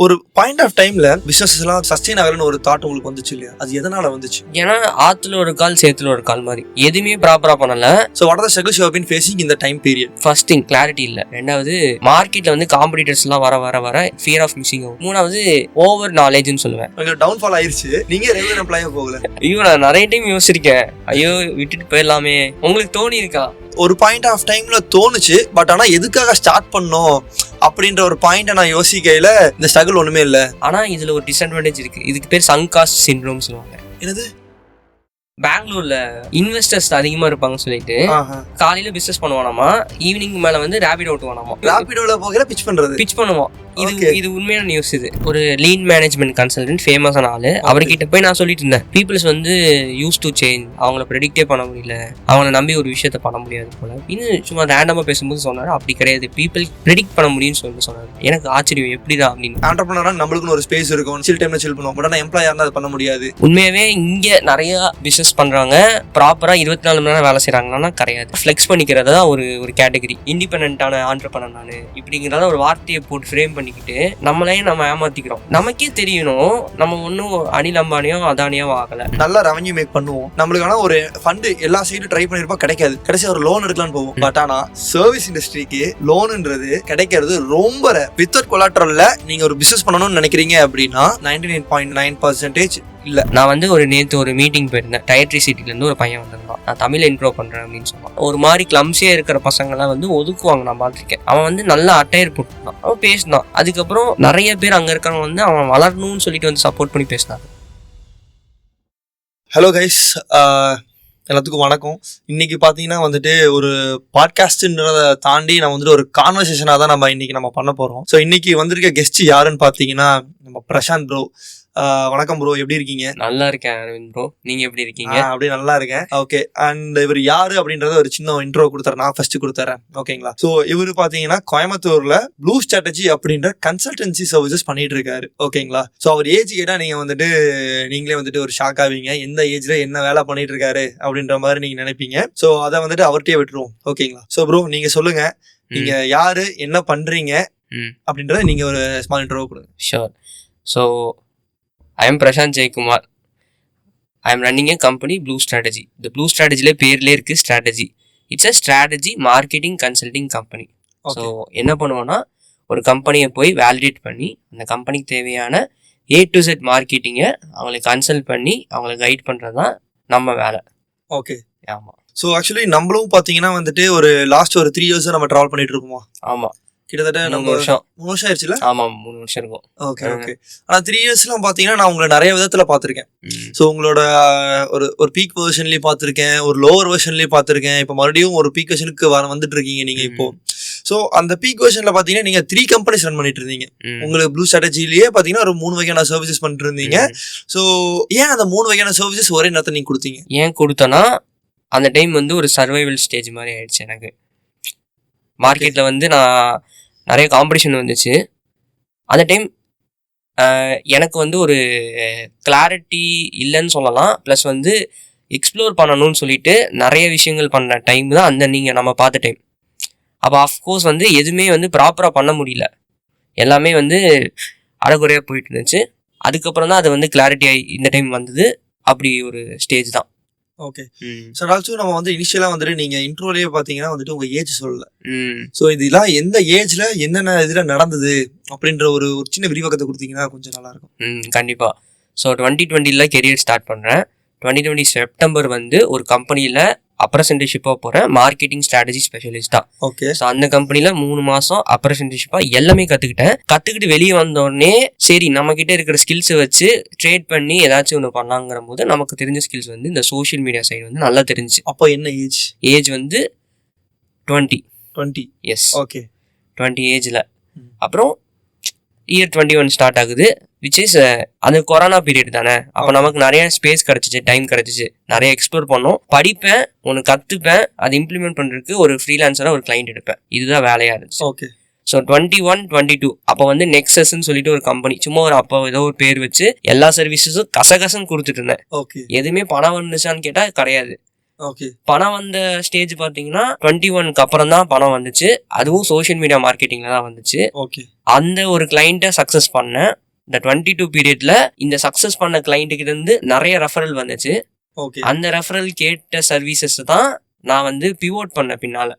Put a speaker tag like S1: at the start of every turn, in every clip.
S1: ஒரு point of டைம்ல business எல்லாம் சஸ்டெயின் ஆகலன்னு ஒரு தாட் உங்களுக்கு வந்துச்சு இல்லையா? அது எதனால வந்துச்சு?
S2: ஏன்னா ஆத்துல ஒரு கால் சேத்துல ஒரு கால் மாதிரி எதுவுமே ப்ராப்பரா பண்ணல.
S1: So what are the struggles you have been facing in the time period?
S2: First thing clarity இல்ல. ரெண்டாவது மார்க்கெட்ல வந்து காம்படிட்டர்ஸ் எல்லாம் வர வர வர ஃபியர் ஆஃப் மிஸ்ஸிங் ஆகும். மூணாவது ஓவர் நாலேஜ்னு சொல்லுவேன்.
S1: உங்களுக்கு டவுன்ஃபால் ஆயிருச்சு, நீங்க ரெகுலர் எம்ப்ளாயா போகல.
S2: ஐயோ நான் நிறைய டைம் யோசிச்சிருக்கேன், ஐயோ விட்டுட்டு போயிடலாமே. உங்களுக்கு தோணி இருக்கா?
S1: ஒரு பாயிண்ட் ஆஃப் டைம்ல தோணுச்சு, பட் ஆனா எதுக்காக ஸ்டார்ட் பண்ணோம் அப்படின்ற ஒரு பாயிண்ட நான் யோசிக்கையில இந்த ஸ்ட்ரகிள் ஒண்ணுமே இல்ல.
S2: ஆனா இதுல ஒரு டிஸ்அட்வான்டேஜ் இருக்கு. இதுக்கு பேர் சங்க் காஸ்ட் சிண்ட்ரோம் சொல்லுவாங்க.
S1: என்னது?
S2: பெங்களூர்ல இன்வெஸ்டர்ஸ் அதிகமா இருப்பாங்க சொல்லிட்டு காலையில பிசினஸ் பண்ணுவானாமா, ஈவினிங் மேல வந்து ரேபிட் ஓட்டுவானாமா.
S1: ரேபிடோல போகல பிட்ச் பண்ணுவான்.
S2: இது உண்மையான நியூஸ். இது ஒரு லீன் மேனேஜ்மெண்ட் கன்சல்டன்ட் ஃபேமஸான ஆளு. அவர்கிட்ட போய் நான் சொல்லிட்டு இருந்தேன், பீப்புள்ஸ் வந்து யூஸ் டு சேஞ்ச், அவங்கள ப்ரெடிக்டே பண்ண முடியல, அவங்கள நம்பி ஒரு விஷயத்த பண்ண முடியாது போல. இன்னும் சும்மா ரேண்டமா பேசும்போது சொன்னாரு, அப்படி கிடையாது, பீப்புள் ப்ரெடிக்ட் பண்ண முடியும்னு சொல்லிட்டு சொன்னாரு. எனக்கு ஆச்சரியம், எப்படிதான் அப்படின்னு.
S1: ஆண்டர்பிரனரா நம்மளுக்குன்னு ஒரு ஸ்பேஸ் இருக்கும், சில் டைம்ல சில் பண்ணுவோம், பட் ஆனா எம்ப்ளாயா இருந்தா அது பண்ண முடியாது.
S2: உண்மையாவே இங்க நிறைய பிசினஸ் பண்றாங்க, ப்ராப்பரா 24 மணி நேரம் வேலை செய்யறாங்கன்னா கிடையாது. ஃபிளெக்ஸ் பண்ணிக்கிறதா ஒரு கேட்டகரி. இண்டிபெண்டன்டான ஆண்டர்பிரனர் நானு இப்படிங்கிறத ஒரு வார்த்தையை போட்டு ஃப்ரேம் பண்ணிக்கிட்டு நம்ம ஏமாத்திக்கிறோம். நமக்கே தெரியணும் நம்ம ஒன்னும் அனில் அம்பானியோ அதானியோ ஆகல.
S1: நல்லா ரெவன்யூ மேக் பண்ணுவோம், நம்மளுக்கான ஒரு ஃபண்ட் எல்லா சைடும் ட்ரை பண்ணிருப்போம், கிடைக்காது. கடைசி ஒரு லோன் எடுக்கலாம்னு போவோம். பட் ஆனா சர்வீஸ் இண்டஸ்ட்ரிக்கு லோன்ன்றது கிடைக்கிறது ரொம்ப வித்தவுட் கொலாட்ரல்ல நீங்க ஒரு பிசினஸ் பண்ணணும்னு நினைக்கிறீங்க அப்படின்னா 99.9% இல்ல.
S2: நான் வந்து நேற்று ஒரு மீட்டிங் போயிருந்தேன். டயட்ரி சிட்டில இருந்து ஒரு பையன் வந்திருந்தான். நான் தமிழ் இன்ட்ரோ பண்றேன் அப்படின்னு சொன்னான். ஒரு மாதிரி கிளம்ஸியா இருக்கிற பசங்க எல்லாம் வந்து ஒதுக்குவாங்க, நான் பார்த்திருக்கேன். அவன் வந்து நல்லா அட்டையர் போட்டுருந்தான், அவன் பேசினான். அதுக்கப்புறம் நிறைய பேர் அங்க இருக்கிறவங்க வந்து அவன் வளரணும்னு சொல்லிட்டு வந்து சப்போர்ட் பண்ணி பேசினாங்க.
S1: ஹலோ கைஸ், எல்லாத்துக்கும் வணக்கம். இன்னைக்கு பார்த்தீங்கன்னா வந்துட்டு ஒரு பாட்காஸ்ட்ன்றதை தாண்டி நான் வந்துட்டு ஒரு கான்வர்சேஷனாக தான் நம்ம பண்ண போகிறோம். ஸோ இன்னைக்கு வந்திருக்க கெஸ்ட் யாருன்னு பார்த்தீங்கன்னா நம்ம பிரசாந்த் ப்ரோ. வணக்கம் ப்ரோ, எப்படி இருக்கீங்க?
S2: நல்லா இருக்கேன் அரவிந்த் ப்ரோ, நீங்க எப்படி இருக்கீங்க?
S1: அப்படி நல்லா இருக்கேன். ஓகே, அண்ட் இவர் யாரு அப்படின்றத ஒரு சின்ன இன்ட்ரோ கொடுத்தாரு, நான் ஃபர்ஸ்ட் கொடுத்துறேன், ஓகேங்களா? ஸோ இவர் பார்த்தீங்கன்னா கோயம்புத்தூர்ல ப்ளூ ஸ்ட்ராட்டஜி அப்படின்ற கன்சல்டன்சி சர்வீசஸ் பண்ணிட்டு இருக்காரு, ஓகேங்களா? ஸோ அவர் ஏஜ் கேட்டா நீங்களே வந்துட்டு ஒரு ஷாக் ஆவீங்க, எந்த ஏஜ்ல என்ன வேலை பண்ணிட்டு இருக்காரு அப்படின்ற மாதிரி நீங்க நினைப்பீங்க. ஸோ அதை வந்துட்டு அவர்கிட்டயே விட்டுருவோம், ஓகேங்களா? ஸோ ப்ரோ, நீங்க சொல்லுங்க, நீங்க யாரு, என்ன பண்றீங்க அப்படின்றத நீங்க ஒரு ஸ்மால் இன்ட்ரோ கொடுங்க.
S2: Sure. So I am Prashant Jaykumar. I am running a company, Blue Strategy. The Blue Strategy பேர்லேயே இருக்குது strategy. It's a strategy marketing consulting company. So என்ன பண்ணுவோன்னா, ஒரு கம்பெனியை போய் வேலிடேட் பண்ணி அந்த கம்பெனிக்கு தேவையான A to Z மார்க்கெட்டிங்கை அவங்களுக்கு கன்சல்ட் பண்ணி அவங்களை கைட் பண்ணுறது தான் நம்ம வேலை.
S1: ஓகே,
S2: ஆமாம்.
S1: ஸோ ஆக்சுவலி நம்மளும் பார்த்தீங்கன்னா வந்துட்டு ஒரு லாஸ்ட் ஒரு 3 years நம்ம ட்ராவல் பண்ணிட்டு இருக்கோமா?
S3: ஆமாம்,
S1: கிட்டத்தட்ட
S2: 3 வருஷம்
S1: ஆயிடுச்சுல?
S2: ஆமா, 3 வருஷம் இருக்கும்.
S1: Okay okay. ஆனா 3 yearsலாம் பாத்தீங்கன்னா நான் உங்களை நிறைய விதத்துல பாத்திருக்கேன். ஸோ உங்களோட ஒரு பீக் வெர்ஷன்லயும் பாத்திருக்கேன், ஒரு லோவர் வெர்ஷன்லயும் பாத்திருக்கேன், இப்போ மறுபடியும் ஒரு பீக் வெர்ஷனுக்கு வந்துட்டு இருக்கீங்க நீங்க இப்போ. ஸோ அந்த பீக் வெர்ஷன்ல பாத்தீங்கன்னா நீங்க 3 companies ரன் பண்ணிட்டு இருந்தீங்க. உங்களுக்கு ப்ளூ ஸ்ட்ராட்டஜிலேயே பாத்தீங்கன்னா ஒரு 3 வகையான சர்வீசஸ் பண்ணிட்டு இருந்தீங்க. ஸோ ஏன் அந்த 3 வகையான சர்வீசஸ் ஒரே நேரத்தை நீங்க கொடுத்தீங்க?
S2: ஏன் கொடுத்தனா, அந்த டைம் வந்து ஒரு சர்வைவல் ஸ்டேஜ் மாதிரி ஆயிடுச்சு எனக்கு. மார்க்கெட்ல வந்து நான் நிறைய காம்படிஷன் வந்துச்சு. அந்த டைம் எனக்கு வந்து ஒரு கிளாரிட்டி இல்லைன்னு சொல்லலாம். ப்ளஸ் வந்து எக்ஸ்ப்ளோர் பண்ணணும்னு சொல்லிட்டு நிறைய விஷயங்கள் பண்ண டைம் தான் அந்த நீங்கள் நம்ம பார்த்த டைம். அப்போ ஆஃப்கோர்ஸ் வந்து எதுவுமே வந்து ப்ராப்பராக பண்ண முடியல, எல்லாமே வந்து அரைகுறையாக போயிட்டு இருந்துச்சு. அதுக்கப்புறம் தான் அது வந்து கிளாரிட்டி ஆகி இந்த டைம் வந்தது. அப்படி ஒரு ஸ்டேஜ் தான்.
S1: ஓகே. சார், ஆல்சோ நம்ம வந்து இனிஷியலா வந்துட்டு நீங்க இன்ட்ரோலயே பாத்தீங்கன்னா வந்துட்டு உங்க ஏஜ் சொல்லல. சோ இதெல்லாம் எந்த ஏஜ்ல என்னென்ன இதுல நடந்தது அப்படின்ற ஒரு சின்ன விரிவாக்கத்தை கொடுத்தீங்கன்னா கொஞ்சம் நல்லா இருக்கும்.
S2: கண்டிப்பா. ஸோ 2020 கெரியர் ஸ்டார்ட் பண்றேன். 2020 செப்டம்பர் வந்து ஒரு கம்பெனியில அப்ரசன்டேஷிப்பாக போகிறேன், மார்க்கெட்டிங் ஸ்ட்ராட்டஜி ஸ்பெஷலிஸ்டா.
S1: ஓகே.
S2: ஸோ அந்த கம்பெனியில் 3 மாதம் அப்ரசன்டேஷிப்பாக எல்லாமே கற்றுக்கிட்டு வெளியே வந்தோடனே சரி நம்ம கிட்ட இருக்கிற ஸ்கில்ஸை வச்சு ட்ரேட் பண்ணி ஏதாச்சும் ஒன்று பண்ணாங்கிற போது நமக்கு தெரிஞ்ச ஸ்கில்ஸ் வந்து இந்த சோஷியல் மீடியா சைடு வந்து நல்லா தெரிஞ்சு.
S1: அப்போ என்ன
S2: ஏஜ் வந்து 20. எஸ்,
S1: ஓகே,
S2: 20 ஏஜில். அப்புறம் இயர் 21 ஸ்டார்ட் ஆகுது, விச் இஸ் அது கொரோனா பீரியட் தானே. அப்போ நமக்கு நிறைய ஸ்பேஸ் கிடச்சிச்சு, டைம் கிடச்சிச்சு, நிறைய எக்ஸ்ப்ளோர் பண்ணோம், படிப்பேன், ஒன்று கற்றுப்பேன், அது இம்ப்ளிமெண்ட் பண்ணுறதுக்கு ஒரு ஃப்ரீலான்சராக ஒரு கிளைண்ட் எடுப்பேன். இதுதான் வேலையாக இருந்துச்சு.
S1: ஓகே.
S2: ஸோ 21, 22 அப்போ வந்து நெக்ஸஸ்ன்னு சொல்லிட்டு ஒரு கம்பெனி, சும்மா ஒரு அப்போ ஏதோ ஒரு பேர் வச்சு எல்லா சர்வீசஸும் கசகசன்னு கொடுத்துட்டு இருந்தேன்.
S1: ஓகே.
S2: எதுவுமே பணம் வந்துச்சான்னு கேட்டால் கிடையாது.
S1: ஓகே
S2: பணம் வந்த ஸ்டேஜ் பார்த்தீங்கன்னா 21க்கு அப்புறம் தான் பணம் வந்துச்சு. அதுவும் சோஷியல் மீடியா மார்க்கெட்டிங்ல தான் வந்துச்சு.
S1: ஓகே
S2: அந்த ஒரு கிளைண்ட்டை சக்ஸஸ் பண்ணேன். இந்த 22 பீரியட்ல இந்த சக்ஸஸ் பண்ண கிளைண்ட்டுக்கு இருந்து நிறைய ரெஃபரல் வந்துச்சு.
S1: ஓகே
S2: அந்த ரெஃபரல் கேட்ட சர்வீசஸ் தான் நான் வந்து பிவோட் பண்ண பின்னால.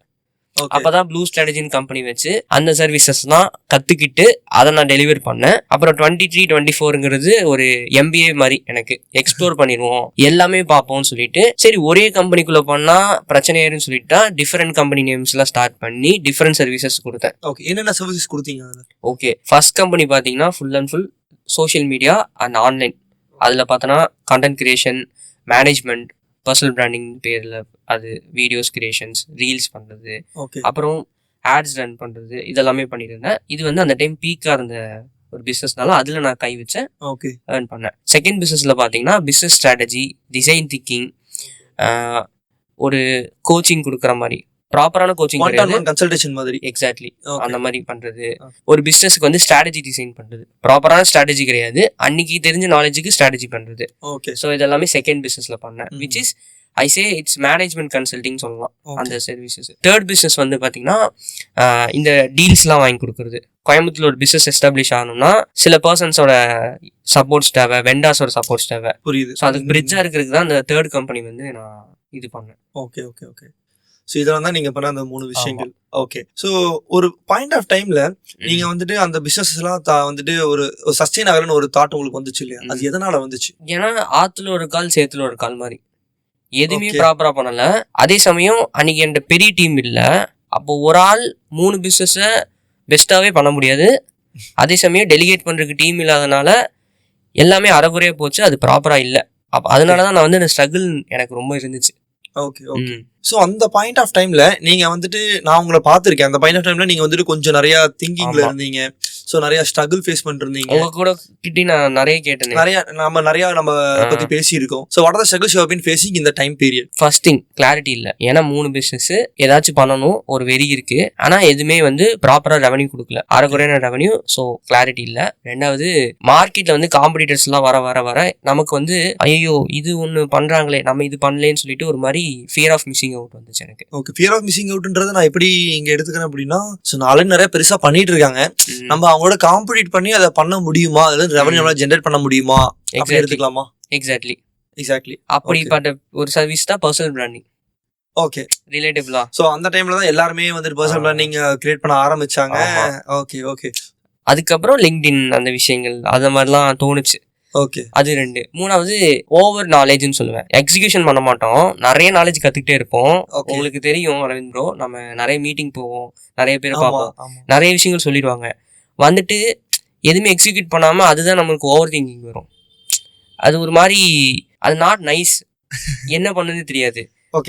S2: அப்பதான் ப்ளூ ஸ்ட்ராட்டஜின்னு கம்பெனி வச்சு அந்த சர்வீசஸ் தான் கத்துக்கிட்டு அதை நான் டெலிவர் பண்ணேன். அப்புறம் 23-24ங்கிறது ஒரு MBA மாதிரி எனக்கு எக்ஸ்ப்ளோர் பண்ணிடுவோம், எல்லாமே பார்ப்போம்னு சொல்லிட்டு சரி ஒரே கம்பெனிக்குள்ள பண்ணா பிரச்சனையாருன்னு சொல்லிட்டு டிஃப்ரெண்ட் கம்பெனி நேம்ஸ் எல்லாம் ஸ்டார்ட் பண்ணி டிஃப்ரெண்ட் சர்வீசஸ் கொடுத்தேன்.
S1: ஓகே என்னென்ன சர்வீசஸ் கொடுத்தீங்க?
S2: ஓகே ஃபர்ஸ்ட் கம்பெனி பார்த்தீங்கன்னா full and full social media and online. அதில் பார்த்தோன்னா content creation, management, personal branding பேரில் அது வீடியோஸ் கிரியேஷன்ஸ், ரீல்ஸ் பண்ணுறது, அப்புறம் ஆட்ஸ் ரன் பண்ணுறது, இதெல்லாமே பண்ணிட்டு இருந்தேன். இது வந்து அந்த டைம் பீக்காக இருந்த ஒரு பிஸ்னஸ்னால அதில் நான் கை வச்சேன், ஏர்ன் பண்ணேன். செகண்ட் பிஸ்னஸில் பார்த்தீங்கன்னா பிஸ்னஸ் ஸ்ட்ராட்டஜி, டிசைன் திங்கிங், ஒரு கோச்சிங் கொடுக்குற மாதிரி ப்ராப்பரான கோச்சிங்
S1: கன்சல்டேஷன் மாதிரி.
S2: எக்ஸாக்ட்லி அந்த மாதிரி பண்றது. ஒரு பிசினஸ்க்கு வந்து ஸ்ட்ராட்டஜி டிசைன் பண்றது, ப்ராப்பரான ஸ்ட்ராட்டஜி கிடையாது, அன்னைக்கு தெரிஞ்ச நாலேஜுக்கு ஸ்ட்ராட்டஜி பண்றது.
S1: ஓகே
S2: ஸோ இதெல்லாமே செகண்ட் பிசினஸ்ல பண்ணேன், which is I say it's management consulting சொல்லலாம் அந்த சர்வீசஸ். தேர்ட் பிசினஸ் வந்து பாத்தீங்கன்னா இந்த டீல்ஸ்லாம் வாங்கி கொடுக்குறது. கோயம்புத்தூர்ல ஒரு பிசினஸ் எஸ்டாப்ளிஷ் ஆகணும்னா சில பர்சன்ஸோட சப்போர்ட்ஸ் தேவை, வெண்டாஸோட சப்போர்ட்ஸ் தேவை.
S1: புரியுது.
S2: ஸோ அதுக்கு பிரிட்ஜா இருக்கிறதுக்கு தான் அந்த தேர்ட் கம்பெனி வந்து நான் இது பண்ணேன்.
S1: ஓகே ஓகே ஓகே ஸோ இதெல்லாம் தான் நீங்க பண்ண அந்த 3 விஷயங்கள். ஓகே ஸோ ஒரு பாயிண்ட் ஆஃப் டைம்ல நீங்க வந்துட்டு அந்த பிசினஸ் எல்லாம் வந்துட்டு ஒரு சஸ்டெயின் ஆகலன்னு ஒரு தாட் உங்களுக்கு வந்துச்சு இல்லையா? அது எதனால வந்துச்சு?
S2: ஏன்னா ஆத்துல ஒரு கால் சேத்துல ஒரு கால் மாதிரி எதுவுமே ப்ராப்பரா பண்ணல. அதே சமயம் அன்னைக்கு என்கிட்ட பெரிய டீம் இல்ல. அப்போ ஒரு ஆள் 3 பிசினஸ பெஸ்டாவே பண்ண முடியாது. அதே சமயம் டெலிகேட் பண்றதுக்கு டீம் இல்லாதனால எல்லாமே அரைகுறையா போச்சு, அது ப்ராப்பரா இல்ல. அப்ப அதனாலதான் நான் வந்து அந்த ஸ்ட்ரகிள் எனக்கு ரொம்ப இருந்துச்சு.
S1: ஓகே ஓகே ஸோ அந்த பாயிண்ட் ஆஃப் டைம்ல நீங்க வந்துட்டு நான் உங்களை பார்த்துருக்கேன். அந்த பாயிண்ட் ஆஃப் டைம்ல நீங்க வந்துட்டு கொஞ்சம் நிறைய திங்கிங்ல இருந்தீங்க. ஸோ நிறைய ஸ்ட்ரகிள் ஃபேஸ் பண்ணிருந்தீங்க.
S2: உங்க கூட கிட்ட நான் நிறைய கேட்டேன்,
S1: நிறைய நம்ம பத்தி பேசியிருக்கோம். So what are the struggles you have been facing in the time period?
S2: First thing clarity இல்ல. ஏன்னா 3 பிசினஸ் ஏதாச்சும் பண்ணணும் ஒரு வெறி இருக்கு, ஆனா எதுவுமே வந்து ப்ராப்பரா ரெவன்யூ கொடுக்கல, அரைகுறையான ரெவன்யூ. ஸோ கிளாரிட்டி இல்ல. ரெண்டாவது மார்க்கெட்ல வந்து காம்படிட்டர்ஸ் எல்லாம் வர வர வர நமக்கு வந்து ஐயோ இது ஒண்ணு பண்றாங்களே நம்ம இது பண்ணலேன்னு சொல்லிட்டு ஒரு மாதிரி ஃபியர் ஆஃப் மிஸ்ஸிங் அவுட் வந்துச்சு எனக்கு.
S1: ஓகே ஃபியர் ஆஃப் மிஸ்ஸிங் அவுட்ன்றதை நான் எப்படி இங்க எடுத்துக்கிறேன் அப்படின்னா, ஸோ நாளை நிறைய பெருசா பண்ணிட்டு இருக்காங்க, நம்ம அவங்களோட காம்படிட் பண்ணி அதை பண்ண முடியுமா, அதாவது ரெவன்யூ ஜெனரேட் பண்ண முடியுமா அப்படி எடுத்துக்கலாமா?
S2: எக்ஸாக்ட்லி அப்படிப்பட்ட ஒரு சர்வீஸ் தான் பர்சனல் பிராண்டிங்.
S1: ஓகே
S2: ரிலேட்டிவ்லா.
S1: சோ அந்த டைம்ல தான் எல்லாருமே வந்து பர்சனல் பிராண்டிங் கிரியேட் பண்ண ஆரம்பிச்சாங்க. ஓகே ஓகே
S2: அதுக்கப்புறம் லிங்க்டின் அந்த விஷயங்கள் அந்த மாதிரிலாம் தோணுச்சு.
S1: ஓகே
S2: அது 2. மூணாவது ஓவர் நாலேஜ்னு சொல்லுவேன். எக்ஸிகியூஷன் பண்ண மாட்டோம், நிறைய நாலேஜ் கத்துக்கிட்டே இருப்போம். உங்களுக்கு தெரியும் அரவிந்த் ப்ரோ, நம்ம நிறைய மீட்டிங் போவோம், நிறைய பேர் பார்ப்போம், நிறைய விஷயங்கள் சொல்லிடுவாங்க. வந்துட்டு எதுவுமே எக்ஸிக்யூட் பண்ணாம அதுதான் நம்மளுக்கு ஓவர் திங்கிங் வரும். அது ஒரு மாதிரி அது நாட் நைஸ், என்ன பண்ணுன்னு தெரியாது.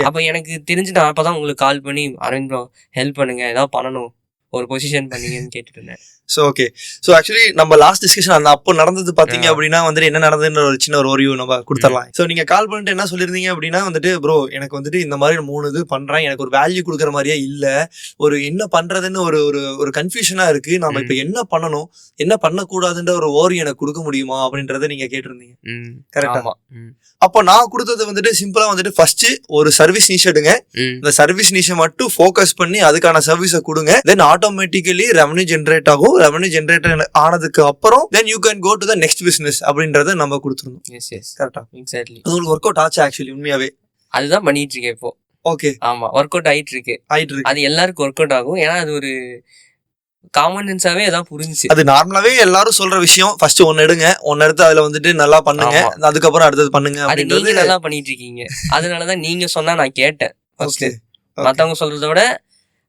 S2: அப்ப எனக்கு தெரிஞ்சு நான் அப்பதான் உங்களுக்கு கால் பண்ணி அரவிந்த் ப்ரோ ஹெல்ப் பண்ணுங்க, ஏதாவது பண்ணணும், ஒரு பொசிஷன் பண்ணீங்கன்னு கேட்டுட்டு இருந்தேன்.
S1: ஸோ ஓகே ஸோ ஆக்சுவலி நம்ம லாஸ்ட் டிஸ்கஷன் அந்த அப்போ நடந்தது பார்த்தீங்க அப்படின்னா வந்துட்டு என்ன நடந்ததுன்ற ஒரு சின்ன ஒரு ஓரியூ நம்ம கொடுத்துடலாம். ஸோ நீங்கள் கால் பண்ணிட்டு என்ன சொல்லியிருந்தீங்க அப்படின்னா வந்துட்டு ப்ரோ எனக்கு வந்துட்டு இந்த மாதிரி 3 இது பண்ணுறேன், எனக்கு ஒரு வேல்யூ கொடுக்குற மாதிரியே இல்லை, ஒரு என்ன பண்ணுறதுன்னு ஒரு ஒரு கன்ஃபியூஷனாக இருக்குது, நம்ம இப்போ என்ன பண்ணணும் என்ன பண்ணக்கூடாதுன்ற ஒரு ஓரியூ எனக்கு கொடுக்க முடியுமா அப்படின்றத நீங்கள் கேட்டிருந்தீங்க. கரெக்டாக? அப்போ நான் கொடுத்தது வந்துட்டு சிம்பிளா வந்துட்டு ஃபர்ஸ்ட் ஒரு சர்வீஸ் நீஷ் எடுங்க, இந்த சர்வீஸ் நீஷை மட்டும் ஃபோக்கஸ் பண்ணி அதுக்கான சர்வீஸை கொடுங்க, தென் ஆட்டோமேட்டிக்கலி ரெவன்யூ ஜென்ரேட் ஆகும். ரெவன்யூ ஜென்ரேட் ஆனதுக்கு அப்புறம் then you can go to the next business அப்படின்றத நம்ம கொடுத்துருந்தோம். கரெக்டா?
S2: எக்ஸாக்ட்லி.
S1: அது உங்களுக்கு ஒர்க் அவுட் ஆச்சு ஆக்சுவலி உண்மையாவே?
S2: அதுதான் பண்ணிட்டு இருக்கேன் இப்போ.
S1: ஓகே
S2: ஆமா ஒர்க் அவுட் ஆயிட்டு இருக்கு. அது எல்லாருக்கும் ஒர்க் அவுட் ஆகும், ஏன்னா அது ஒரு காமன் சென்ஸாவே அதான் புரிஞ்சுச்சு.
S1: அது நார்மலாவே எல்லாரும் சொல்ற விஷயம், ஃபர்ஸ்ட் ஒன்னு எடுங்க, ஒன்னு எடுத்து அதுல வந்துட்டு நல்லா பண்ணுங்க, அதுக்கப்புறம் அடுத்தது பண்ணுங்க.
S2: அது நீங்க நல்லா பண்ணிட்டு இருக்கீங்க, அதனாலதான் நீங்க சொன்னா நான் கேட்டேன். மத்தவங்க சொல்றத விட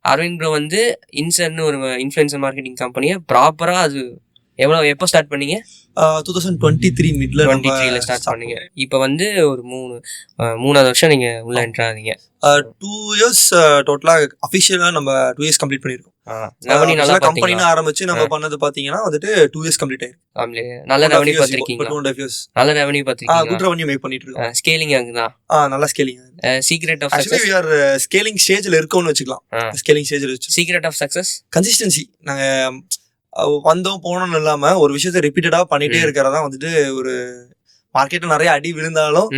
S2: அரவிந்த் ப்ரோ வந்து இன்சர்னு ஒரு இன்ஃப்ளூயன்சர் மார்க்கெட்டிங் கம்பெனியை ப்ராப்பரா அது எப்போ ஸ்டார்ட் பண்ணீங்க?
S1: 2023 மிட்ல
S2: 23ல ஸ்டார்ட் பண்ணீங்க. இப்போ வந்து ஒரு 3வது வருஷம் நீங்க உள்ள என்டர் ஆனீங்க.
S1: 2 இயர்ஸ் டோட்டலா அபிஷியலா நம்ம 2 இயர்ஸ் கம்ப்ளீட் பண்ணிருக்கோம். கம்பெனி ஆரம்பிச்சு நம்ம பண்ணது பாத்தீங்கன்னா வந்துட்டு 2 இயர்ஸ் கம்ப்ளீட் ஆயிருக்கு.
S2: நல்ல ரெவென்யூ பாத்திருக்கீங்க? நல்ல ரெவென்யூ பாத்திருக்கீங்க?
S1: குட் ரெவென்யூ மேக் பண்ணிட்டு இருக்கோம்.
S2: ஸ்கேலிங் ஆகுதா?
S1: நல்ல scaling.
S2: Secret of
S1: success we are scaling ஸ்டேஜ்ல இருக்கோம்னு வெச்சுக்கலாம். ஸ்கேலிங் ஸ்டேஜ்ல வெச்சு
S2: சீக்ரெட் ஆஃப் சக்சஸ்
S1: கன்சிஸ்டன்சி. நாங்க வந்தோம் போனோம்னு இல்லாம ஒரு விஷயத்தை ரிப்பீட்டடா பண்ணிட்டே இருக்கிறதா வந்துட்டு ஒரு மார்க்கெட்ல நிறைய அடி விழுந்தாலும்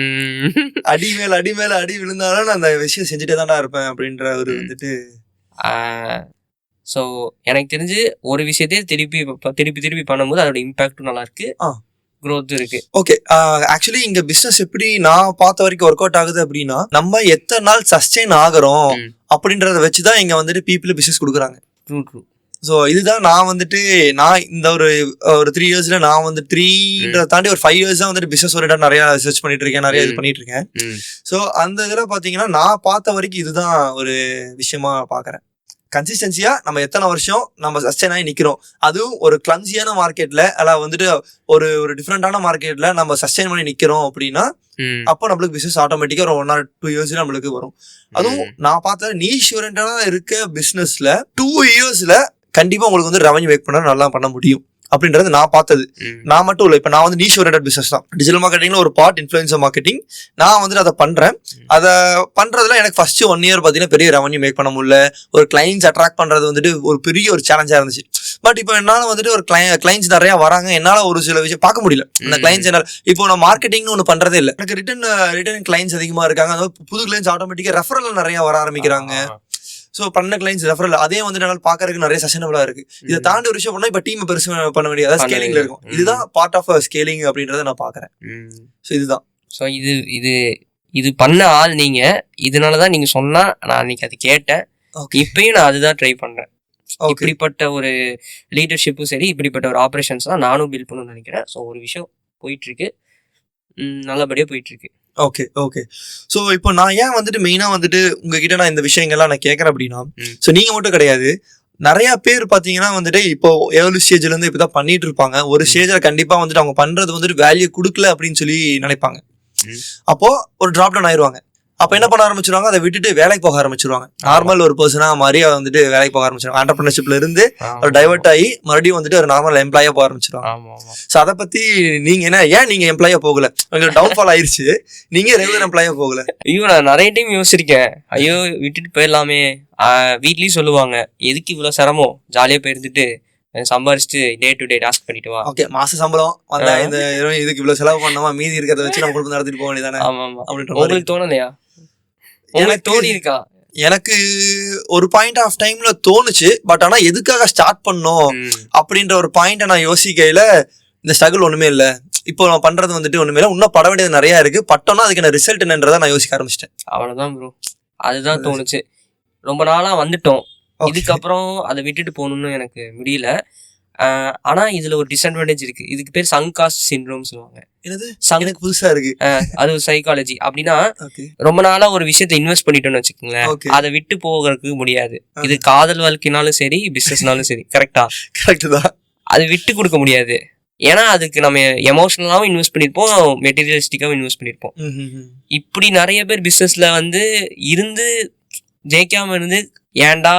S1: அடி மேல அடி விழுந்தாலும் நான் அந்த விஷயம் செஞ்சுட்டே தான்டா இருப்பேன் அப்படின்ற ஒரு வந்துட்டு.
S2: ஸோ எனக்கு தெரிஞ்சு ஒரு விஷயத்தையே திருப்பி பண்ணும்போது அதோட இம்பாக்டும் நல்லா இருக்கு, growth இருக்கு.
S1: ஓகே, ஆக்சுவலி இங்க பிசினஸ் எப்படி நான் பார்த்த வரைக்கும் ஒர்க் அவுட் ஆகுது அப்படின்னா, நம்ம எத்தனை நாள் சஸ்டெயின் ஆகுறோம் அப்படின்றத வச்சுதான் இங்க வந்துட்டு பீப்புள் பிசினஸ் கொடுக்குறாங்க.
S2: ட்ரூ.
S1: ஸோ இதுதான் நான் வந்துட்டு நான் இந்த ஒரு 3 இயர்ஸ்ல நான் வந்து 3 தாண்டி ஒரு 5 இயர்ஸ் தான் வந்துட்டு பிசினஸ் ஓரியன்டா நிறைய ரிசர்ச் பண்ணிட்டு இருக்கேன், நிறைய இது பண்ணிட்டு இருக்கேன். ஸோ அந்த இதுல பாத்தீங்கன்னா நான் பார்த்த வரைக்கும் இதுதான் ஒரு விஷயமா பாக்குறேன். கன்சிஸ்டன்சியா நம்ம எத்தனை வருஷம் நம்ம சஸ்டெயின் ஆகி நிக்கிறோம், அதுவும் ஒரு கிளம்சியான மார்க்கெட்ல அல்ல வந்துட்டு ஒரு டிஃப்ரெண்டான மார்க்கெட்ல நம்ம சஸ்டெயின் பண்ணி நிக்கிறோம் அப்படின்னா அப்போ நம்மளுக்கு பிசினஸ் ஆட்டோமேட்டிக்கா ஒரு 1 or 2 இயர்ஸ்ல நம்மளுக்கு வரும். அதுவும் நான் பார்த்த நீஷ் ஓரியன்டா இருக்க பிசினஸ்ல 2 இயர்ஸ்ல கண்டிப்பா உங்களுக்கு வந்து ரெவன்யூ மேக் பண்ண நல்லா பண்ண முடியும் அப்படின்றது நான் பார்த்தது. நான் மட்டும் இல்லை, இப்போ நான் வந்து நீஷ் ஓரியன்டட் பிசினஸ் தான். டிஜிட்டல் மார்க்கெட்டிங்ல ஒரு பார்ட் இன்ஃப்ளூயன்சர் மார்க்கெட்டிங் நான் வந்துட்டு அதை பண்றேன். அதை பண்றதுல எனக்கு ஃபர்ஸ்ட் 1 இயர் பார்த்தீங்கன்னா பெரிய ரெவன்யூ மேக் பண்ண முடியல. ஒரு கிளைண்ட்ஸ் அட்ராக்ட் பண்றது வந்துட்டு ஒரு பெரிய ஒரு சேலஞ்சா இருந்துச்சு. பட் இப்போ என்னால வந்துட்டு ஒரு கிளைண்ட்ஸ் நிறைய வராங்க, என்னால ஒரு சில விஷயம் பார்க்க முடியல. அந்த கிளைண்ட்ஸ் என்னால இப்போ நான் மார்க்கெட்டிங்னு ஒன்று பண்றதே இல்லை. எனக்கு ரிட்டர்ன் கிளைண்ட்ஸ் அதிகமா இருக்காங்க, அதாவது புது கிளைண்ட்ஸ் ஆட்டோமேட்டிக்கா ரெஃபரல் நிறைய வர ஆரம்பிக்கிறாங்க. ஸோ பண்ண கிளைண்ட்ஸ் ரெஃபரல் அதே வந்து என்னால் பார்க்கறதுக்கு நிறைய சஸ்டைனபிளா இருக்கு. இதை தாண்டி ஒரு விஷயம் பண்ணா இப்போ டீம் பெருசு பண்ண வேண்டியது, அதாவது ஸ்கேலிங்ல இருக்கும். இதுதான் பார்ட் ஆஃப் ஸ்கேலிங் அப்படின்றத நான் பார்க்கறேன். ஸோ இதுதான்.
S2: ஸோ இது பண்ண ஆள் நீங்க, இதனாலதான் நீங்க சொன்னா நான் அன்னைக்கு அது கேட்டேன். இப்பயும் நான் அதுதான் ட்ரை பண்றேன். இப்படிப்பட்ட ஒரு லீடர்ஷிப்பும் சரி, இப்படிப்பட்ட ஒரு ஆப்ரேஷன்ஸ் தான் நானும் பில்ட் பண்ணணும்னு நினைக்கிறேன். ஸோ ஒரு விஷயம் போயிட்டு இருக்கு, நல்லபடியா போயிட்டு இருக்கு.
S1: Okay okay. ஸோ இப்போ நான் ஏன் வந்துட்டு மெயினாக வந்துட்டு உங்ககிட்ட நான் இந்த விஷயங்கள்லாம் நான் கேட்குறேன் அப்படின்னா, ஸோ நீங்கள் மட்டும் கிடையாது, நிறைய பேர் பார்த்தீங்கன்னா வந்துட்டு இப்போ ஏர்லி ஸ்டேஜ்ல இருந்து இப்போ தான் பண்ணிட்டு இருப்பாங்க. ஒரு ஸ்டேஜில் கண்டிப்பாக வந்துட்டு அவங்க பண்றது வந்துட்டு வேல்யூ கொடுக்கல அப்படின்னு சொல்லி நினைப்பாங்க. அப்போ ஒரு டிராப் டவுன் ஆயிடுவாங்க. அப்போ என்ன பண்ண ஆரம்பிச்சிருவாங்க, அதை விட்டுட்டு வேலைக்கு போக ஆரம்பிச்சிருவாங்க. நார்மல் ஒரு பர்சனா மாதிரி வந்துட்டு வேலைக்கு போக ஆரம்பிச்சிருவாங்க. ஆண்டர்பிரினர்ஷிப்ல இருந்து ஒரு டைவர்ட் ஆகி மறுபடியும் வந்துட்டு ஒரு நார்மல் எம்ப்ளாயா போக ஆரம்பிச்சிருவாங்க. ஸோ அதை பத்தி நீங்க என்ன, ஏன் நீங்க எம்ப்ளாயா போகல? உங்களுக்கு டவுன்ஃபால் ஆயிருச்சு, நீங்க ரெகுலர் எம்ப்ளாயா போகல?
S2: ஐயோ, நான் நிறைய டைம் யோசிச்சிருக்கேன், ஐயோ விட்டுட்டு போயிடலாமே. வீட்லயும் சொல்லுவாங்க, எதுக்கு இவ்வளவு சிரமம், ஜாலியா போயிருந்துட்டு சம்பாரிச்சுட்டு டே டு டே டாஸ்க் பண்ணிட்டு வா.
S1: ஓகே, மாச சம்பளம் வந்தா இந்த இதுக்கு இவ்வளவு செலவு பண்ணாமா, மீதி இருக்கிறத வச்சு நம்ம குடும்பம் நடத்திட்டு போக வேண்டியதானே?
S2: ஆமா ஆமா. உங்களுக்கு தோணலையா? எனக்கு தோணி இருக்கா?
S1: எனக்கு ஒரு பாயிண்ட் ஆஃப் டைம்ல தோணுச்சு. பட் ஆனா எதுக்காக ஸ்டார்ட் பண்ணோம் அப்படின்ற ஒரு பாயிண்ட நான் யோசிக்கையில இந்த ஸ்ட்ரகிள் ஒண்ணுமே இல்ல, இப்போ நான் பண்றது வந்துட்டு ஒண்ணுமே இல்ல, இன்னும் பட வேண்டியது நிறைய இருக்கு, பட்டோம்னா அதுக்கான ரிசல்ட் என்னன்றதை நான் யோசிக்க ஆரம்பிச்சிட்டேன்.
S2: அவ்வளவுதான் ப்ரோ, அதுதான் தோணுச்சு. ரொம்ப நாளா வந்துட்டோம், இதுக்கப்புறம் அதை விட்டுட்டு போகணும்னு எனக்கு முடியல. ஆனா இதுல ஒரு டிஸ்அட்வான்டேஜ் இருக்கு. இதுக்கு பேர் சங்க் காஸ்ட் சிண்ட்ரோம் சொல்லுவாங்க.
S1: எனக்கு புதுசா இருக்கு.
S2: அது ஒரு சைக்காலஜி. அப்படின்னா ரொம்ப நாளா ஒரு விஷயத்த இன்வெஸ்ட் பண்ணிட்டோம்னு வச்சுக்கோங்களேன், அதை விட்டு போகிறதுக்கு முடியாது. இது காதல் வாழ்க்கைனாலும் சரி, பிசினஸ்னாலும் சரி. கரெக்டா?
S1: கரெக்ட் தான்.
S2: அது விட்டு கொடுக்க முடியாது. ஏன்னா அதுக்கு நம்ம எமோஷனலாவும் இன்வெஸ்ட் பண்ணிருப்போம், மெட்டீரியலிஸ்டிக்காவும் இன்வெஸ்ட் பண்ணிருப்போம். இப்படி நிறைய பேர் பிசினஸ்ல வந்து இருந்து ஜெயிக்காம இருந்து ஏன்டா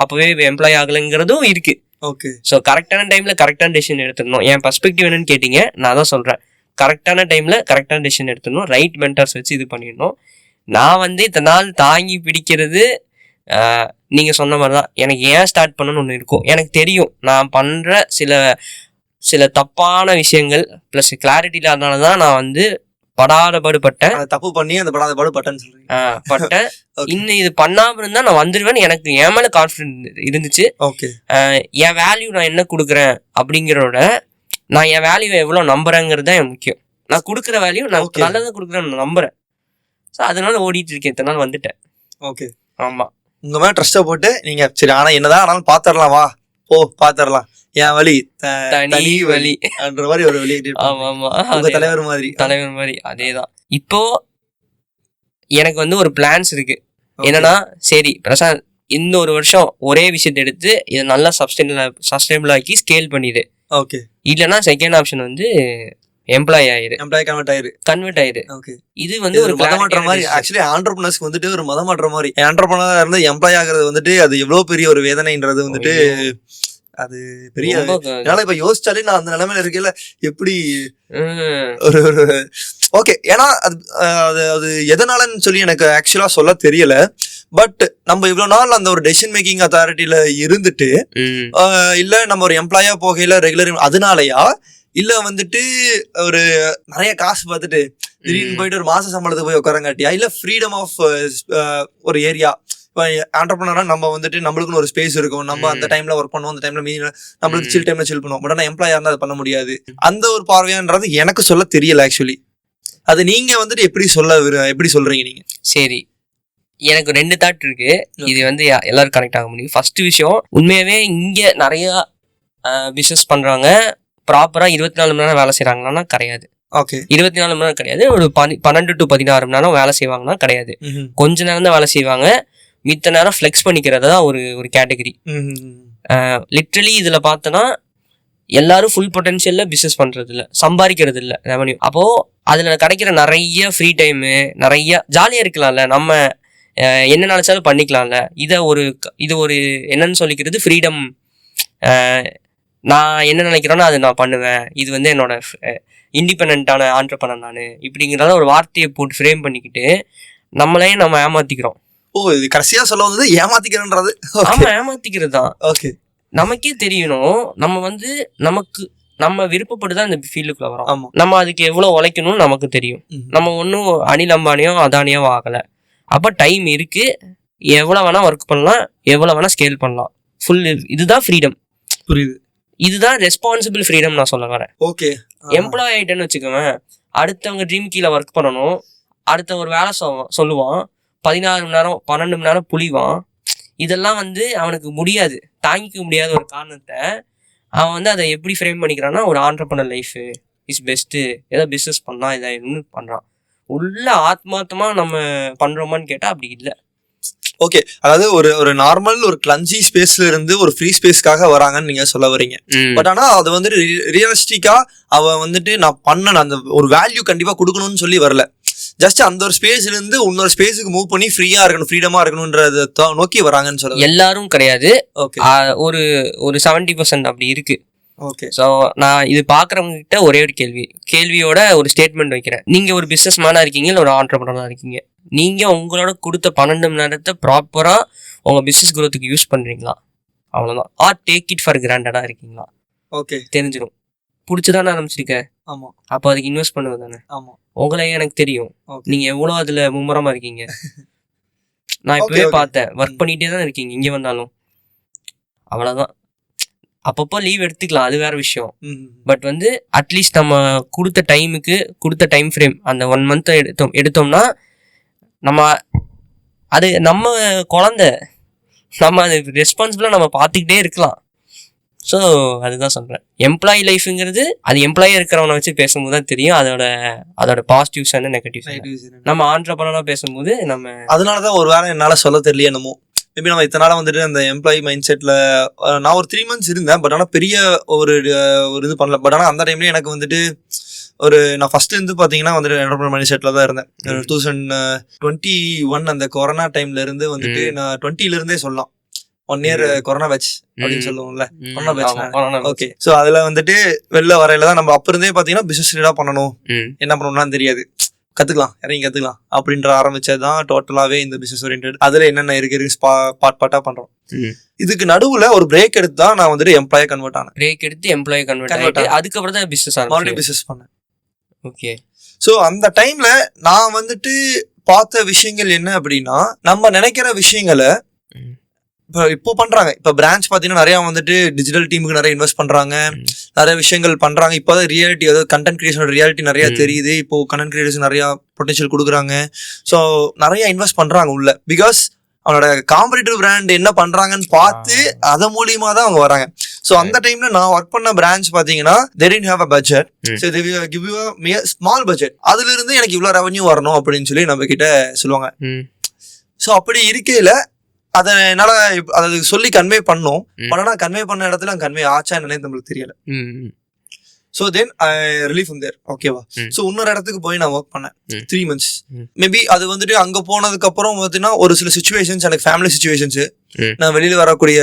S2: அப்பவே எம்ப்ளாய் ஆகலைங்கிறதும் இருக்கு.
S1: ஓகே.
S2: ஸோ கரெக்டான டைம்ல கரெக்டான டெசிஷன் எடுத்துடணும். என் பர்ஸ்பெக்டிவ் என்னன்னு கேட்டீங்க, நான் தான் சொல்றேன், கரெக்டான டைம்ல கரெக்டான டெசிஷன் எடுத்துடணும், ரைட் மென்டர்ஸ் வச்சு இது பண்ணிடணும். நான் வந்து இத்தனை நாள் தாங்கி பிடிக்கிறது நீங்க சொன்ன மாதிரி தான். எனக்கு ஏன் ஸ்டார்ட் பண்ணணும்னு ஒன்று இருக்கும். எனக்கு தெரியும் நான் பண்ற சில தப்பான விஷயங்கள் பிளஸ் கிளாரிட்டி இல்லாதனால தான் நான் வந்து படாதபாடுபட்டேன்.
S1: தப்பு பண்ணி அந்த படாதபாடுபட்டேன்னு சொல்றீங்க.
S2: பட்டேன். இன்னும் இது பண்ணாம இருந்தா நான் வந்துடுவேன். எனக்கு என் மேல கான்ஃபிடன்ஸ் இருந்துச்சு.
S1: ஓகே.
S2: என் வேல்யூ நான் என்ன கொடுக்குறேன் அப்படிங்கிறோட நான் என் வேல்யூ எவ்வளவு நம்புறேங்கிறது தான் எனக்கு முக்கியம். நான் கொடுக்குற வேல்யூ நான் நல்லதா கொடுக்குறேன்னு நம்புறேன். ஸோ அதனால ஓடிட்டு இருக்கேன். இத்தனை நாள் வந்துட்டேன்.
S1: ஓகே.
S2: ஆமா,
S1: உங்க மேல ட்ரஸ்ட்டை போட்டு நீங்க சரி ஆனா என்னதான் ஆனாலும் பாத்துரலாம், வா போ பாத்துரலாம், என் வழி
S2: தனி வழி
S1: என்ற மாதிரி ஒரு வழி.
S2: ஆமா ஆமா,
S1: தலைவர் மாதிரி
S2: அதேதான். இப்போ எனக்கு வந்து ஒரு பிளான்ஸ் இருக்கு. என்னன்னா, சரி பிரசாந்த், இந்த ஒரு வருஷம் ஒரே விஷயத்தை எடுத்து இதை நல்லா சஸ்டைனபிள் ஆக்கி ஸ்கேல் பண்ணிடு.
S1: ஓகே.
S2: இல்லைன்னா செகண்ட் ஆப்ஷன் வந்து எம்ப்ளாய் கன்வெர்ட் ஆயிரு.
S1: ஓகே.
S2: இது வந்து ஒரு
S1: மதமாற்றம் மாதிரி. ஆக்சுவலி ஆண்டர்பிரினர்ஸ்க்கு வந்துட்டு ஒரு மதமாற்றம் மாதிரி. ஆண்டர்பிரினரா இருந்து எம்ப்ளாய் ஆகுறது வந்துட்டு அது எவ்வளவு பெரிய ஒரு வேதனைன்றது வந்துட்டு அது பெரிய. என்னால இப்ப யோசிச்சாலே நான் அந்த நிலைமையில இருக்கல எப்படி ஒரு ஓகே. ஏன்னா அது எதனாலன்னு சொல்லி எனக்கு ஆக்சுவலா சொல்ல தெரியல. பட் நம்ம இவ்வளவு நாள் அந்த ஒரு டெசிஷன் மேக்கிங் அத்தாரிட்டியில இருந்துட்டு இல்ல நம்ம ஒரு எம்ப்ளாயா போகையில ரெகுலர் அதனாலயா இல்ல வந்துட்டு ஒரு நிறைய காசு பார்த்துட்டு திடீர்னு போயிட்டு ஒரு மாச சம்பளத்துக்கு போய் உட்காரங்காட்டியா, இல்ல ஃப்ரீடம் ஆஃப் ஒரு ஏரியா. இப்போ ஆண்டர்பிரினரா நம்ம வந்துட்டு நம்மளுக்குன்னு ஒரு ஸ்பேஸ் இருக்கும், நம்ம அந்த டைம்ல ஒர்க் பண்ணுவோம், அந்த டைம்ல நம்மளுக்கு சில் டைம்ல சில் பண்ணுவோம். பட் ஆனால் எம்ப்ளாயா இருந்தால் அது பண்ண முடியாது. அந்த ஒரு பார்வையான்றது எனக்கு சொல்ல தெரியல ஆக்சுவலி. அது நீங்க வந்துட்டு எப்படி சொல்றீங்க நீங்க?
S2: சரி, எனக்கு 2 தாட் இருக்கு. இது வந்து எல்லாரும் கனெக்ட் ஆக முடியும். ஃபர்ஸ்ட் விஷயம், உண்மையாவே இங்க நிறைய பிசினஸ் பண்றாங்க, ப்ராப்பரா 24 மணி நேரம் வேலை செய்யறாங்கன்னா கிடையாது.
S1: ஓகே,
S2: 24 மணி நேரம் கிடையாது, ஒரு 12 to 16 மணி நேரம் வேலை செய்வாங்கன்னா கிடையாது. கொஞ்ச நேரம் தான் வேலை செய்வாங்க, மித்த நேரம் ஃபிளெக்ஸ் பண்ணிக்கிறது தான் ஒரு கேட்டகரி. லிட்ரலி இதுல பார்த்தோன்னா எல்லாரும் ஃபுல் பொட்டன்ஷியல்ல பிசினஸ் பண்றது இல்லை, சம்பாதிக்கிறது இல்லை ரெவன்யூ. அப்போ அதுல கிடைக்கிற நிறைய ஃப்ரீ டைமு, நிறைய ஜாலியா இருக்கலாம்ல, நம்ம என்ன நினைச்சாலும் பண்ணிக்கலாம்ல. இது ஒரு என்னன்னு சொல்லிக்கிறது ஃப்ரீடம். நான் என்ன நினைக்கிறேனோ அது நான் பண்ணுவேன், இது வந்து என்னோட இண்டிபெண்டான ஆண்டர்பிரனர் நான், இப்படிங்கிறத ஒரு வார்த்தையை போட்டு ஃப்ரேம் பண்ணிக்கிட்டு நம்மளையும் நம்ம ஏமாத்திக்கிறோம்.
S1: ஓ, இது கடைசியா சொல்ல வந்தது ஏமாத்திக்கிறன்றது.
S2: ஆமா, ஏமாத்திக்கிறது தான்.
S1: ஓகே,
S2: நமக்கே தெரியணும், நம்ம வந்து நம்ம விருப்பப்பட்டுதான் இந்த ஃபீல்டுக்குள்ள வரோம்.
S1: ஆமா,
S2: நம்ம அதுக்கு எவ்வளவு உழைக்கணும்னு நமக்கு தெரியும். நம்ம ஒன்றும் அனில் அம்பானியோ அதானியோ ஆகலை. அப்போ டைம் இருக்கு, எவ்வளோ வேணா ஒர்க் பண்ணலாம், எவ்வளோ வேணா ஸ்கேல் பண்ணலாம். ஃபுல் இதுதான் ஃப்ரீடம்.
S1: புரியுது.
S2: இதுதான் ரெஸ்பான்சிபிள் ஃப்ரீடம் நான் சொல்ல வரேன்.
S1: ஓகே,
S2: எம்ப்ளாய் ஆகிட்டேன்னு வச்சுக்கோங்க, அடுத்தவங்க ட்ரீம் கீழே ஒர்க் பண்ணணும், அடுத்த ஒரு வேலை சொல்லுவான், 16 மணி நேரம் 12 மணி நேரம் புளிவான். இதெல்லாம் வந்து அவனுக்கு முடியாது, தாங்கிக்க முடியாத ஒரு காரணத்தை அவன் வந்து அதை எப்படி ஃப்ரேம் பண்ணிக்கிறான்னா, ஒரு ஆண்டர்பிரனர் லைஃப் இஸ் பெஸ்ட்டு, ஏதோ பிஸ்னஸ் பண்ணலாம், இதை இன்னும் பண்ணுறான். உள்ள ஆத்மார்த்தமா நம்ம பண்றோமான்னு கேட்டா அப்படி இல்லை.
S1: ஓகே, அதாவது ஒரு நார்மல் ஒரு கிளஞ்சி ஸ்பேஸ்ல இருந்து ஒரு ஃப்ரீ ஸ்பேஸ்க்காக வராங்கன்னு நீங்க சொல்ல வரீங்க. பட் ஆனா அது வந்துட்டு ரியலிஸ்டிக்கா அவன் வந்துட்டு நான் பண்ண அந்த ஒரு வேல்யூ கண்டிப்பா கொடுக்கணும்னு சொல்லி வரல. ஜஸ்ட் அந்த ஒரு ஸ்பேஸ்ல இருந்து இன்னொரு ஸ்பேஸுக்கு மூவ் பண்ணி ஃப்ரீயா இருக்கணும், ஃப்ரீடமா இருக்கணும்ன்றத நோக்கி வராங்கன்னு சொல்ல.
S2: எல்லாரும் கிடையாது,
S1: ஓகே,
S2: ஒரு 70% அப்படி இருக்கு.
S1: ஓகே,
S2: ஸோ நான் இது பார்க்குறவங்க கிட்ட ஒரே ஒரு கேள்வியோட ஒரு ஸ்டேட்மெண்ட் வைக்கிறேன். நீங்க ஒரு பிசினஸ் மேனா இருக்கீங்க, இல்லை ஒரு ஆண்டர்பிரனரா இருக்கீங்க, நீங்க உங்களோட கொடுத்த 12 மணி நேரத்தை ப்ராப்பரா உங்க பிசினஸ் குரோத்துக்கு யூஸ் பண்றீங்களா? அவ்வளவுதான். ஆர் டேக் இட் ஃபார் கிராண்டடா இருக்கீங்களா?
S1: ஓகே,
S2: தெரிஞ்சிடும். பிடிச்சதானே ஆரம்பிச்சிருக்க,
S1: ஆமா,
S2: அப்போ அதுக்கு இன்வெஸ்ட் பண்ணுவது தானே.
S1: ஆமா,
S2: உங்களே எனக்கு தெரியும், நீங்க எவ்வளவு அதுல மும்முரமா இருக்கீங்க. நான் இப்பவே பார்த்தேன், ஒர்க் பண்ணிட்டே தான் இருக்கீங்க இங்க வந்தாலும். அவ்வளவுதான். அப்பப்போ லீவ் எடுத்துக்கலாம், அது வேற விஷயம். பட் வந்து அட்லீஸ்ட் நம்ம கொடுத்த டைமுக்கு கொடுத்த டைம் ஃப்ரேம் அந்த 1 month எடுத்தோம்னா அது நம்ம குழந்தை, நம்ம அது ரெஸ்பான்சிபிளாக நம்ம பார்த்துக்கிட்டே இருக்கலாம். ஸோ அதுதான் சொல்கிறேன். எம்ப்ளாயி லைஃபுங்கிறது அது எம்ப்ளாயாக இருக்கிறவனை வச்சு பேசும்போது தான் தெரியும் அதோட பாசிட்டிவ்ஸ் அண்ட் நெகட்டிவ்ஸ். நம்ம ஆண்டர்பிரனரா பேசும்போது நம்ம
S1: அதனால தான் ஒரு வேளை என்னால் சொல்ல தெரியல என்னமோ. மேபி நம்ம இத்தனை நாளாக வந்துட்டு அந்த எம்ப்ளாயி மைண்ட் செட்டில் நான் ஒரு 3 months இருந்தேன். பட் ஆனால் பெரிய ஒரு இது பண்ணல. பட் ஆனால் அந்த டைம்லேயே எனக்கு வந்துட்டு நான் ஃபர்ஸ்ட் இருந்து பார்த்தீங்கன்னா வந்துட்டு என்டர்பிரைஸ் மைண்ட் செட்டில் தான் இருந்தேன். 2021 அந்த கொரோனா டைம்ல இருந்து வந்துட்டு நான் 20ல இருந்தே சொல்லலாம் 1 year கொரோனா பேட்ச் அப்படின்னு சொல்லுவோம்ல, கொரோனா பேட்ச். ஓகே, ஸோ அதில் வந்துட்டு வெளில வரையில தான் நம்ம அப்போ இருந்தே பார்த்தீங்கன்னா பிசினஸ் ரீடாக பண்ணணும், என்ன பண்ணணும்லாம் தெரியாது, கத்துக்கலாம் அப்படின்ற ஆரம்பிச்சதுதான் டோட்டலாவே இந்த பிசினஸ் ஓரியன்டட். அதுல என்னென்ன இருக்கு பார்ட்டா பண்றோம். இதுக்கு நடுவுல ஒரு பிரேக் எடுத்து தான் நான் வந்துட்டு எம்ப்ளாய் கன்வெர்ட் ஆனேன்.
S2: பிரேக் எடுத்து எம்ப்ளாய் கன்வெர்ட் ஆயிட்டு அதுக்கப்புறம் தான் பிசினஸ் பண்ணேன். ஓகே,
S1: ஸோ அந்த டைம்ல நான் வந்துட்டு பார்த்த விஷயங்கள் என்ன அப்படின்னா, நம்ம நினைக்கிற விஷயங்களை இப்போ பண்றாங்க. இப்போ பிரான்ச் பாத்தீங்கன்னா நிறைய வந்துட்டு டிஜிட்டல் டீமுக்கு நிறைய இன்வெஸ்ட் பண்றாங்க, நிறைய விஷயங்கள் பண்றாங்க. இப்போதான் ரியாலிட்டி, அதாவது கண்டென்ட் கிரியேஷனோட ரியாலிட்டி நிறைய தெரியுது. இப்போ கண்டென்ட் கிரியேட்டர்ஸ் நிறைய பொட்டன்ஷியல் கொடுக்குறாங்க. ஸோ நிறைய இன்வெஸ்ட் பண்றாங்க உள்ள. பிகாஸ் அவனோட காம்படிட்டிவ் பிராண்ட் என்ன பண்றாங்கன்னு பார்த்து அதன் மூலியமா தான் அவங்க வராங்க. ஸோ அந்த டைம்ல நான் ஒர்க் பண்ண பிரான்ச் பாத்தீங்கன்னா they didn't have a budget, so they will give you a small budget. அதுல இருந்து எனக்கு இவ்வளவு ரெவன்யூ வரணும் அப்படின்னு சொல்லி நம்ம கிட்ட சொல்லுவாங்க. ஸோ அப்படி இருக்கையில அதை என்னால அதை சொல்லி கன்வே பண்ணோம். ஆனா கன்வே பண்ண இடத்துல கன்வே ஆச்சா என்னன்னு நம்மளுக்கு தெரியல. So then I relieve from there. ஓகேவா? ஸோ இன்னொரு இடத்துக்கு போய் நான் ஒர்க் பண்ணேன் 3 months. மேபி அது வந்துட்டு அங்கே போனதுக்கு அப்புறம் பார்த்தீங்கன்னா ஒரு சில சுச்சுவேஷன்ஸ், எனக்கு ஃபேமிலி சுச்சுவேஷன்ஸ், நான் வெளியில வரக்கூடிய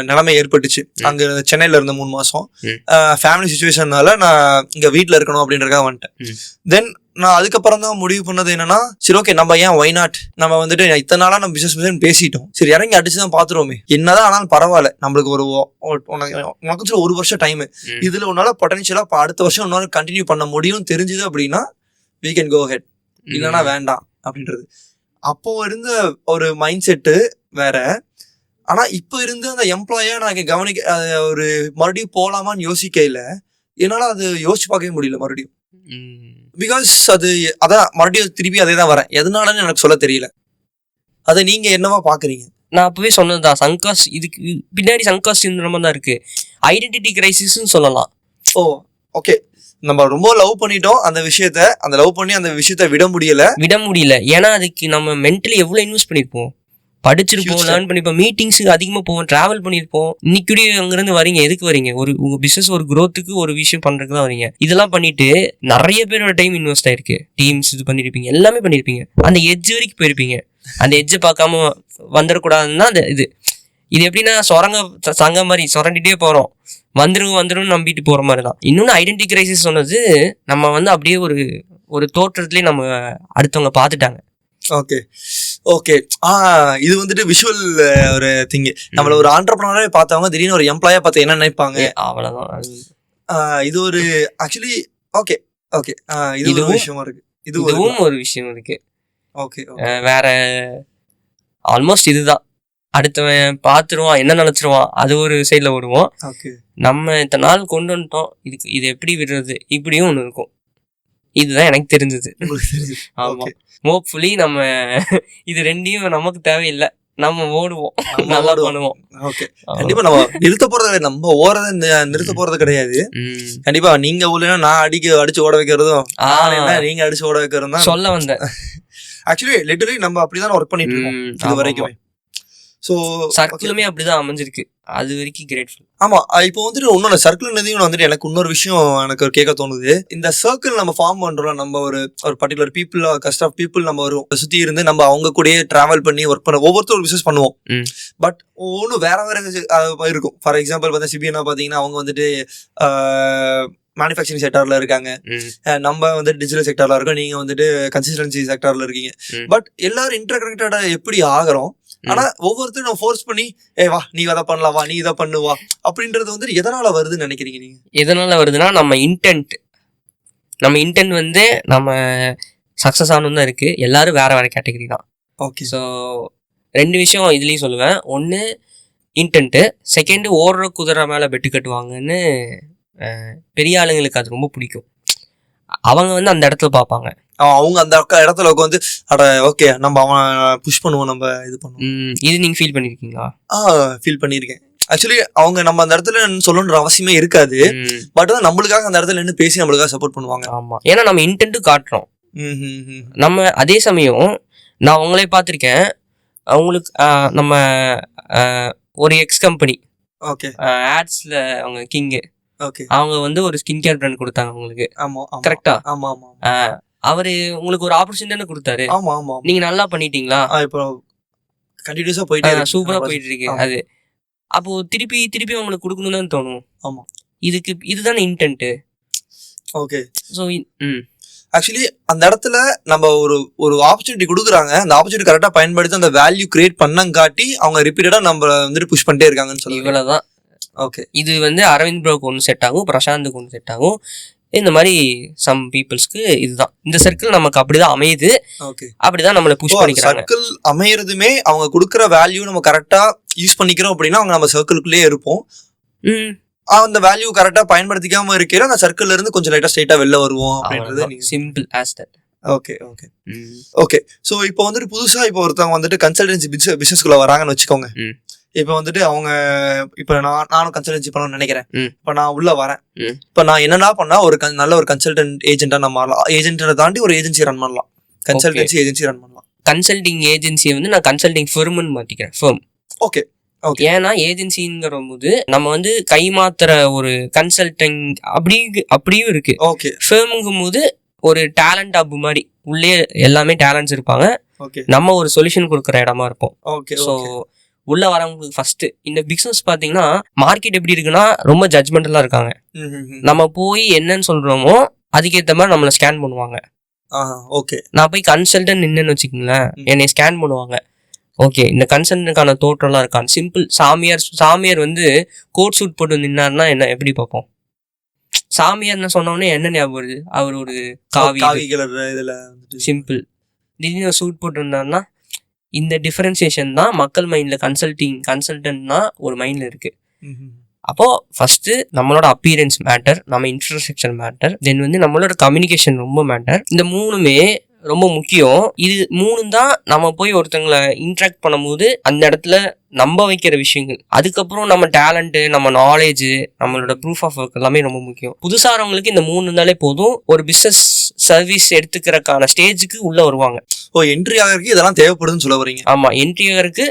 S1: நிலைமை ஏற்பட்டுச்சு. அங்கே சென்னையில இருந்த 3 மாசம் ஃபேமிலி சுச்சுவேஷன்னால நான் இங்கே வீட்டில் இருக்கணும் அப்படின்றதுக்காக வந்துட்டேன். தென் நான் அதுக்கப்புறம் தான் முடிவு பண்ணது என்னன்னா, சரி ஓகே நம்ம ஏன் ஒய் நாட், நம்ம வந்துட்டு இத்தனை நாளா நம்ம பிசினஸ் பேசிட்டோம், சரி இறங்கி அடிச்சுதான் பாத்துருவோமே, என்னதான் ஆனாலும் பரவாயில்ல, நம்மளுக்கு உனக்கு ஒரு வருஷம் டைம், இதுல உன்னால பொட்டன்ஷியலா அடுத்த வருஷம் உன்னால கண்டினியூ பண்ண முடியும் தெரிஞ்சது அப்படின்னா we can go ahead, இல்லைன்னா வேண்டாம் அப்படின்றது. அப்போ இருந்த ஒரு மைண்ட் செட்டு வேற. ஆனா இப்ப இருந்து அந்த எம்ப்ளாயா நான் கவனிக்க ஒரு மறுபடியும் போலாமான்னு யோசிக்கல, என்னால அது யோசிச்சு பார்க்கவே முடியல மறுபடியும். பிகாஸ் அதான் மறுபடியும் திருப்பி அதே தான் வரேன், எதனாலன்னு எனக்கு சொல்ல தெரியல. அதை நீங்க என்னவா பாக்குறீங்க?
S2: நான் அப்பவே சொன்னதுதான், சங்காஸ் இதுக்கு பின்னாடி சங்காஸ் சிண்ட்ரோம் தான் இருக்கு, ஐடென்டிட்டி கிரைசிஸ்ன்னு சொல்லலாம்.
S1: ஓ ஓகே, நம்ம ரொம்ப லவ் பண்ணிட்டோம் அந்த விஷயத்த விட முடியல.
S2: ஏன்னா அதுக்கு நம்ம மென்டலி எவ்வளவு இன்வெஸ்ட் பண்ணிருப்போம், படிச்சிருப்போம், லேர்ன் பண்ணிருப்போம், மீட்டிங்ஸுக்கு அதிகமா போவோம், டிராவல் பண்ணிருப்போம். இன்னைக்கு அங்கிருந்து வரீங்க, எதுக்கு வரீங்க? உங்க பிசினஸ் ஒரு growthக்கு ஒரு விஷயம் பண்றதுக்கு தான் வரீங்க. இதெல்லாம் பண்ணிட்டு நிறைய பேரோட டைம் இன்வெஸ்ட் ஆயிருக்கு, டீம்ஸ் இது பண்ணிருப்பீங்க, எல்லாமே பண்ணிருப்பீங்க, அந்த எட்ஜ் வரைக்கும் போயிருப்பீங்க. அந்த எட்ஜை பார்க்காம வந்துடக்கூடாதுன்னா இது எப்படின்னா சங்கம் மாதிரி சுரண்டிட்டே போறோம், வந்துடும் நம்பிட்டு போற மாதிரி தான். இன்னொன்னு ஐடென்டிட்டி கிரைசிஸ் சொன்னது, நம்ம அப்படியே ஒரு தோற்றத்திலேயே நம்ம அடுத்தவங்க பார்த்துட்டாங்க.
S1: ஓகே ஓகே, இது வந்துட்டு விஷுவல் ஒரு திங். நம்மள ஒரு ஆண்டர்பிரனரே பார்த்தவங்க திடீர்னு ஒரு எம்ப்ளாயா பார்த்து என்ன நினைப்பாங்க,
S2: அவ்வளவுதான்.
S1: இது ஒரு ஆக்சுவலி ஓகே ஓகே, இது ஒரு விஷயமா இருக்கு,
S2: இதுவும் ஒரு விஷயம் இருக்கு.
S1: ஓகே,
S2: வேற ஆல்மோஸ்ட் இதுதான். அடுத்தவன் பார்த்துருவான், என்ன நினைச்சிருவான், அது ஒரு சைட்ல ஓடுவோம். நம்ம இத்தனை நாள் கொண்டு வந்துட்டோம், இது எப்படி விடுறது, இப்படியும் ஒண்ணு இருக்கும். இதுதான் எனக்கு தெரிஞ்சது. ஆமா, ஹோப்ஃபுல்லி நம்ம இது ரெண்டையும் நமக்கு தேவையில்லை, நம்ம ஓடுவோம், நல்லா பண்ணுவோம்.
S1: ஓகே, கண்டிப்பா நம்ம நிறுத்த போறது கிடையாது, நம்ம நிறுத்த போறது கிடையாது. கண்டிப்பா நீங்க ஊர்ல நான் அடிச்சு ஓட வைக்கிறதும், நீங்க அடிச்சு ஓட வைக்கிறதும் தான்
S2: சொல்ல வந்தேன்.
S1: ஆக்சுவலி லிட்டரலி நம்ம அப்படிதான் ஒர்க் பண்ணிட்டு இருக்கோம் இது வரைக்குமே. ஸோ
S2: சர்க்கிளுமே அப்படிதான் அமைஞ்சிருக்கு, அது வரைக்கும் கிரேட்ஃபுல்.
S1: ஆமா, இப்போ வந்துட்டு இன்னொன்று சர்க்கிள் வந்துட்டு எனக்கு இன்னொரு விஷயம் எனக்கு கேட்க தோணுது. இந்த சர்க்கிள் நம்ம ஃபார்ம் பண்றோம், நம்ம ஒரு பர்டிகுலர் பீப்புள், கஸ்ட் ஆஃப் பீப்புள் நம்ம வரும் சுத்தி இருந்து நம்ம அவங்க கூடயே டிராவல் பண்ணி ஒர்க் பண்ண ஒவ்வொருத்தரும் ஒரு பிசினஸ் பண்ணுவோம். பட் ஒவ்வொன்றும் வேற இருக்கும். ஃபார் எக்ஸாம்பிள் பார்த்தா சிபிஎன்னா பாத்தீங்கன்னா அவங்க வந்துட்டு மேனுஃபேக்சரிங் செக்டார்ல இருக்காங்க, நம்ம வந்துட்டு டிஜிட்டல் செக்டார்ல இருக்கோம், நீங்க வந்துட்டு கன்சிஸ்டன்சி செக்டார்ல இருக்கீங்க. பட் எல்லாரும் இன்டர் கனெக்டடா எப்படி ஆகிறோம், ஆனா ஒவ்வொருத்தரும் நம்ம ஃபோர்ஸ் பண்ணி வா நீ அதை பண்ணலாம், வா நீ இதை பண்ணுவா அப்படின்றது வந்துட்டு எதனால வருதுன்னு நினைக்கிறீங்க நீங்க?
S2: எதனால வருதுன்னா நம்ம இன்டென்ட் வந்து நம்ம சக்சஸ் ஆகணும் தான் இருக்கு. எல்லாரும் வேற கேட்டகரி தான்.
S1: ஓகே,
S2: ஸோ 2 விஷயம் இதுலயும் சொல்லுவேன். ஒன்னு இன்டென்ட், செகண்ட் ஓடுற குதிரை மேல பெட்டு கட்டுவாங்கன்னு. பெரிய ஆளுங்களுக்கு அது ரொம்ப பிடிக்கும், அவங்க அந்த இடத்துல பார்ப்பாங்க,
S1: அவங்க அந்த இடத்துல வந்து ஓகே நம்ம அவன் புஷ் பண்ணுவோம், நம்ம இது பண்ணுவோம்.
S2: இது நீங்க ஃபீல் பண்ணிருக்கீங்களா?
S1: ஃபீல் பண்ணிருக்கேன். ஆக்சுவலி அவங்க நம்ம அந்த இடத்துல சொல்லணுன்ற அவசியமே இருக்காது, பட் நம்மளுக்காக அந்த இடத்துல நின்று பேசி நம்மளுக்காக சப்போர்ட் பண்ணுவாங்க.
S2: ஆமா, ஏன்னா நம்ம இன்டென்ட் காட்டுறோம். நம்ம அதே சமயம் நான் உங்களே பார்த்திருக்கேன், அவங்களுக்கு நம்ம ஒரு எக்ஸ் கம்பெனி ஆட்ஸ்ல அவங்க கிங்கு, அவங்க ஒரு ஸ்கின் கேர் பிராண்ட் கொடுத்தாங்க உங்களுக்கு. கரெக்டா? அவரு உங்களுக்கு ஒரு ஆப்பர்ச்சுனிட்டி கொடுத்தாரு, நீங்க நல்லா பண்ணிட்டீங்களா, இப்போ
S1: கண்டினியூஸா போயிட்டு
S2: சூப்பரா போயிட்டு இருக்கு. அது அப்போ திருப்பி உங்களுக்கு கொடுக்கணும்னு தோணும். ஆமா, இதுதான் இன்டென்ட்.
S1: ஓகே, சோ ஆக்சுவலி அந்த இடத்துல நம்ம ஒரு ஆப்பர்ச்சுனிட்டி கொடுக்குறாங்க, அந்த ஆப்பர்ச்சுனிட்டி கரெக்டா பயன்படுத்தி அந்த வேல்யூ கிரியேட் பண்ணங்காட்டி அவங்க ரிப்பீட்டடா நம்ம வந்துட்டு புஷ் பண்ணிட்டே இருக்காங்கன்னு சொல்லி.
S2: இவ்வளவுதான். ஓகே, இது அரவிந்த் ப்ரோக்கு ஒன்று செட் ஆகும், பிரசாந்துக்கு ஒன்று செட் ஆகும், இந்த மாதிரி சம் பீப்புள்ஸ்க்கு இதுதான். இந்த சர்க்கிள் நமக்கு அப்படிதான் அமையுது. ஓகே, அப்படிதான் நம்மளை புஷ் பண்ணிக்கிறாங்க.
S1: சர்க்கிள் அமையறதுமே அவங்க கொடுக்குற வேல்யூ நம்ம கரெக்டா யூஸ் பண்ணிக்கிறோம் அப்படின்னா அவங்க நம்ம சர்க்கிள்குள்ளேயே இருப்போம். அந்த வேல்யூ கரெக்டா பயன்படுத்திக்காம இருக்கிற அந்த சர்க்கிள்ல இருந்து கொஞ்சம் லைட்டா ஸ்ட்ரைட்டா வெளில வருவோம் அப்படின்றது
S2: simple as that.
S1: Okay okay okay. So இப்போ வந்துட்டு புதுசா இப்போ ஒருத்தவங்க வந்துட்டு கன்சல்டன்சி பிசினஸ்குள்ள வராங்கன்னு வச்சுக்கோங்க. இப்போ வந்துட்டு அவங்க இப்போ நானும் கன்சல்டன்சி பண்ணணும்னு நினைக்கிறேன், இப்போ நான் உள்ள வரேன். இப்போ நான் என்னன்னா பண்ணா நல்ல ஒரு கன்சல்டன்ட் ஏஜென்ட்டா நம்ம மாறலாம், ஏஜென்ட்டை தாண்டி ஒரு ஏஜென்சி ரன் பண்ணலாம், கன்சல்டன்சி ஏஜென்சி ரன் பண்ணலாம்.
S2: கன்சல்டிங் ஏஜென்சியை நான் கன்சல்டிங் ஃபர்ம்னு மாத்திக்கிறேன், ஃபர்ம்.
S1: ஓகே,
S2: ஏன்னா ஏஜென்சிங்கிற போது நம்ம கை மாத்துற ஒரு கன்சல்டிங் அப்படியும் இருக்கு.
S1: ஓகே,
S2: ஃபர்முங்கும் போது ஒரு டேலண்ட் ஹப் மாதிரி உள்ளே எல்லாமே டேலண்ட்ஸ் இருப்பாங்க, நம்ம ஒரு சொல்யூஷன் கொடுக்குற இடமா இருப்போம்.
S1: ஓகே,
S2: ஸோ உள்ள வரவங்களுக்கு ஃபர்ஸ்ட் இந்த பிசினஸ் பாத்தீங்கன்னா மார்க்கெட் எப்படி இருக்குன்னா ரொம்ப ஜட்ஜ்மெண்டலா இருக்காங்க. நம்ம போய் என்னன்னு சொல்றோமோ அதுக்கேற்ற மாதிரி நம்மளை ஸ்கேன் பண்ணுவாங்க.
S1: ஓகே.
S2: நான் போய் கன்சல்டன் நின்னுன்னு வச்சுக்கோங்களேன், என்னை ஸ்கேன் பண்ணுவாங்க. ஓகே, இந்த கன்சல்டனுக்கான தோற்றம்லாம் இருக்கான். சிம்பிள். சாமியார் வந்து கோட் சூட் போட்டு நின்னாருன்னா என்ன எப்படி பார்ப்போம்? சாமியார்னு சொன்னோடனே என்ன ஞாபகம் வருது? அவர் ஒரு காவி
S1: கலர் இதுல
S2: சிம்பிள். திடீர்னு சூட் போட்டு இருந்தாருன்னா இந்த டிஃபரன்சியேஷன் தான் மக்கள் மைண்ட்ல கன்சல்டன்ட்னா ஒரு மைண்ட்ல இருக்கு. அப்போ ஃபர்ஸ்ட் நம்மளோட அப்பியரன்ஸ் மேட்டர், நம்ம இன்ஃப்ராஸ்ட்ரக்சர் மேட்டர், தென் வந்து நம்மளோட கம்யூனிகேஷன் ரொம்ப மேட்டர். இந்த மூணுமே ரொம்ப முக்கியம். இது மூணு தான் நம்ம போய் ஒருத்தங்களை இன்ட்ராக்ட் பண்ணும்போது அந்த இடத்துல நம்ப வைக்கிற விஷயங்கள். அதுக்கப்புறம் நம்ம டேலண்ட், நம்ம நாலேஜ், நம்மளோட ப்ரூஃப் ஆஃப் ஒர்க் எல்லாமே ரொம்ப முக்கியம். புதுசாரவங்களுக்கு இந்த மூணு இருந்தாலே போதும், ஒரு பிசினஸ் சர்வீஸ் எடுத்துக்கிறதுக்கான ஸ்டேஜுக்கு உள்ள வருவாங்க.
S1: என்ட்ரி ஆகிறதுக்கு இதெல்லாம் தேவைப்படுதுன்னு சொல்ல வரீங்க?
S2: ஆமா, என்ட்ரி ஆகிறதுக்கு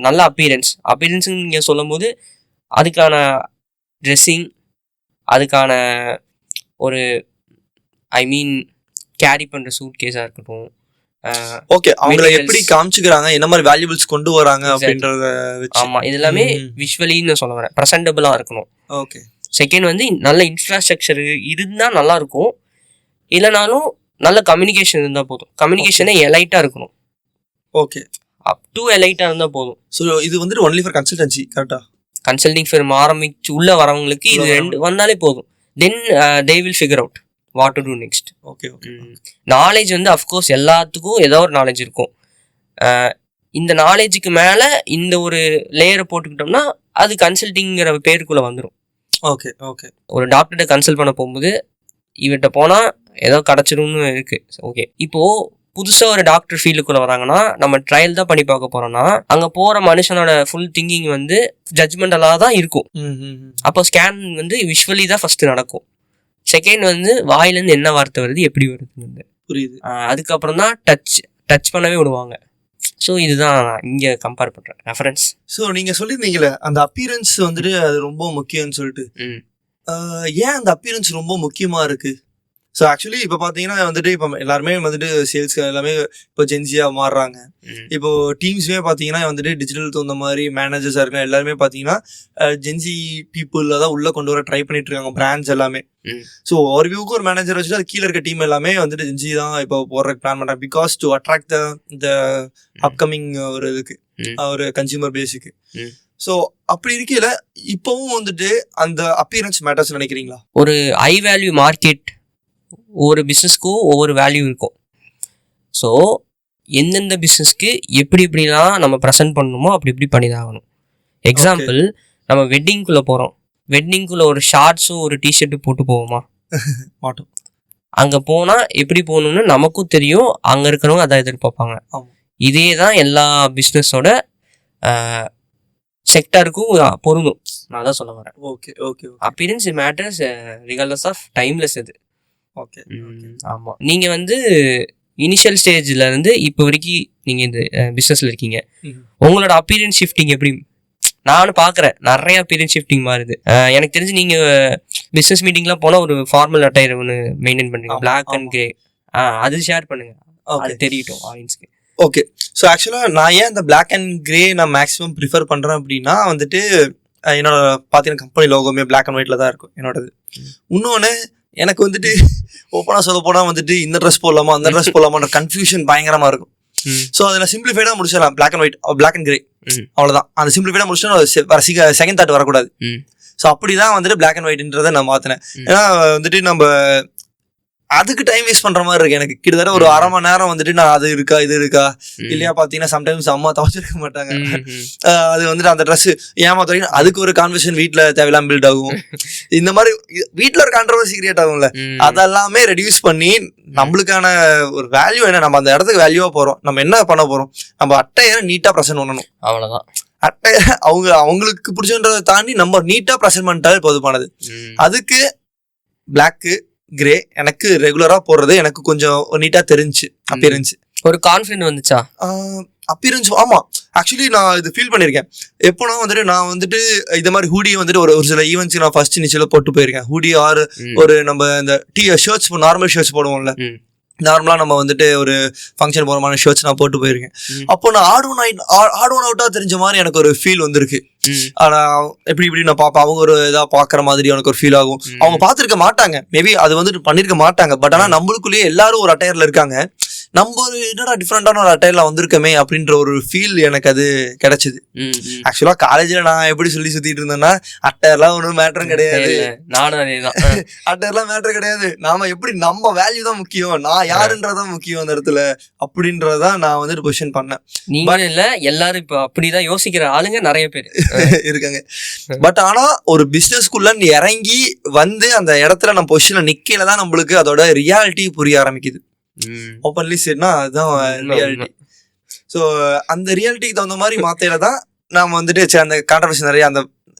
S2: நல்ல அப்பியரன்ஸ் நீங்க சொல்லும் போது அதுக்கான ட்ரெஸ்ஸிங், அதுக்கான ஒரு கேரி பண்ற சூட் கேஸா இருக்கட்டும்.
S1: ஓகே, அவங்கள எப்படி காமிச்சுக்கிறாங்க, என்ன மாதிரி வேல்யூபிள்ஸ் கொண்டு வராங்க அப்படின்றத வச்சு.
S2: ஆமா, இது எல்லாமே விஷுவலின்னு சொல்ல வரேன், பிரசன்டபிளா இருக்கணும்.
S1: ஓகே.
S2: செகண்ட் வந்து நல்ல இன்ஃப்ராஸ்ட்ரக்சர் இருந்தா நல்லா இருக்கும், இல்லைனாலும் நல்ல கம்யூனிகேஷன் இருந்தா போதும். கம்யூனிகேஷனே எலைட்டா இருக்கணும்.
S1: ஓகே,
S2: அப் டு எலைட்டா இருந்தா போதும்.
S1: ஸோ இது வந்துட்டு ஒன்லி ஃபார் கன்சல்டன்சி, கரெக்டா?
S2: கன்சல்டிங் ஃபர்ம் ஆரம்பிச்சு உள்ள வரவங்களுக்கு இது ரெண்டு வந்தாலே போதும். Then they will figure out what to do next.
S1: Okay okay.
S2: Knowledge வந்து அஃப்கோர்ஸ் எல்லாத்துக்கும் ஏதோ ஒரு நாலேஜ் இருக்கும். இந்த நாலேஜுக்கு மேலே இந்த ஒரு லேயரை போட்டுக்கிட்டோம்னா அது கன்சல்டிங்கிற பேருக்குள்ளே வந்துடும்.
S1: Okay okay.
S2: ஒரு டாக்டர்கிட்ட கன்சல்ட் பண்ண போகும்போது இவர்கிட்ட போனால் ஏதோ கிடச்சிடும்னு இருக்குது. ஓகே, இப்போது புதுசாக ஒரு டாக்டர் ஃபீல்டுக்குள்ளே வராங்கன்னா நம்ம ட்ரையல் தான் பண்ணி பார்க்க போகிறோம்னா அங்கே போகிற மனுஷனோட ஃபுல் திங்கிங் வந்து ஜட்ஜ்மெண்டலாக தான் இருக்கும். அப்போ ஸ்கேன் வந்து விஷுவலி தான் ஃபஸ்ட்டு நடக்கும். செகண்ட் வந்து வாயிலேருந்து என்ன வார்த்தை வருது, எப்படி வருதுன்னு
S1: புரியுது.
S2: அதுக்கப்புறம் தான் டச் பண்ணவே விடுவாங்க. ஸோ இதுதான் இங்கே கம்பேர் பண்ணுறேன் ரெஃபரன்ஸ்.
S1: ஸோ நீங்கள் சொல்லியிருந்தீங்களே அந்த அப்பியரன்ஸ் வந்துட்டு அது ரொம்ப முக்கியம்னு சொல்லிட்டு, ஏன் அந்த அப்பியரன்ஸ் ரொம்ப முக்கியமாக இருக்குது? ஸோ ஆக்சுவலி இப்போ பார்த்தீங்கன்னா வந்துட்டு இப்போ எல்லாருமே வந்துட்டு சேல்ஸ் எல்லாமே இப்போ ஜென்சியாக மாறுறாங்க. இப்போ டீம்ஸுமே பார்த்தீங்கன்னா வந்துட்டு டிஜிட்டல் தகுந்த மாதிரி மேனேஜர்ஸாக இருக்காங்க. எல்லாருமே பார்த்தீங்கன்னா ஜென்சி பீப்புளில் தான் உள்ளே கொண்டு வர ட்ரை பண்ணிட்டு இருக்காங்க பிராண்ட்ஸ் எல்லாமே. ஸோ ஒரு வியூக்கு ஒரு மேனேஜர் வச்சுட்டு அது கீழே இருக்க டீம் எல்லாமே வந்துட்டு ஜென்சி தான் இப்போ போடுறதுக்கு பிளான் பண்ணுறாங்க. Because to attract the upcoming ஒரு இதுக்கு ஒரு கன்சியூமர் பேஸுக்கு. ஸோ அப்படி இருக்கையில் இப்போவும் வந்துட்டு அந்த அப்பியரன்ஸ் மேட்டர்ஸ் நினைக்கிறீங்களா?
S2: ஒரு ஹை வேல்யூ மார்க்கெட், ஒவ்வொரு பிஸ்னஸ்க்கும் ஒவ்வொரு வேல்யூ இருக்கும். ஸோ எந்தெந்த பிஸ்னஸ்க்கு எப்படிலாம் நம்ம ப்ரெசென்ட் பண்ணணுமோ அப்படி பண்ணி தான் ஆகணும். எக்ஸாம்பிள், நம்ம வெட்டிங்குள்ளே போகிறோம், வெட்டிங்குள்ளே ஒரு ஷார்ட்ஸும் ஒரு டிஷர்ட்டு போட்டு போவோமா?
S1: மாட்டோம்.
S2: அங்கே போனால் எப்படி போகணும்னு நமக்கும் தெரியும், அங்கே இருக்கிறவங்க அதை எதிர்பார்ப்பாங்க. இதே தான் எல்லா பிஸ்னஸோட செக்டருக்கும் பொருந்தும். நான் தான் சொல்ல வரேன்.
S1: Okay okay.
S2: Appearance matters regardless of timeless இது.
S1: ஓகே.
S2: ஆமாம், நீங்கள் வந்து இனிஷியல் ஸ்டேஜில் இருந்து இப்போ வரைக்கும் நீங்கள் இந்த பிஸ்னஸில் இருக்கீங்க, உங்களோட அப்பியரன்ஸ் ஷிஃப்டிங் எப்படி? நானும் பார்க்குறேன் நிறைய அப்பியரன்ஸ் ஷிஃப்டிங் மாறுது. எனக்கு தெரிஞ்சு நீங்கள் பிஸ்னஸ் மீட்டிங்லாம் போனால் ஒரு ஃபார்மல் அட்டையர் ஒன்று மெயின்டைன் பண்ணுறீங்க, பிளாக் அண்ட் கிரே. அது ஷேர் பண்ணுங்க, அது தெரியட்டும் ஆடியன்ஸ்க்கு.
S1: ஓகே. ஸோ ஆக்சுவலாக நான் ஏன் இந்த பிளாக் அண்ட் கிரே நான் மேக்ஸிமம் ப்ரிஃபர் பண்ணுறேன் அப்படின்னா வந்துட்டு என்னோட பார்த்தீங்கன்னா கம்பெனி லோகோமே பிளாக் அண்ட் ஒயிட்டில் தான் இருக்கும் என்னோடது. இன்னொன்று எனக்கு வந்துட்டு ஓப்பனாக சொல்ல போனால் வந்துட்டு இந்த ட்ரெஸ் போடலாமா அந்த ட்ரெஸ் போடலாமான்ற கன்ஃபியூஷன் பயங்கரமாக இருக்கும். ஸோ அதை நான் சிம்பிளிஃபைடாக முடிச்சிடலாம், black and white, black and grey, அவ்வளோதான். அந்த சிம்பிளிஃபைடாக முடிச்சுட்டு செகண்ட் தாட் வரக்கூடாது. ஸோ அப்படி தான் வந்துட்டு பிளாக் அண்ட் ஒயிட்ன்றதை நான் மாற்றினேன். ஏன்னா வந்துட்டு நம்ம அதுக்கு டைம் வேஸ்ட் பண்ற மாதிரி இருக்கு எனக்கு. கிட்டத்தட்ட ஒரு அரை மணி நேரம் வந்துட்டு நான் அது இருக்கா இது இருக்கா இல்லையா பாத்தீங்கன்னா சம்டைம்ஸ் அம்மா துவைச்சிருக்க மாட்டாங்க, அது வந்துட்டு அந்த ட்ரெஸ் ஏமா துவைக்கணும், அதுக்கு ஒரு கான்வர்சேஷன் வீட்டுல தேவையில்லாம பில்ட் ஆகும். இந்த மாதிரி வீட்டுல ஒரு கான்ட்ரவர்சி கிரியேட் ஆகும்ல, அதெல்லாமே ரெடியூஸ் பண்ணி நம்மளுக்கான ஒரு வேல்யூ என்ன, நம்ம அந்த இடத்துக்கு வேல்யூவா போறோம், நம்ம என்ன பண்ண போறோம், நம்ம அட்டையை நீட்டா ப்ரெசென்ட் பண்ணணும், அவ்வளவுதான். அட்டையை அவங்களுக்கு பிடிச்சன்றதை தாண்டி நம்ம நீட்டா ப்ரெசென்ட் பண்ணிட்டாலே போதுமானது. அதுக்கு பிளாக்கு கிரே எனக்கு ரெகுலரா போடுறது எனக்கு கொஞ்சம் நீட்டா தெரிஞ்சு அப்பியரன்ஸ்
S2: ஒரு கான்ஃபிடன்ட் வந்துச்சா
S1: அப்பியரன்ஸ். ஆமா, ஆக்சுவலி நான் இது ஃபீல் பண்ணியிருக்கேன். எப்போனா வந்துட்டு நான் வந்துட்டு இந்த மாதிரி ஹூடியை வந்துட்டு ஒரு சில ஈவெண்ட்ஸ்க்கு நான் ஃபர்ஸ்ட் இனிஷியலாக போட்டு போயிருக்கேன். ஹூடி ஆர் ஒரு நம்ம இந்த ஷர்ட்ஸ் நார்மல் ஷர்ட்ஸ் போடுவோம்ல, நார்மலா நம்ம வந்துட்டு ஒரு ஃபங்க்ஷன் போறமான ஷர்ட்ஸ் நான் போட்டு போயிருக்கேன். அப்போ நான் ஆட் ஒன் அவுட்டா தெரிஞ்ச மாதிரி எனக்கு ஒரு ஃபீல் வந்திருக்கு. ஆனா எப்படி இப்படி நான் பாப்பேன், அவங்க ஒரு இதா பாக்குற மாதிரி எனக்கு ஒரு ஃபீல் ஆகும். அவங்க பாத்துருக்க மாட்டாங்க, மேபி அது வந்துட்டு பண்ணிருக்க மாட்டாங்க. பட் ஆனா நம்மளுக்குள்ளேயே எல்லாரும் ஒரு அட்டையர்ல இருக்காங்க, நம்ம ஒரு என்னடா டிஃப்ரெண்டான ஒரு அட்டையர்ல வந்திருக்கமே அப்படின்ற ஒரு ஃபீல் எனக்கு அது கிடைச்சது. ஆக்சுவலா காலேஜ்ல நான் எப்படி சொல்லி சுத்திட்டு இருந்தேன்னா, அட்டையர்லாம் ஒன்றும் மேட்டரும் கிடையாது, அட்டையர்லாம் மேட்டர் கிடையாது, நாம எப்படி நம்ம வேல்யூ தான் முக்கியம், நான் யாருன்றதான் முக்கியம் அந்த இடத்துல அப்படின்றதான் நான் வந்துட்டு பொசிஷன் பண்ணேன்.
S2: நீங்க இல்ல எல்லாரும் இப்ப அப்படிதான் யோசிக்கிற ஆளுங்க நிறைய பேர்
S1: இருக்காங்க. பட் ஆனா ஒரு பிசினஸ்க்குள்ள இறங்கி வந்து அந்த இடத்துல நம்ம பொசிஷன்ல நிக்கல தான் நம்மளுக்கு அதோட ரியாலிட்டி புரிய ஆரம்பிக்குது. ஓப்பன்லி சரினா அதுதான் ரியாலிட்டி. ஸோ அந்த ரியாலிட்டிக்கு தகுந்த மாதிரி மாத்தையில தான் நாம வந்துட்டு அந்த கான்ட்ரவர்சி நிறைய, அந்த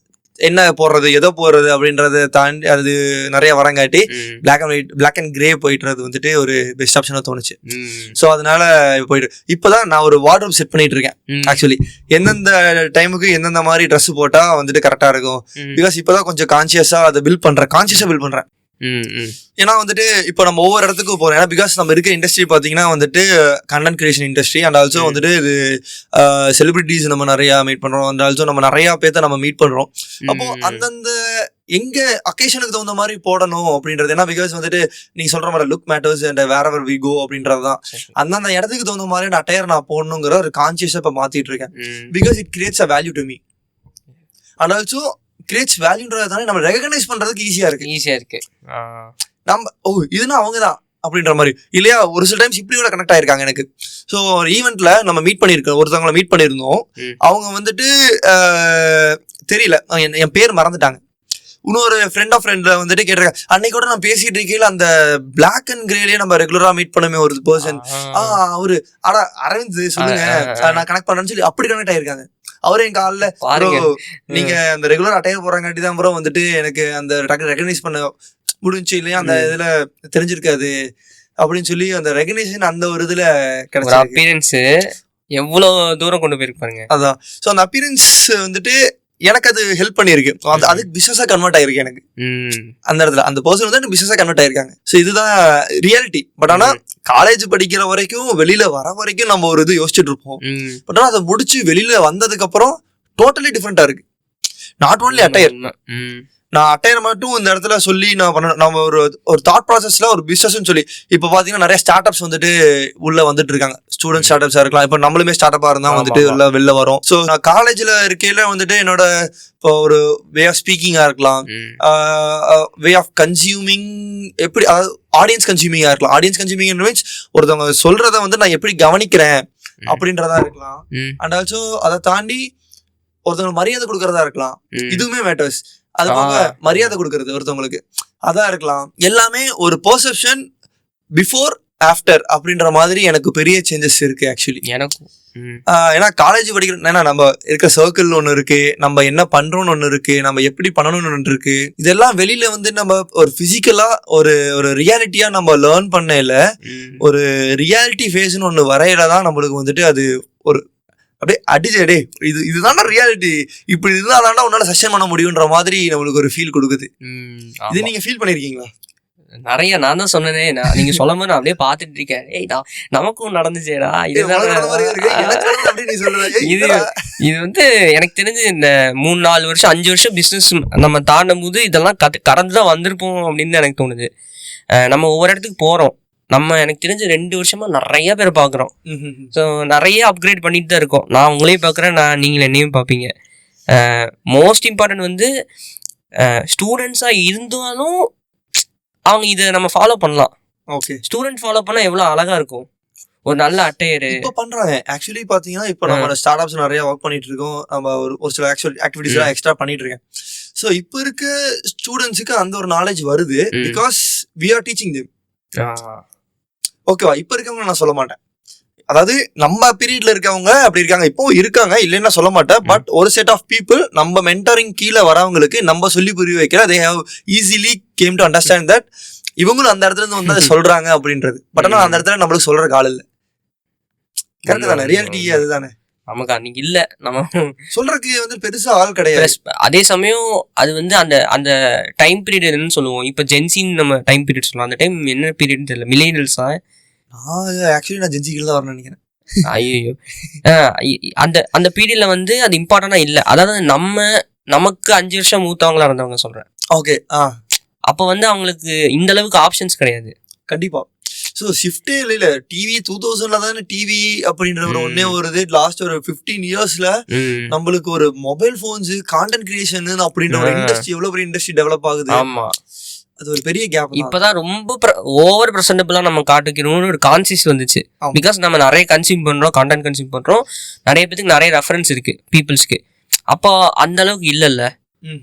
S1: என்ன போடுறது எதோ போடுறது அப்படின்றத தாண்டி அது நிறைய வரங்காட்டி பிளாக் அண்ட் கிரே போயிட்டுறது வந்துட்டு ஒரு பெஸ்ட் ஆப்ஷனா தோணுச்சு. ஸோ அதனால போயிட்டு இப்போதான் நான் ஒரு வார்ட்ரோப் செட் பண்ணிட்டு இருக்கேன். ஆக்சுவலி எந்தெந்த டைமுக்கு எந்தெந்த மாதிரி ட்ரெஸ் போட்டா வந்துட்டு கரெக்டா இருக்கும். பிகாஸ் இப்போதான் கொஞ்சம் கான்சியஸா அதை பில்ட் பண்றேன். ஏன்னா வந்துட்டு இப்போ நம்ம ஒவ்வொரு இடத்துக்கும் போறோம். ஏன்னா பிகாஸ் நம்ம இருக்க இண்டஸ்ட்ரி பாத்தீங்கன்னா வந்துட்டு content creation industry and also வந்துட்டு இது செலிபிரிட்டிஸ் நம்ம நிறைய மீட் பண்றோம், அண்ட் ஆல்சோ நம்ம நிறைய பேர்த்த நம்ம மீட் பண்றோம். அப்போ அந்தந்த எங்க அக்கேஷனுக்கு தகுந்த மாதிரி போடணும் அப்படின்றது. ஏன்னா பிகாஸ் வந்துட்டு நீங்க சொல்ற மாதிரி look matters and wherever we go அப்படின்றதுதான். அந்தந்த இடத்துக்கு தகுந்த மாதிரி அட்டையர் நான் போடணுங்கிற ஒரு கான்சியஸா இப்ப மாத்திட்டு இருக்கேன். Because it creates a value to me and also creates வேல்யூன்றத தானே நம்ம ரெகனைஸ் பண்றதுக்கு ஈஸியா இருக்கு. நம்ம இதுனா அவங்கதான் அப்படின்ற மாதிரி இல்லையா. ஒரு சில டைம்ஸ் இப்படி கூட கனெக்ட் ஆயிருக்காங்க எனக்கு. ஸோ ஒரு ஈவெண்ட்ல நம்ம மீட் பண்ணிருக்கோம், ஒருத்தவங்களை மீட் பண்ணியிருந்தோம். அவங்க வந்துட்டு தெரியல, என் பேர் மறந்துட்டாங்க. இன்னொரு ஃப்ரெண்ட் ஆஃப் ஃப்ரெண்ட்ல வந்துட்டு கேட்டிருக்கேன், அன்னைக்கு கூட நான் பேசிட்டு இருக்கையில அந்த பிளாக் அண்ட் கிரேலயே நம்ம ரெகுலரா மீட் பண்ணுமே ஒரு பர்சன், அவரு அரவிந்த் சொல்லுங்க நான் கனெக்ட் பண்றேன்னு சொல்லி அப்படி கனெக்ட் ஆயிருக்காங்க. அவரே என் காலில் நீங்க அந்த ரெகுலர் அட்டையர் போறாங்காட்டி தான் ப்ரோ வந்துட்டு எனக்கு அந்த ரெகனைஸ் பண்ண முடிஞ்சு இல்லையா, அந்த இதுல தெரிஞ்சிருக்காது அப்படின்னு சொல்லி அந்த ரெகனைசேஷன் அந்த ஒரு இதுல கிடைச்ச
S2: அப்பியரன்ஸ் எவ்வளவு தூரம் கொண்டு போயிருப்பாங்க.
S1: அதான். ஸோ அந்த அப்பியரன்ஸ் வந்துட்டு எனக்கு அது ஹெல்ப் பண்ணிருக்கு. அதுக்கு பிசினஸா கன்வெர்ட் ஆயிருக்கு எனக்கு அந்த இடத்துல. அந்த பர்சன் வந்து பிசினஸா கன்வெர்ட் ஆயிருக்காங்க. ஸோ இதுதான் ரியாலிட்டி. பட் ஆனா காலேஜ் படிக்கிற வரைக்கும் வெளியில வர வரைக்கும் நம்ம ஒரு இது யோசிச்சுட்டு இருப்போம். பட் ஆனா அதை முடிச்சு வெளியில வந்ததுக்கு அப்புறம் டோட்டலி டிஃப்ரெண்டா இருக்கு. நாட் ஓன்லி அட்டையர், நான் அட்டையர் மட்டும் இந்த இடத்துல சொல்லி நான் பண்ண, நம்ம ஒரு தாட் ப்ராசஸ்ல ஒரு பிசினஸ் சொல்லி இப்போ பாத்தீங்கன்னா நிறைய ஸ்டார்ட் அப்ஸ் வந்துட்டு உள்ள வந்துட்டு இருக்காங்க. ஸ்டூடெண்ட் ஸ்டார்ட் அப்ஸா இருக்கலாம், இப்போ நம்மளுமே ஸ்டார்ட் அப்பா இருந்தா வந்துட்டு வெளில வரும். ஸோ நான் காலேஜ்ல இருக்கையில வந்துட்டு என்னோட இப்போ ஒரு வே ஆஃப் ஸ்பீக்கிங்கா இருக்கலாம், வே ஆஃப் கன்சியூமிங், எப்படி ஆடியன்ஸ் கன்சியூமிங்கா இருக்கலாம். ஆடியன்ஸ் கன்சியூமிங் மீன்ஸ் ஒருத்தவங்க சொல்றத வந்து நான் எப்படி கவனிக்கிறேன் அப்படின்றதா இருக்கலாம். அண்ட் ஆல்சோ அதை தாண்டி ஒருத்தவங்க மரியாதை கொடுக்கறதா இருக்கலாம். இதுவுமே மேட்டர்ஸ். அது போக மரியாதை கொடுக்கறது ஒருத்தவங்களுக்கு அதான் இருக்கலாம். எல்லாமே ஒரு பெர்செப்ஷன் பிஃபோர் ஆஃப்டர் அப்படின்ற மாதிரி எனக்கு பெரிய சேஞ்சஸ் இருக்கு ஆக்சுவலி எனக்கும். ஏன்னா காலேஜ் படிக்கிற ஏன்னா நம்ம இருக்க சர்க்கிள் ஒன்று இருக்கு, நம்ம என்ன பண்றோம்னு ஒன்று இருக்கு, நம்ம எப்படி பண்ணணும்னு ஒன்று இருக்கு. இதெல்லாம் வெளியில வந்து நம்ம ஒரு பிசிக்கலா ஒரு ரியாலிட்டியா நம்ம லேர்ன் பண்ணல, ஒரு ரியாலிட்டி ஃபேஸ்ன்னு ஒன்று வரையில தான் நம்மளுக்கு வந்துட்டு அது ஒரு அப்படியே அடிச்சடே இதுதான ரியாலிட்டி, இப்படி இருந்தாதான் உன்னால செஷன் பண்ண முடியுன்ற மாதிரி நம்மளுக்கு ஒரு ஃபீல் கொடுக்குது. இது நீங்க ஃபீல் பண்ணிருக்கீங்களா?
S2: நிறைய நான் தான் சொன்னேனே, நீங்க சொல்லும் போது நான் அப்படியே பாத்துட்டு இருக்கேன். நமக்கும் நடந்துச்சேடா இது வந்து எனக்கு தெரிஞ்சு இந்த 3-4 வருஷம் 5 வருஷம் பிசினஸ் நம்ம தாண்டும் போது இதெல்லாம் கடந்துதான் வந்திருப்போம் அப்படின்னு எனக்கு தோணுது. நம்ம ஒவ்வொரு இடத்துக்கு போறோம், நம்ம எனக்கு தெரிஞ்ச 2 வருஷமா நிறைய பேர் பாக்குறோம். ஸோ நிறைய அப்கிரேட் பண்ணிட்டு தான் இருக்கோம். நான் உங்களையும் பாக்குறேன், நீங்களும் என்னையும் பார்ப்பீங்க. மோஸ்ட் இம்பார்ட்டன்ட் வந்து ஸ்டூடெண்ட்ஸா இருந்தாலும் அவங்க இதை நம்ம ஃபாலோ பண்ணலாம். ஓகே, ஸ்டூடெண்ட் ஃபாலோ பண்ணா எவ்வளவு அழகா இருக்கும். ஒரு நல்ல அட்டையர் இப்போ பண்றாங்க. ஆக்சுவலி பாத்தீங்கன்னா இப்போ நம்ம ஸ்டார்ட் அப்ஸ் நிறைய ஒர்க் பண்ணிட்டு இருக்கோம். நம்ம ஒரு சில ஆக்டிவிட்டிஸ் எல்லாம் எக்ஸ்ட்ரா பண்ணிட்டு இருக்கேன். ஸோ இப்போ இருக்க ஸ்டூடெண்ட்ஸுக்கு அந்த ஒரு நாலேஜ் வருது because we are teaching them. ஓகேவா? இப்ப இருக்கவங்க நான் சொல்ல மாட்டேன், அதாவது நம்ம பீரியட்ல இருக்கவங்க அப்படி இருக்காங்க, இப்போ இருக்காங்க இல்லைன்னா சொல்ல மாட்டேன். பட் ஒரு செட் ஆஃப் பீப்புள் நம்ம மென்டரிங் கீழே வரவங்களுக்கு நம்ம சொல்லி புரிய வைக்கிற they have easily came to understand that இவங்களும் அந்த இடத்துல இருந்து வந்து அதை சொல்றாங்க அப்படின்றது. பட் ஆனால் அந்த இடத்துல நம்மளுக்கு சொல்ற கால் இல்லை. கரெக்ட் தானே? ரியாலிட்டி அதுதானே. நமக்கு அன்னைக்கு இல்ல, நம்ம சொல்றதுக்கு வந்து பெருசா ஆள் கிடையாது. அதே சமயம் அது வந்து அந்த அந்த டைம் பீரியட் என்னன்னு சொல்லுவோம். இப்ப ஜென்சின்னு நம்ம டைம் பீரியட் சொல்லலாம். அந்த டைம் என்ன பீரியட்னு தெரியல, மில்லேனியல்ஸா
S1: ஆக்சுவலி நான் ஜென்சிகள் தான் வரணும்னு நினைக்கிறேன்.
S2: ஐயோ அந்த அந்த பீரியட்ல வந்து அது இம்பார்ட்டண்டா இல்ல. அதாவது நமக்கு 5 வருஷம் மூத்தவங்களா இருந்தவங்க சொல்றேன்.
S1: ஓகே.
S2: அப்ப வந்து அவங்களுக்கு இந்த அளவுக்கு ஆப்ஷன்ஸ் கிடையாது.
S1: கண்டிப்பா. ஸோ ஷிஃப்டே இல்லை. டிவி 2000ல தானே டிவி அப்படின்ற ஒரு ஒன்னே வருது. லாஸ்ட் ஒரு 15 இயர்ஸ்ல நம்மளுக்கு ஒரு மொபைல் போன்ஸ், கான்டென்ட் கிரியேஷன் அப்படின்ற ஒரு இண்டஸ்ட்ரி, எவ்வளவு பெரிய இண்டஸ்ட்ரி டெவலப் ஆகுது.
S2: ஆமா,
S1: அது ஒரு பெரிய கேப்.
S2: இப்பதான் ரொம்ப ஓவர் பிரசன்டபிளா நம்ம காட்டுக்கணும்னு ஒரு கான்சியஸ் வந்துச்சு. பிகாஸ் நம்ம நிறைய கன்சியூம் பண்றோம், கான்டென்ட் கன்சியூம் பண்றோம், நிறைய பேருக்கு நிறைய ரெஃபரன்ஸ் இருக்கு பீப்புள்ஸ்க்கு. அப்போ அந்த அளவுக்கு இல்லைல்ல.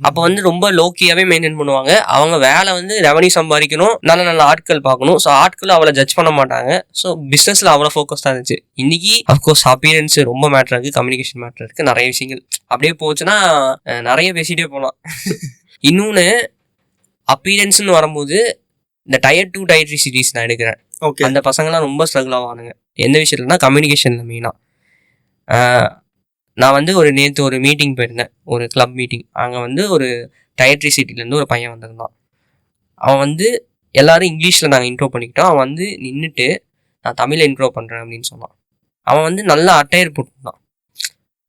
S2: அப்போ வந்து ரொம்ப லோக்கியாவே மெயின்டைன் பண்ணுவாங்க. அவங்க வேலை வந்து ரெவன்யூ சம்பாதிக்கணும், நல்ல நல்ல ஆட்கள் பார்க்கணும். ஸோ ஆட்கள் அவ்வளோ ஜட்ஜ் பண்ண மாட்டாங்க. ஸோ பிஸ்னஸ்ல அவ்வளோ ஃபோக்கஸ்டாக இருந்துச்சு. இன்னைக்கு அஃப்கோர்ஸ் அப்பியரன்ஸ் ரொம்ப மேட்டர் இருக்கு, கம்யூனிகேஷன் மேட்டர் இருக்கு, நிறைய விஷயங்கள் அப்படியே போச்சுன்னா நிறைய பேசிட்டே போகலாம். இன்னொன்று அப்பியரன்ஸ்னு வரும்போது இந்த Tier 2 Tier 3 சிட்டிஸ் நான் எடுக்கிறேன்.
S1: ஓகே.
S2: அந்த பசங்களாம் ரொம்ப ஸ்ட்ரகிள் ஆவானுங்க. எந்த விஷயத்துலனா கம்யூனிகேஷன்ல மெயினாக. நான் வந்து நேற்று ஒரு மீட்டிங் போயிருந்தேன், ஒரு கிளப் மீட்டிங். அங்கே வந்து ஒரு Tier 3 சிட்டிலேருந்து ஒரு பையன் வந்திருந்தான். அவன் வந்து எல்லாரும் இங்கிலீஷில் நாங்கள் இன்ட்ரோ பண்ணிக்கிட்டோம். அவன் வந்து நின்றுட்டு நான் தமிழில் இன்ட்ரோ பண்ணுறேன் அப்படின்னு சொன்னான். அவன் வந்து நல்லா அட்டையர் போட்டுருந்தான்.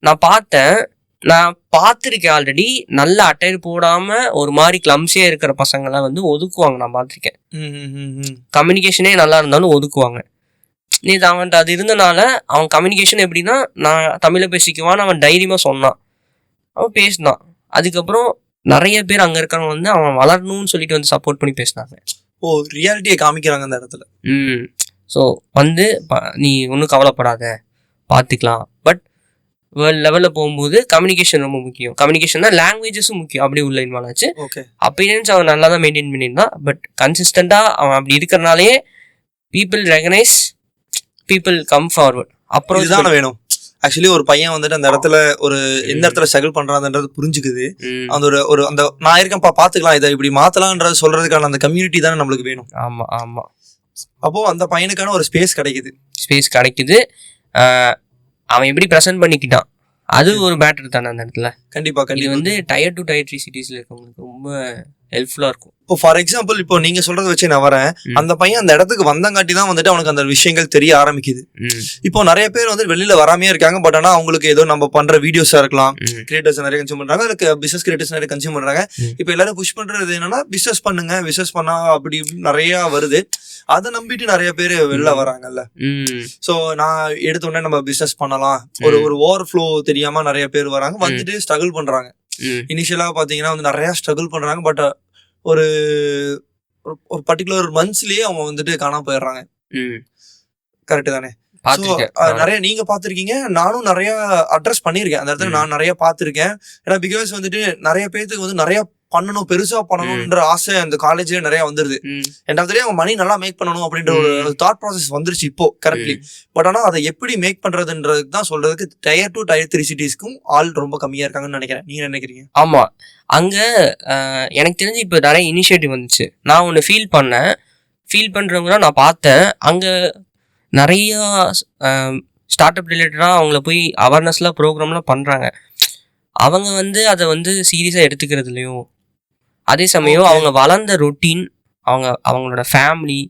S2: நான் பார்த்துருக்கேன் ஆல்ரெடி. நல்ல அட்டையர் போடாமல் ஒரு மாதிரி கிளம்ஸியாக இருக்கிற பசங்களாம் வந்து ஒதுக்குவாங்க. நான் பார்த்துருக்கேன். கம்யூனிகேஷனே நல்லா இருந்தாலும் ஒதுக்குவாங்க. நீ அவன்கிட்ட அது இருந்தனால அவன் கம்யூனிகேஷன் எப்படின்னா, நான் தமிழில் பேசிக்குவான்னு அவன் தைரியமாக சொன்னான். அவன் பேசினான். அதுக்கப்புறம் நிறைய பேர் அங்கே இருக்கிறவங்க வந்து அவன் வளரணும்னு சொல்லிட்டு வந்து சப்போர்ட் பண்ணி பேசினாங்க.
S1: ரியாலிட்டியை காமிக்கிறாங்க அந்த இடத்துல.
S2: ஸோ வந்து நீ ஒன்றும் கவலைப்படாத, பார்த்துக்கலாம். பட் வேர்ல்டு லெவலில் போகும்போது கம்யூனிகேஷன் ரொம்ப முக்கியம். கம்யூனிகேஷன்னா லாங்குவேஜஸும் முக்கியம். அப்படி உள்ள இன்வால்வ் ஆச்சு. அப்பீரியன்ஸ் அவன் நல்லா தான் மெயின்டைன் பண்ணியிருந்தான். பட் கன்சிஸ்டண்டாக அவன் அப்படி இருக்கிறனாலே people recognise, people come forward. அப்புறம்
S1: இதுதான் வேணும். ஆக்சுவலி ஒரு பையன் வந்துட்டு அந்த இடத்துல ஒரு எந்த இடத்துல ஸ்ட்ரகிள் பண்றான்ன்றது புரிஞ்சுக்குது. அந்த ஒரு அந்த நான் இருக்கேன் பாத்துக்கலாம், இதை இப்படி மாத்தலாம்ன்றது சொல்றதுக்கான அந்த கம்யூனிட்டி தானே நம்மளுக்கு வேணும்.
S2: ஆமா ஆமா.
S1: அப்போ அந்த பையனுக்கான ஒரு ஸ்பேஸ் கிடைக்குது.
S2: அவன் எப்படி ப்ரெசென்ட் பண்ணிக்கிட்டான், அது ஒரு மேட்டர் தானே அந்த இடத்துல.
S1: கண்டிப்பா.
S2: இது வந்து Tier 2 Tier 3 சிட்டிஸ்ல இருக்கவங்களுக்கு ரொம்ப ஹெல்ப்ஃபுல்லா இருக்கும்.
S1: இப்போ ஃபார் எக்ஸாம்பிள் இப்போ நீங்க சொல்றத வச்சு நான் வரேன். அந்த பையன் அந்த இடத்துக்கு வந்தங்காட்டி தான் வந்துட்டு அவனுக்கு அந்த விஷயங்கள் தெரிய ஆரம்பிக்குது. இப்போ நிறைய பேர் வந்து வெளியில வராமே இருக்காங்க. பட் ஆனா அவங்களுக்கு ஏதோ நம்ம பண்ற வீடியோஸா இருக்கலாம், கிரியேட்டர்ஸ் நிறைய கன்சியூம் பண்றாங்க, அதுக்கு பிசினஸ் கிரியேட்டர்ஸ் நிறைய கன்சியூம் பண்றாங்க. இப்போ எல்லாரும் புஷ் பண்றது என்னன்னா பிசினஸ் பண்ணுங்க, பிசினஸ் பண்ணா அப்படி நிறைய வருது. அதை நம்பிட்டு நிறைய பேர் வெளில வராங்கல்ல. சோ நான் எடுத்த உடனே நம்ம பிசினஸ் பண்ணலாம், ஒரு ஓவர் ஃப்ளோ தெரியாம நிறைய பேர் வராங்க, வந்துட்டு ஸ்ட்ரகிள் பண்றாங்க. இனிஷியலா பாத்தீங்கன்னா வந்து நிறைய ஸ்ட்ரகிள் பண்றாங்க. பட் ஒரு பர்டிகுலர் மந்த்ஸ்லயே அவங்க வந்துட்டு காணாம போயிடுறாங்க. கரெக்ட் தானே? நிறைய நீங்க பாத்திருக்கீங்க, நானும் நிறைய அட்ரஸ் பண்ணிருக்கேன் அந்த இடத்துல. நான் நிறைய பாத்திருக்கேன். ஏன்னா பிகாஸ் வந்துட்டு நிறைய பேருக்கு வந்து நிறைய பண்ணணும், பெருசா பண்ணணும்ன்ற ஆசை அந்த காலேஜ்ல நிறைய வந்துருது. ரெண்டாவது அவங்க மணி நல்லா மேக் பண்ணணும் அப்படின்ற ஒரு தாட் ப்ராசஸ் வந்துருச்சு இப்போ கரெக்ட்லி. பட் ஆனா அதை எப்படி மேக் பண்றதுன்றதுக்கு தான் சொல்றதுக்கு Tier 2 Tier 3 சிட்டிஸ்க்கும் ஆள் ரொம்ப கம்மியா இருக்காங்கன்னு நினைக்கிறேன். நீங்க நினைக்கிறீங்க? ஆமா,
S2: அங்க எனக்கு தெரிஞ்சு இப்போ நிறைய இனிஷியேட்டிவ் வந்துச்சு. நான் ஒன்று ஃபீல் பண்றவங்க நான் பார்த்தேன். அங்க நிறைய ஸ்டார்ட் அப் ரிலேட்டடாக அவங்கள போய் அவேர்னஸ்லாம் ப்ரோக்ராம்லாம் பண்றாங்க. அவங்க வந்து அதை வந்து சீரியஸாக எடுத்துக்கிறதுலையும், அதே சமயம் அவங்க வளர்ந்த ரொட்டீன், அவங்களோட ஃபேமிலி,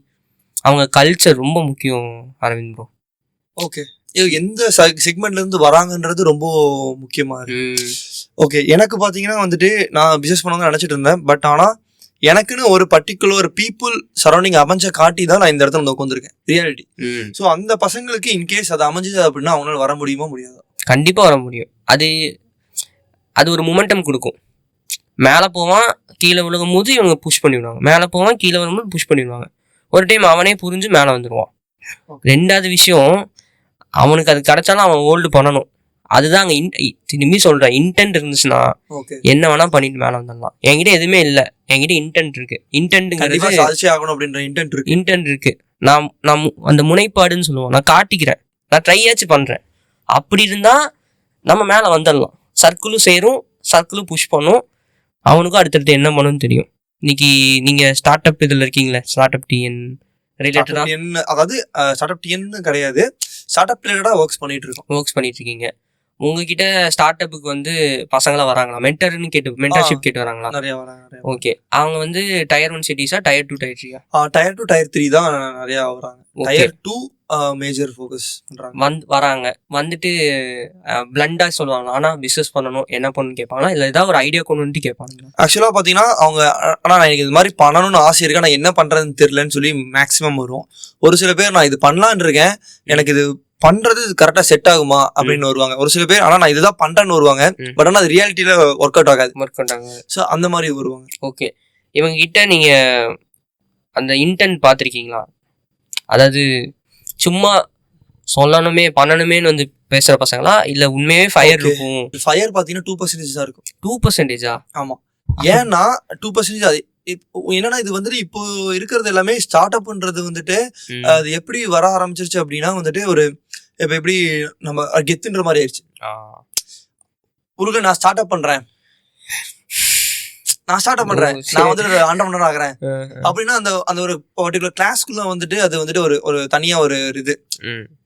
S2: அவங்க கல்ச்சர் ரொம்ப முக்கியம் அரவிந்த் ப்ரோ.
S1: ஓகே, எந்த செக்மெண்ட்ல இருந்து வராங்கன்றது ரொம்ப முக்கியமா இருக்கு. ஓகே, எனக்கு பாத்தீங்கன்னா வந்துட்டு நான் பிசினஸ் பண்ணணும்னு நினைச்சிட்டு இருந்தேன். பட் ஆனா எனக்குன்னு ஒரு பர்டிகுலர் பீப்புள் சரௌண்டிங் அமைஞ்ச காட்டி தான் நான் இந்த இடத்துல வந்து உட்காந்துருக்கேன், ரியாலிட்டி. ஸோ அந்த பசங்களுக்கு இன்கேஸ் அது அமைஞ்சது அப்படின்னா அவங்களால வர முடியுமா முடியாதா?
S2: கண்டிப்பா வர முடியும். அது ஒரு மொமெண்டம் கொடுக்கும். மேலே போவான், கீழே விழுகும் போது இவங்க புஷ் பண்ணிவிடுவாங்க, மேலே போவான், கீழே வரும்போது புஷ் பண்ணிவிடுவாங்க. ஒரு டைம் அவனே புரிஞ்சு மேலே வந்துடுவான். ரெண்டாவது விஷயம், அவனுக்கு அது கிடைச்சாலும் அவன் ஹோல்டு பண்ணணும். அதுதான் அங்கே திரும்பி சொல்கிறேன், இன்டென்ட் இருந்துச்சுன்னா என்ன வேணா பண்ணிட்டு மேலே வந்துடலாம். என்கிட்ட எதுவுமே இல்லை, என்கிட்ட இன்டென்ட் இருக்கு. இன்டென்ட் இருக்கு. நான் அந்த முனைப்பாடுன்னு சொல்லுவோம், நான் காட்டிக்கிறேன், நான் ட்ரையாச்சும் பண்ணுறேன். அப்படி இருந்தால் நம்ம மேலே வந்துடலாம். சர்க்கிளும் சேரும், சர்க்கிளும் புஷ் பண்ணும், அவனுக்கும் அடுத்தடுத்து என்ன பண்ணணும்னு தெரியும். இன்னைக்கு நீங்கள் ஸ்டார்ட் அப் இதில் இருக்கீங்களே, ஸ்டார்ட் அப் டிஎன் ரிலேட்டடாக,
S1: அதாவது ஸ்டார்ட் அப் டிஎன் கிடையாது, ஸ்டார்ட் அப் ரிலேட்டடாக ஒர்க்ஸ் பண்ணிட்டு இருக்கீங்க.
S2: உங்ககிட்ட ஸ்டார்ட் அப்புக்கு வந்து பசங்களாம் வராங்களா? மென்டர்ஷிப் கேட்டு வராங்களா?
S1: நிறைய வராங்க.
S2: ஓகே. அவங்க வந்து டயர் 1 சிட்டிஸா, டயர் 2 டயர் 3யா?
S1: டயர் 2 டயர் 3 தான் நிறைய வராங்க. டயர் 2 மேஜர் ஃபோக்கஸ் பண்றாங்க.
S2: வராங்க வந்துட்டு பிளண்டா சொல்லுவாங்க. ஆனா பிசினஸ் பண்ணணும் என்ன பண்ணணும்னு கேட்பாங்களா, இல்ல ஏதாவது ஒரு ஐடியா கொண்டு வந்துட்டு கேட்பாங்க?
S1: ஆக்சுவலா பாத்தீங்கன்னா அவங்க நான் எனக்கு இது மாதிரி பண்ணணும்னு ஆசை இருக்கு, நான் என்ன பண்றதுன்னு தெரியலன்னு சொல்லி மேக்ஸிமம் வரும். ஒரு சில பேர் நான் இது பண்ணலான்னு இருக்கேன், எனக்கு இது பண்றது கரெக்டா செட் ஆகுமா அப்படின்னு வருவாங்க. ஒரு சில பேர் ஆனா நான் இதுதான் பண்றேன்னு வருவாங்க, பட் ஆனா அது ரியாலிட்டியில ஒர்க் அவுட் ஆகாது. ஸோ அந்த மாதிரி வருவாங்க.
S2: ஓகே. இவங்க கிட்ட நீங்க அந்த இன்டென்ட் பார்த்துருக்கீங்களா? அதாவது சும்மா சொல்லணுமே பண்ணணுமேன்னு வந்து பேசுற பசங்களா, இல்ல உண்மையே ஃபயர் இருக்கும்?
S1: ஃபயர் பாத்தீங்கன்னா 2% தான் இருக்கும்.
S2: 2%?
S1: ஆமா. ஏன்னா 2% அது என்னன்னா இது வந்துட்டு இப்போ இருக்கிறது எல்லாமே ஸ்டார்ட் அப்ன்றது வந்துட்டு அது எப்படி வர ஆரம்பிச்சிருச்சு அப்படின்னா வந்துட்டு ஒரு இப்ப எப்படி நம்ம கெத்துன்ற மாதிரி ஆயிடுச்சு. நான் ஸ்டார்ட் அப் பண்றேன், நான் வந்து ஒரு ஆண்டர்பிரனர் ஆகுறேன் அப்படின்னா அந்த ஒரு பர்டிகுலர் கிளாஸ்க்குள்ள வந்துட்டு அது வந்துட்டு ஒரு தனியா ஒரு இது.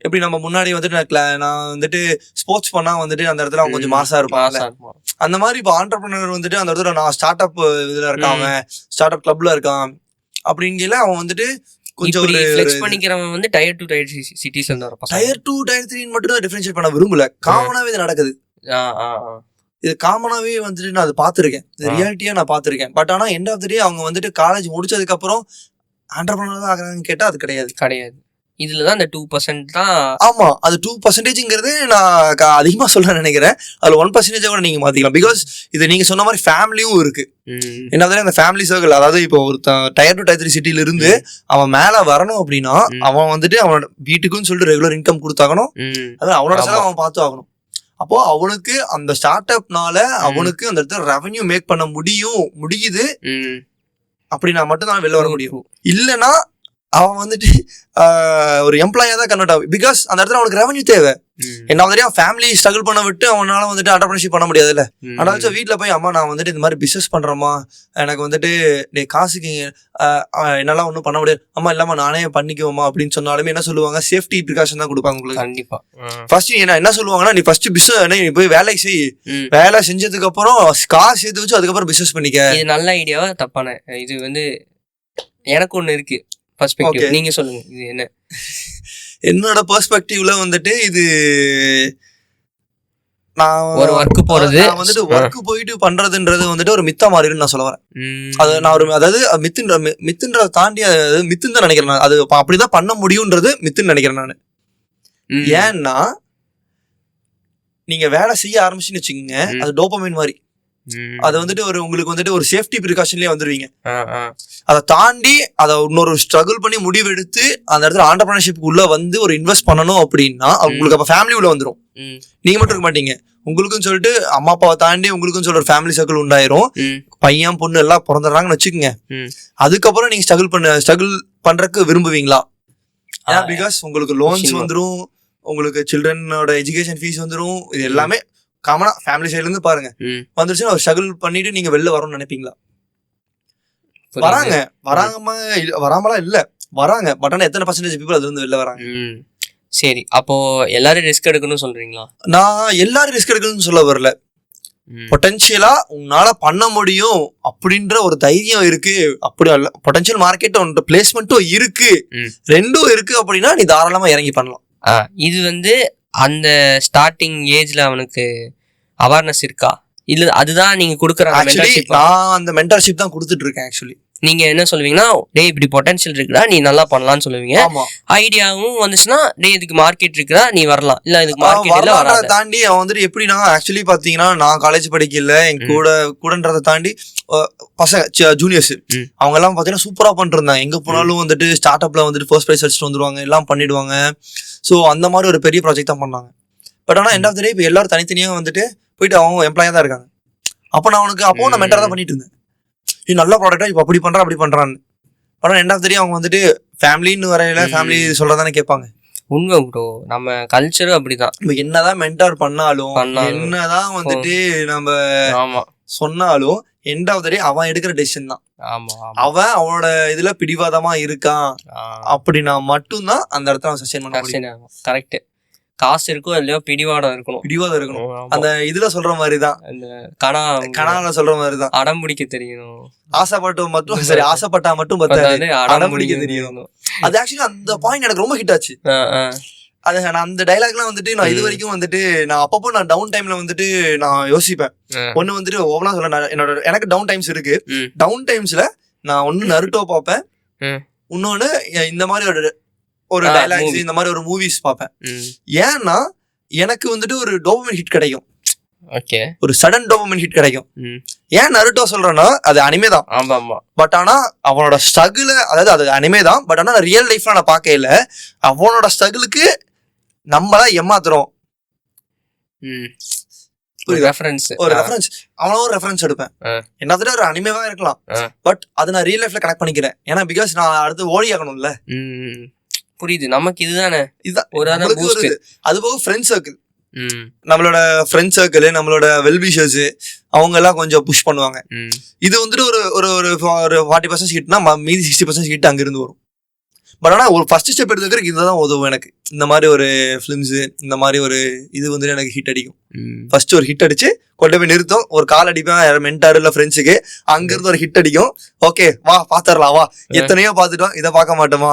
S1: எப்படி நம்ம முன்னாடி வந்துட்டு நான் வந்துட்டு ஸ்போர்ட்ஸ் பண்ணா வந்துட்டு அந்த இடத்துல அவங்க கொஞ்சம் மாசா இருப்பாங்க. அந்த மாதிரி இப்போ ஆண்டர்பிரனர் வந்துட்டு அந்த இடத்துல நான் ஸ்டார்ட் அப் இதுல இருக்கான், ஸ்டார்ட் அப் கிளப்ல இருக்கான் அப்படிங்கல அவன் வந்துட்டு கொஞ்சம் ஒரு
S2: ஃப்ளெக்ஸ் பண்ணிக்கிறவன் வந்து டயர் 2 டயர் சிட்டிஸ்ல இருந்து வர பசங்க.
S1: டயர் 2 டயர் 3 மட்டும் தான் டிஃபரன்ஷியேட் பண்ண விரும்பல. காமனாவே இது நடக்குது. இது காமனாவே வந்துட்டு நான் அது பாத்திருக்கேன், இது ரியாலிட்டியா நான் பாத்திருக்கேன். பட் ஆனா எண்ட் ஆஃப் தி டே அவங்க வந்துட்டு காலேஜ் முடிச்சதுக்கு அப்புறம் ஆண்டர்பிரனர் தான் ஆகுறாங்கன்னு கேட்டா அது கிடையாது.
S2: இதுலதான் இந்த 2% தான்.
S1: ஆமா, அது 2%ங்கிறது நான் அதிகமா சொல்ல நினைக்கிறேன். அதுல 1% கூட நீங்க மாத்திக்கலாம். பிகாஸ் இது நீங்க சொன்ன மாதிரி ஃபேமிலியும் இருக்கு. என்ன அந்த ஃபேமிலி சர்க்கிள், அதாவது இப்போ ஒரு டயர் 2 டயர் 3 சிட்டில இருந்து அவன் மேல வரணும் அப்படின்னா அவன் வந்துட்டு அவனோட வீட்டுக்குன்னு சொல்லிட்டு ரெகுலர் இன்கம் கொடுத்தாகணும். அதாவது அவனோட செலவு அவன் பார்த்து ஆகணும். அப்போ அவனுக்கு அந்த ஸ்டார்ட் அப்னால அவனுக்கு அந்த இடத்துல ரெவன்யூ மேக் பண்ண முடியுது அப்படின்னா மட்டும்தான் வெளில வர முடியும். இல்லைன்னா அவன் வந்துட்டு ஒரு எம்ப்ளாயா தான் கன்வெர்ட் ஆகும். பிகாஸ் அந்த இடத்துல அவனுக்கு ரெவன்யூ தேவை. என்ன அவன் ஃபேமிலி ஸ்ட்ரகிள் பண்ண விட்டு அவனால வந்துட்டு ஆண்டர்பிரனர்ஷிப் பண்ண முடியாதுல்ல. ஆனாலும் வீட்டுல போய் அம்மா நான் வந்துட்டு இந்த மாதிரி பிசினஸ் பண்றேம்மா, எனக்கு வந்துட்டு காசுக்கு என்னால ஒன்றும் பண்ண முடியாது, அம்மா இல்லாம நானே பண்ணிக்குவோமா அப்படின்னு சொன்னாலுமே என்ன சொல்லுவாங்க, சேஃப்டி ப்ரிகாஷன் தான் கொடுப்பாங்க உங்களுக்கு.
S2: கண்டிப்பா.
S1: ஃபர்ஸ்ட் என்ன சொல்லுவாங்கன்னா, நீ ஃபர்ஸ்ட் பிசினஸ் நீ போய் வேலை செய், வேலை செஞ்சதுக்கு அப்புறம் காசு சேர்த்து வச்சு அதுக்கப்புறம் பிசினஸ் பண்ணிக்க.
S2: இது நல்ல ஐடியாவா தப்பான? இது வந்து எனக்கு ஒண்ணு இருக்கு பெர்ஸ்பெக்டிவ், நீங்க சொல்லுங்க. இது என்ன?
S1: என்னோட பெர்ஸ்பெக்டிவ்ல வந்துட்டு இது நான்
S2: ஒரு ஒர்க் போறது
S1: வந்துட்டு ஒர்க் போயிட்டு பண்றதுன்றது வந்துட்டு ஒரு மித்தா மாறிடும் நான் சொல்ல வரேன். அது நான் ஒரு அதாவது மித்துன்றத தாண்டி மித்துன்னு தான் நினைக்கிறேன். அது அப்படிதான் பண்ண முடியும்ன்றது மித்துன்னு நினைக்கிறேன் நான். ஏன்னா நீங்க வேலை செய்ய ஆரம்பிச்சுன்னு வச்சுக்கோங்க, அது டோபமைன் மாதிரி. அது வந்துட்டு உங்களுக்கு வந்துட்டு ஒரு சேஃப்டி ப்ரிகாஷன்லயே வந்துருவீங்க. அதை தாண்டி அதை இன்னொரு ஸ்ட்ரகிள் பண்ணி முடிவெடுத்து அந்த இடத்துல ஆண்டர்பிரனர்ஷிப் உள்ள வந்து ஒரு இன்வெஸ்ட் பண்ணணும் அப்படின்னா உங்களுக்கு அப்ப ஃபேமிலி உள்ள வந்துடும். நீங்க மட்டும் இருக்க மாட்டீங்க, உங்களுக்குன்னு சொல்லிட்டு அம்மா அப்பாவை தாண்டி உங்களுக்குன்னு சொல்ற ஒரு ஃபேமிலி சர்க்கிள் உண்டாயிரும். பையன் பொண்ணு எல்லாம் பிறந்துடுறாங்கன்னு வச்சுக்கோங்க. அதுக்கப்புறம் நீங்க ஸ்ட்ரகிள் பண்றதுக்கு விரும்புவீங்களா? பிகாஸ் உங்களுக்கு லோன்ஸ் வந்துடும், உங்களுக்கு சில்ட்ரனோட எஜுகேஷன் ஃபீஸ் வந்துடும். இது எல்லாமே காமனா ஃபேமிலி சைடுல இருந்து பாருங்க வந்துருச்சுன்னா ஒரு ஸ்ட்ரகிள் பண்ணிட்டு நீங்க வெளில வரணும்னு நினைப்பீங்களா? வராமலாம் இல்ல, வராங்க. பட் ஆனா எத்தனை பர்சன்டேஜ் பீப்புள் அது வந்து வெளில வராங்க?
S2: சரி, அப்போ எல்லாரும் ரிஸ்க் எடுக்கணும்னு சொல்றீங்களா? நான்
S1: எல்லாரும் ரிஸ்க் எடுக்கணும்னு சொல்ல வரல. பொட்டன்ஷியலா உன்னால பண்ண முடியும் அப்படின்ற ஒரு தைரியம் இருக்கு, அப்படி பொட்டன்ஷியல் மார்க்கெட் பிளேஸ்மெண்ட்டும் இருக்கு, ரெண்டும் இருக்கு அப்படின்னா நீ தாராளமா இறங்கி பண்ணலாம்.
S2: இது வந்து அந்த ஸ்டார்டிங் ஏஜ்ல அவனுக்கு அவேர்னஸ் இருக்கா? இல்ல அதுதான் நீங்க கொடுக்குற மென்டர்ஷிப்?
S1: நான் அந்த மென்டர்ஷிப் தான் கொடுத்துட்டு இருக்கேன். ஆக்சுவலி
S2: நீங்க என்ன சொல்லுவீங்கன்னா, டேய் இப்படி பொட்டன்ஷியல் இருக்குடா, நீ நல்லா பண்ணலாம்னு சொல்லுவீங்க. ஐடியாவும் வந்துச்சுன்னா, டேய் இதுக்கு மார்க்கெட் இருக்குடா, நீ வரலாம். இல்ல இதுக்கு மார்க்கெட் இல்ல வராத
S1: தாண்டி அவன் வந்துட்டு எப்படின்னா, ஆக்சுவலி பாத்தீங்கன்னா நான் காலேஜ் படிக்கல, என் கூடன்றதை தாண்டி பசங்க ஜூனியர்ஸ் அவங்க எல்லாம் பாத்தீங்கன்னா சூப்பரா பண்ணிட்டு இருந்தாங்க. எங்க போனாலும் வந்துட்டு ஸ்டார்ட் அப்ல வந்துட்டு ஃபர்ஸ்ட் பிரைஸ் அடிச்சுட்டு வந்துருவாங்க, எல்லாம் பண்ணிடுவாங்க. ஸோ அந்த மாதிரி ஒரு பெரிய ப்ராஜெக்ட் தான் பண்ணாங்க. பட் ஆனால் எண்ட் ஆஃப் த டே இப்போ எல்லாரும் தனித்தனியாக வந்துட்டு போயிட்டு அவங்க எம்ப்ளாயாக தான் இருக்காங்க. அப்போ நான் நான் மென்டராக தான் பண்ணிட்டு இருந்தேன். இது நல்ல ப்ராடக்டா இப்போ அப்படி பண்றான்னு. ஆனால் எண்ட் ஆஃப் த டே அவங்க வந்துட்டு ஃபேமிலின்னு வரையில ஃபேமிலி சொல்றதானே கேட்பாங்க.
S2: உண்மை ப்ரோ, நம்ம கல்ச்சரும் அப்படிதான்.
S1: நம்ம என்னதான் மென்டார் பண்ணாலும் என்னதான் வந்துட்டு நம்ம சொன்னாலும் எண்ட் ஆஃப் த டே அவன் எடுக்கிற டெசிஷன் தான். அவன் அவனோட இதுல பிடிவாதமா இருக்கான் அப்படின்னா மட்டும்தான் அந்த இடத்துல அவன் சஸ்டெயின் பண்ண முடியும்.
S2: கரெக்ட். காசு இருக்கும் இல்லையோ பிடிவாதம் இருக்கணும்.
S1: பிடிவாதம் இருக்கணும். அந்த இதுல சொல்ற மாதிரிதான்,
S2: அந்த
S1: கனால சொல்ற மாதிரிதான்,
S2: அடம் பிடிக்க தெரியணும்.
S1: ஆசைப்பட்டு மட்டும் சரி, ஆசைப்பட்டா மட்டும் பத்தாது, அடம் பிடிக்க தெரியணும். அது ஆக்சுவலி அந்த பாயிண்ட் எனக்கு ரொம்ப ஹிட் ஆச்சு. அது நான் அந்த டைலாக்லாம் வந்துட்டு நான் இது வரைக்கும் வந்துட்டு நான் அப்பப்போ நான் டவுன் டைம்ல வந்துட்டு நான் யோசிப்பேன். ஒண்ணு வந்துட்டு ஓவனா சொல்ல, என்னோட எனக்கு டவுன் டைம்ஸ் இருக்கு. டவுன் டைம்ஸ்ல நான் ஒண்ணு நருட்டோ பார்ப்பேன், இன்னொன்னு இந்த மாதிரி ஒரு டைலாக்ஸ், இந்த மாதிரி ஒரு மூவிஸ் பார்ப்பேன். ஏன்னா எனக்கு வந்துட்டு ஒரு டோபமைன் ஹிட் கிடைக்கும், ஒரு சடன் டோபமைன் ஹிட் கிடைக்கும். ஏன் நருட்டோ சொல்றேன்னா அது அனிமே தான், பட் ஆனா அவனோட ஸ்ட்ரகிள், அதாவது அது அனிமே தான், பட் ஆனா ரியல் லைஃப்ல நான் பார்க்கல. அவனோட ஸ்ட்ரகிளுக்கு நம்மள ஏமாத்துறோம்.
S2: ஒரு ரெஃபரன்ஸ்
S1: அவனோ ஒரு ரெஃபரன்ஸ் எடுப்பேன். என்னத்துல ஒரு அனிமேவா இருக்கலாம், பட் அது நான் ரியல் லைஃப்ல கனெக்ட் பண்ணிக்கிறேன். ஏன்னா பிகாஸ் நான் அடுத்து ஓடி ஆகணும்ல.
S2: புரியுது, நமக்கு இதுதானே
S1: இதுதான் ஒரு. அது போக ஃப்ரெண்ட் சர்க்கிள், நம்மளோட ஃப்ரெண்ட் சர்க்கிள், நம்மளோட வெல்விஷர்ஸ், அவங்க எல்லாம் கொஞ்சம் புஷ் பண்ணுவாங்க. இது வந்துட்டு ஒரு ஒரு 40% ஹிட்னா மீதி 60% ஹிட் அங்கிருந்து வரும். பட் ஆனால் ஒரு ஃபர்ஸ்ட் ஸ்டெப் எடுத்துக்கிறதுக்கு இதுதான் உதவும் எனக்கு. இந்த மாதிரி ஒரு ஃபிலிம்ஸ், இந்த மாதிரி ஒரு இது வந்துட்டு எனக்கு ஹிட் அடிக்கும். ஃபர்ஸ்ட் ஒரு ஹிட் அடிச்சு கொண்டு போய் நிறுத்தும், ஒரு கால் அடிப்பேன் மென்டார் இல்லை ஃப்ரெண்ட்ஸுக்கு, அங்கிருந்து ஒரு ஹிட் அடிக்கும். ஓகே வா பாத்துரலாம், வா எத்தனையோ பாத்துட்டோம், இதை பார்க்க மாட்டோமா,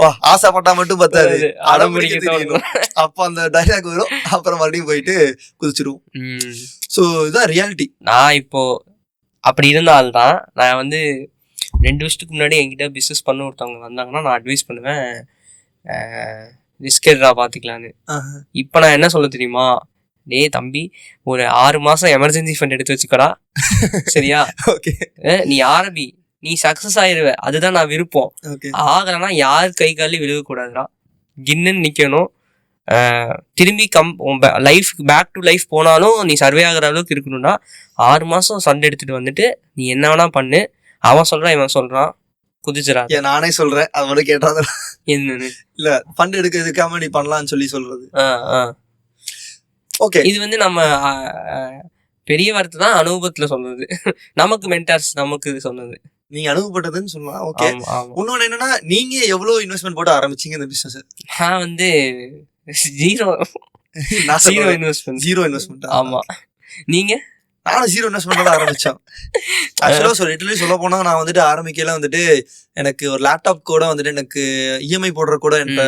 S1: வா ஆசைப்பட்டா மட்டும் பத்தாது, அடம்பிடிக்க தெரியணும். அப்போ அந்த டைலாக் வரும், அப்புறம் மறுபடியும் போயிட்டு குதிச்சிடுவோம். ஸோ இதுதான் ரியாலிட்டி. நான்
S2: இப்போ அப்படி இருந்தால்தான் நான் வந்து 2 வருஷத்துக்கு முன்னாடி என்கிட்ட பிஸ்னஸ் பண்ண ஒருத்தவங்க வந்தாங்கன்னா நான் அட்வைஸ் பண்ணுவேன், ரிஸ்க் எடுறா பார்த்துக்கலான்னு. இப்போ நான் என்ன சொல்ல தெரியுமா, டேய் தம்பி, ஒரு 6 மாசம் எமர்ஜென்சி ஃபண்ட் எடுத்து வச்சுக்கடா, சரியா? நீ ஆரம்பி, நீ சக்சஸ் ஆயிருவ, அதுதான் நான் விருப்பம். ஆகலைன்னா யார் கை காலி விழுகக்கூடாதுடா, கின்னு நிக்கணும். திரும்பி லைஃப் பேக் டு லைஃப் போனாலும் நீ சர்வே ஆகிற அளவுக்கு இருக்கணும்னா 6 மாசம் சண்டை எடுத்துட்டு வந்துட்டு நீ என்ன வேணா பண்ணு. அவன் சொல்றான், இவன் சொல்றான், குதிச்சுறா.
S1: நானே சொல்றேன், அது மட்டும் கேட்டாத என்னன்னு இல்ல, ஃபண்ட் எடுக்காம நீ பண்ணலாம்னு சொல்லி சொல்றது. ஓகே, இது
S2: வந்து நம்ம பெரிய வார்த்தை தான், அனுபவத்துல சொல்றது. நமக்கு மென்டார்ஸ் நமக்கு சொன்னது,
S1: நீங்க அனுபவப்பட்டதுன்னு சொல்லலாம். ஓகே, இன்னொன்னு என்னன்னா, நீங்க எவ்வளவு இன்வெஸ்ட்மெண்ட் போட்டு ஆரம்பிச்சீங்க இந்த பிசினஸ்?
S2: நான் வந்து ஜீரோ இன்வெஸ்ட்மெண்ட். ஆமா, நீங்க?
S1: நானும் ஜீரோ இன்வெஸ்ட்மெண்ட் தான் ஆரம்பிச்சேன். ஆக்சுவலா லிட்டரலி சொல்ல போனா, நான் வந்துட்டு ஆரம்பிக்கல வந்துட்டு எனக்கு ஒரு லேப்டாப் கூட வந்துட்டு எனக்கு இஎம்ஐ போடுற கூட எனக்கு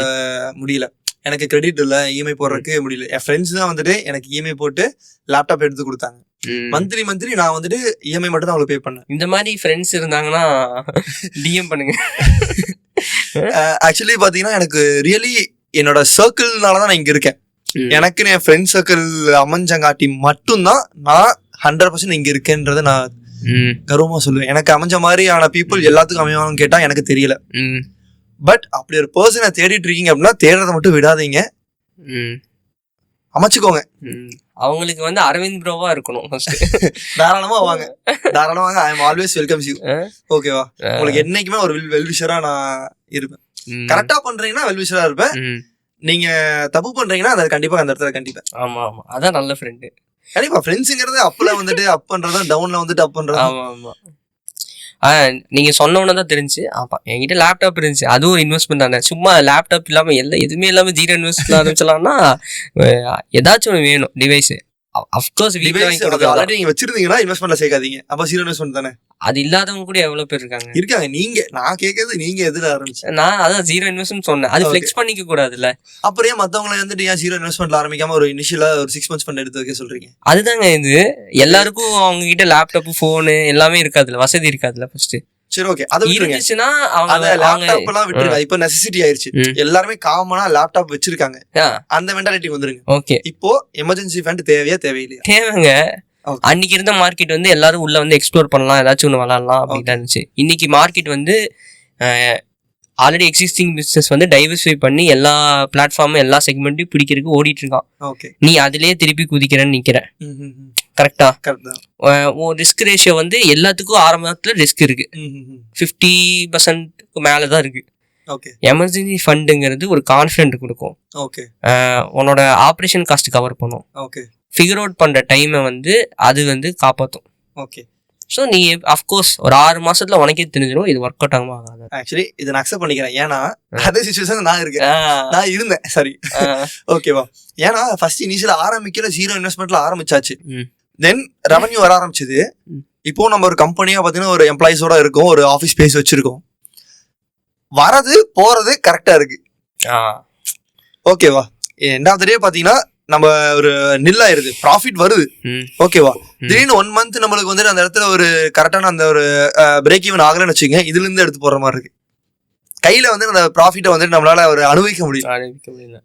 S1: முடியல. எனக்கு கிரெடிட் இல்லை, இஎம்ஐ போடுறதுக்கு முடியல. என் ஃப்ரெண்ட்ஸ் தான் வந்துட்டு எனக்கு இஎம்ஐ போட்டு லேப்டாப் எடுத்து கொடுத்தாங்க. மந்த்லி நான் வந்துட்டு இஎம்ஐ மட்டும் தான் அவங்களுக்கு பே பண்ணேன்.
S2: இந்த மாதிரி ஃப்ரெண்ட்ஸ் இருந்தாங்கன்னா டிஎம் பண்ணுங்க.
S1: ஆக்சுவலி பாத்தீங்கன்னா எனக்கு ரியலி என்னோட சர்க்கிள்னாலதான் நான் இங்க இருக்கேன். எனக்கு என் ஃப்ரெண்ட் சர்க்கிள் அமைஞ்சங்காட்டி மட்டும்தான் நான் 100% இங்க இருக்கேன்றத நான் கர்வமா சொல்லுவேன். எனக்கு அமைஞ்ச மாதிரியான பீப்புள் எல்லாத்துக்கும் அமைவான்னு கேட்டா எனக்கு தெரியல. பட் அப்படி ஒரு பர்சனை தேடிட்டு இருக்கீங்க அப்படின்னா தேடுறதை மட்டும் விடாதீங்க, அமைச்சுக்கோங்க.
S2: அவங்களுக்கு வந்து அரவிந்த் ப்ரோவா இருக்கணும்.
S1: தாராளமா வாங்க, தாராளமா வாங்க. I am always welcomes you. ஓகேவா? உங்களுக்கு என்னைக்குமே ஒரு வெல்விஷரா நான் இருப்பேன். கரெக்டா பண்றீங்கன்னா வெல்விஷரா இருப்பேன். நீங்க தப்பு பண்றீங்கன்னா அதை கண்டிப்பா அந்த இடத்துல கண்டிப்பா.
S2: ஆமா ஆமா, அதான் நல்ல ஃப்ரெண்டு.
S1: கண்டிப்பா ஃப்ரெண்ட்ஸுங்கிறது அப்ல வந்துட்டு அப் பண்றதா, டவுன்ல வந்துட்டு அப் பண்றதா.
S2: ஆமா ஆமா. நீங்க சொன்னோன்னு தான் தெரிஞ்சு. ஆமா, என்கிட்ட லேப்டாப் இருந்துச்சு, அதுவும் ஒரு இன்வெஸ்ட்மெண்ட் தானே. சும்மா லேப்டாப் இல்லாம எதுவுமே இல்லாம ஜீரோ இன்வெஸ்ட்மெண்ட் ஆரம்பிச்சலாம்னா ஏதாச்சும் ஒன்று வேணும், டிவைஸ். அஃப்கோர்ஸ்
S1: ஆல்ரெடி நீங்க வச்சிருந்தீங்கன்னா இன்வெஸ்ட்மெண்ட்ல சேர்க்காதீங்க, அப்ப ஜீரோ இன்வெஸ்ட்மெண்ட் தானே.
S2: அது இல்லாதவங்க கூட எவ்வளவு பேர் இருக்காங்க.
S1: நீங்க, நான் கேட்கறது நீங்க எதுல ஆரம்பிச்சு?
S2: நான் அதான் ஜீரோ இன்வெஸ்ட்மெண்ட் சொன்னேன். அது ஃபிளெக்ஸ் பண்ணிக்க கூடாதுல்ல.
S1: அப்புறம் ஏன் மத்தவங்களை வந்துட்டு ஏன் ஜீரோ இன்வெஸ்ட்மெண்ட்ல ஆரம்பிக்காம ஒரு இனிஷியலா ஒரு 6 months ஃபண்ட் எடுத்து வைக்க சொல்றீங்க?
S2: அதுதாங்க, இது எல்லாருக்கும் அவங்க கிட்ட லேப்டாப், போனு எல்லாமே இருக்காதுல்ல, வசதி இருக்காதுல்ல ஃபர்ஸ்ட்.
S1: சரி, ஓகே, அது இருந்துச்சுன்னா அவங்க லேப்டாப் எல்லாம் விட்டுருங்க. இப்ப நெசசிட்டி ஆயிருச்சு, எல்லாருமே காமனா லேப்டாப் வச்சிருக்காங்க. அந்த மென்டாலிட்டி வந்துருங்க.
S2: ஓகே,
S1: இப்போ எமர்ஜென்சி ஃபண்ட் தேவையா தேவையில்லையா?
S2: தேவைங்க. அன்னைக்கு இருந்த மார்க்கெட் வந்து எல்லாரும் உள்ள வந்து எக்ஸ்ப்ளோர் பண்ணலாம், ஏதாச்சும் ஒன்று விளாடலாம் அப்படின்னு இருந்துச்சு. இன்னைக்கு மார்க்கெட் வந்து ஆல்ரெடி எக்ஸிஸ்டிங் பிசினஸ் வந்து டைவர்சிஃபை பண்ணி எல்லா பிளாட்ஃபார்மும் எல்லா செக்மெண்ட்டையும் பிடிக்கிறதுக்கு ஓடிட்டு இருக்கான். நீ அதுலயே திருப்பி குதிக்கிறேன்னு நிக்கிற. கரெக்டா? ரிஸ்க் ரேஷியோ வந்து எல்லாத்துக்கும் ஆரம்பத்துல ரிஸ்க் இருக்கு, 50% மேலதான் இருக்கு. எமர்ஜென்சி ஃபண்டுங்கிறது ஒரு கான்ஃபிடென்ட் கொடுக்கும், உன்னோட ஆப்ரேஷன் காஸ்ட் கவர் பண்ணும், ஃபிகர் அவுட் பண்ற டைமை வந்து அது வந்து காப்பாற்றும். ஸோ நீ அஃப்கோர்ஸ் ஒரு 6 மாசத்துல உனக்கே தெரிஞ்சிடும் இது ஒர்க் அவுட் ஆகுமா ஆகாது.
S1: ஆக்சுவலி இதை நான் அக்செப்ட் பண்ணிக்கிறேன். ஏன்னா அதே சுச்சுவேஷன் நான் இருந்தேன். சரி, ஓகேவா? ஏன்னா ஃபர்ஸ்ட் இனிஷியல் ஆரம்பிக்கல 0 இன்வெஸ்ட்மெண்ட்ல ஆரம்பிச்சாச்சு. தென் ரெவன்யூ வர ஆரம்பிச்சது. இப்போ நம்ம ஒரு கம்பெனியா பாத்தீங்கன்னா ஒரு எம்ப்ளாயிஸோட இருக்கும், ஒரு ஆஃபீஸ் ஸ்பேஸ் வச்சிருக்கோம். வரது போறது கரெக்டா இருக்கு, ஓகேவா? எண்ட் ஆஃப் த டே பாத்தீங்கன்னா நம்ம ஒரு நில்லாயிருது, ப்ராஃபிட் வருது, ஓகேவா? திடீர்னு 1 மந்த் நம்மளுக்கு வந்துட்டு அந்த இடத்துல ஒரு கரெக்டான அந்த ஒரு பிரேக் ஈவன் ஆகலன்னு வச்சுங்க, இதுல இருந்து எடுத்து போடுற மாதிரி இருக்கு. கையில வந்து அந்த ப்ராஃபிட்டை வந்துட்டு நம்மளால ஒரு அனுபவிக்க முடியல,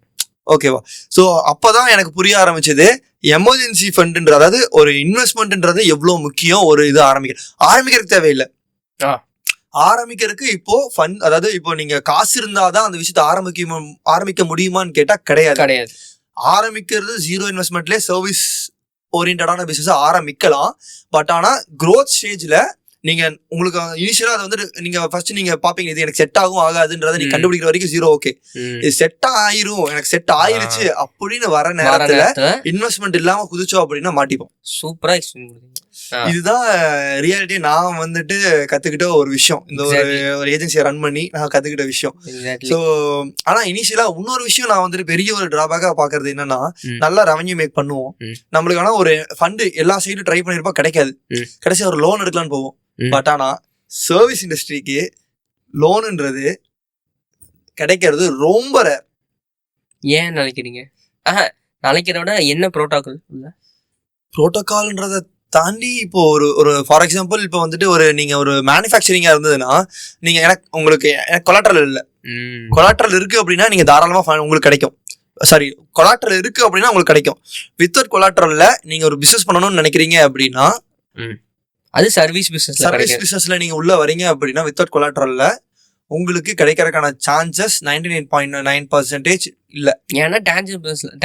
S1: ஓகேவா? ஸோ அப்பதான் எனக்கு புரிய ஆரம்பிச்சது எமர்ஜென்சி ஃபண்டுன்ற, அதாவது ஒரு இன்வெஸ்ட்மெண்ட்ன்றது எவ்வளவு முக்கியம். ஒரு இது ஆரம்பிக்கிறதுக்கு தேவையில்லை, ஆரம்பிக்கிறதுக்கு இப்போ ஃபண்ட், அதாவது இப்போ நீங்க காசு இருந்தாதான் அந்த விஷயத்தை ஆரம்பிக்க முடியுமான்னு கேட்டா கிடையாது. ஆரம்பிக்கிறது 0 இன்வெஸ்ட்மெண்ட்லேயே சர்வீஸ் ஓரியன்டான பிசினஸ் ஆரம்பிக்கலாம். பட் ஆனா க்ரோத் ஸ்டேஜ்ல நீங்க உங்களுக்கு இனிஷியலா அதை வந்துட்டு நீங்க ஃபர்ஸ்ட் நீங்க பாப்பீங்க இது எனக்கு செட் ஆகும் ஆகாதுன்றதை நீ கண்டுபிடிக்கிற வரைக்கும் 0. ஓகே, இது செட் ஆயிரும், எனக்கு செட் ஆயிருச்சு அப்படின்னு வர நேரத்துல இன்வெஸ்ட்மெண்ட் இல்லாம குதிச்சோம் அப்படின்னா மாட்டிப்போம்.
S2: சூப்பரா எக்ஸ்பிளைன் பண்ணுங்க.
S1: இதுதான் ரியாலிட்டி. நான் வந்துட்டு கத்துக்கிட்ட ஒரு விஷயம், இந்த ஒரு ஏஜென்சியை ரன் பண்ணி நான் கத்துக்கிட்ட விஷயம். ஸோ ஆனா இனிஷியலா இன்னொரு விஷயம் நான் வந்துட்டு பெரிய ஒரு டிராபேக்கா பாக்குறது என்னன்னா, நல்லா ரெவன்யூ மேக் பண்ணுவோம், நம்மளுக்கு ஆனா ஒரு ஃபண்டு எல்லா சைடும் ட்ரை பண்ணிருப்பா கிடைக்காது, கடைசியா ஒரு லோன் எடுக்கலான்னு போவோம். பட் ஆனா சர்வீஸ் இண்டஸ்ட்ரிக்கு லோனுன்றது கிடைக்கிறது ரொம்ப ரேர்.
S2: ஏன் நினைக்கிறீங்க? நினைக்கிறத விட என்ன
S1: புரோட்டோகால்ன்றதை தாண்டி இப்போ ஒரு ஃபார் எக்ஸாம்பிள் இப்போ வந்துட்டு நீங்க ஒரு மேனுஃபேக்சரிங்கா இருந்ததுன்னா, நீங்க உங்களுக்கு கொலாட்ரல் இல்லை, கொலாட்ரல் இருக்கு அப்படின்னா நீங்க தாராளமா உங்களுக்கு கிடைக்கும். சாரி, கொலாட்ரல் இருக்கு அப்படின்னா உங்களுக்கு கிடைக்கும். வித்தவுட் கொலாட்ரல்ல நீங்க ஒரு பிசினஸ் பண்ணணும்னு நினைக்கிறீங்க அப்படின்னா,
S2: அது சர்வீஸ் பிசினஸ்ல
S1: நீங்க உள்ள வரீங்க அப்படின்னா வித்தவுட் கொலாட்ரல்ல உங்களுக்கு கிடைக்கிறதுக்கான சான்சஸ் 99.9% இல்ல.
S2: ஏன்னா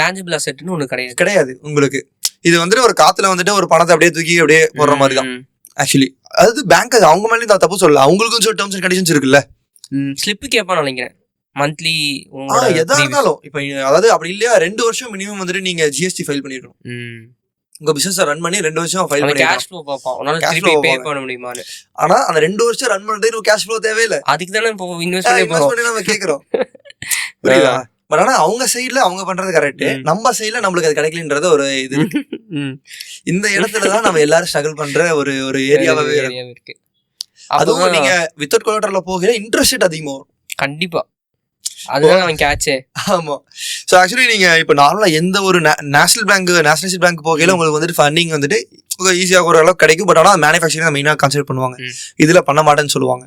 S2: டேஞ்சிபிள் அசெட்னு ஒண்ணு
S1: கிடையாது உங்களுக்கு. இது வந்துட்டு ஒரு காத்துல வந்துட்டு ஒரு பணத்தை அப்படியே தூக்கி அப்படியே போடுற மாதிரி தான் ஆக்சுவலி. அதாவது பேங்க் அவங்க மேலேயும் தான் தப்பு சொல்லல, அவங்களுக்கும் சில டேர்ம்ஸ் அண்ட் கண்டிஷன்ஸ் இருக்குல்ல.
S2: ஸ்லிப்பு கேட்பான்னு நினைக்கிறேன் மந்த்லி
S1: எதா இருந்தாலும். இப்போ அதாவது அப்படி இல்லையா 2 வருஷம் மினிமம் வந்துட்டு நீங்க ஜிஎஸ்டி ஃபைல் பண்ணிடணும். உங்க பிசினஸ் ரன் பண்ணி 2 வருஷம் ஃபைல் பண்ணி
S2: கேஷ் ஃப்ளோ பாப்போம், உனால திருப்பி பே பண்ண முடியுமான்னு.
S1: ஆனா அந்த 2 வருஷம் ரன் பண்றதுக்கு ஒரு கேஷ் ஃப்ளோ தேவையில்லை,
S2: அதுக்கு தானே இப்போ இன்வெஸ்ட் பண்ணி
S1: நம்ம கேக்குறோம், புரியுதா? பட் ஆனா அவங்க சைடுல அவங்க பண்றது கரெக்ட், நம்ம சைடுல நம்மளுக்கு அது கிடைக்கலன்றது ஒரு இது. இந்த இடத்துலதான் நம்ம எல்லாரும் ஸ்ட்ரகிள் பண்ற ஒரு ஏரியாவே இருக்கு. அதுவும் நீங்க வித்தவுட் கொலாட்டரல்ல போகிற இன்ட்ரெஸ்ட் ரேட் அதிகமா வரும் கண்டிப்பா, அதுதான் அவன் கேட்சே. ஆமா. ஸோ ஆக்சுவலி நீங்க இப்போ நார்மலா எந்த ஒரு நேஷனலைஸ்ட் பேங்க் போகையில உங்களுக்கு வந்துட்டு ஃபண்டிங் வந்துட்டு ஈஸியாக ஒரு அளவுக்கு கிடைக்கும். பட் ஆனால் மேனுஃபேக்சரிங் மெயினாக கன்சிடர் பண்ணுவாங்க, இதுல பண்ண மாட்டேன்னு சொல்லுவாங்க.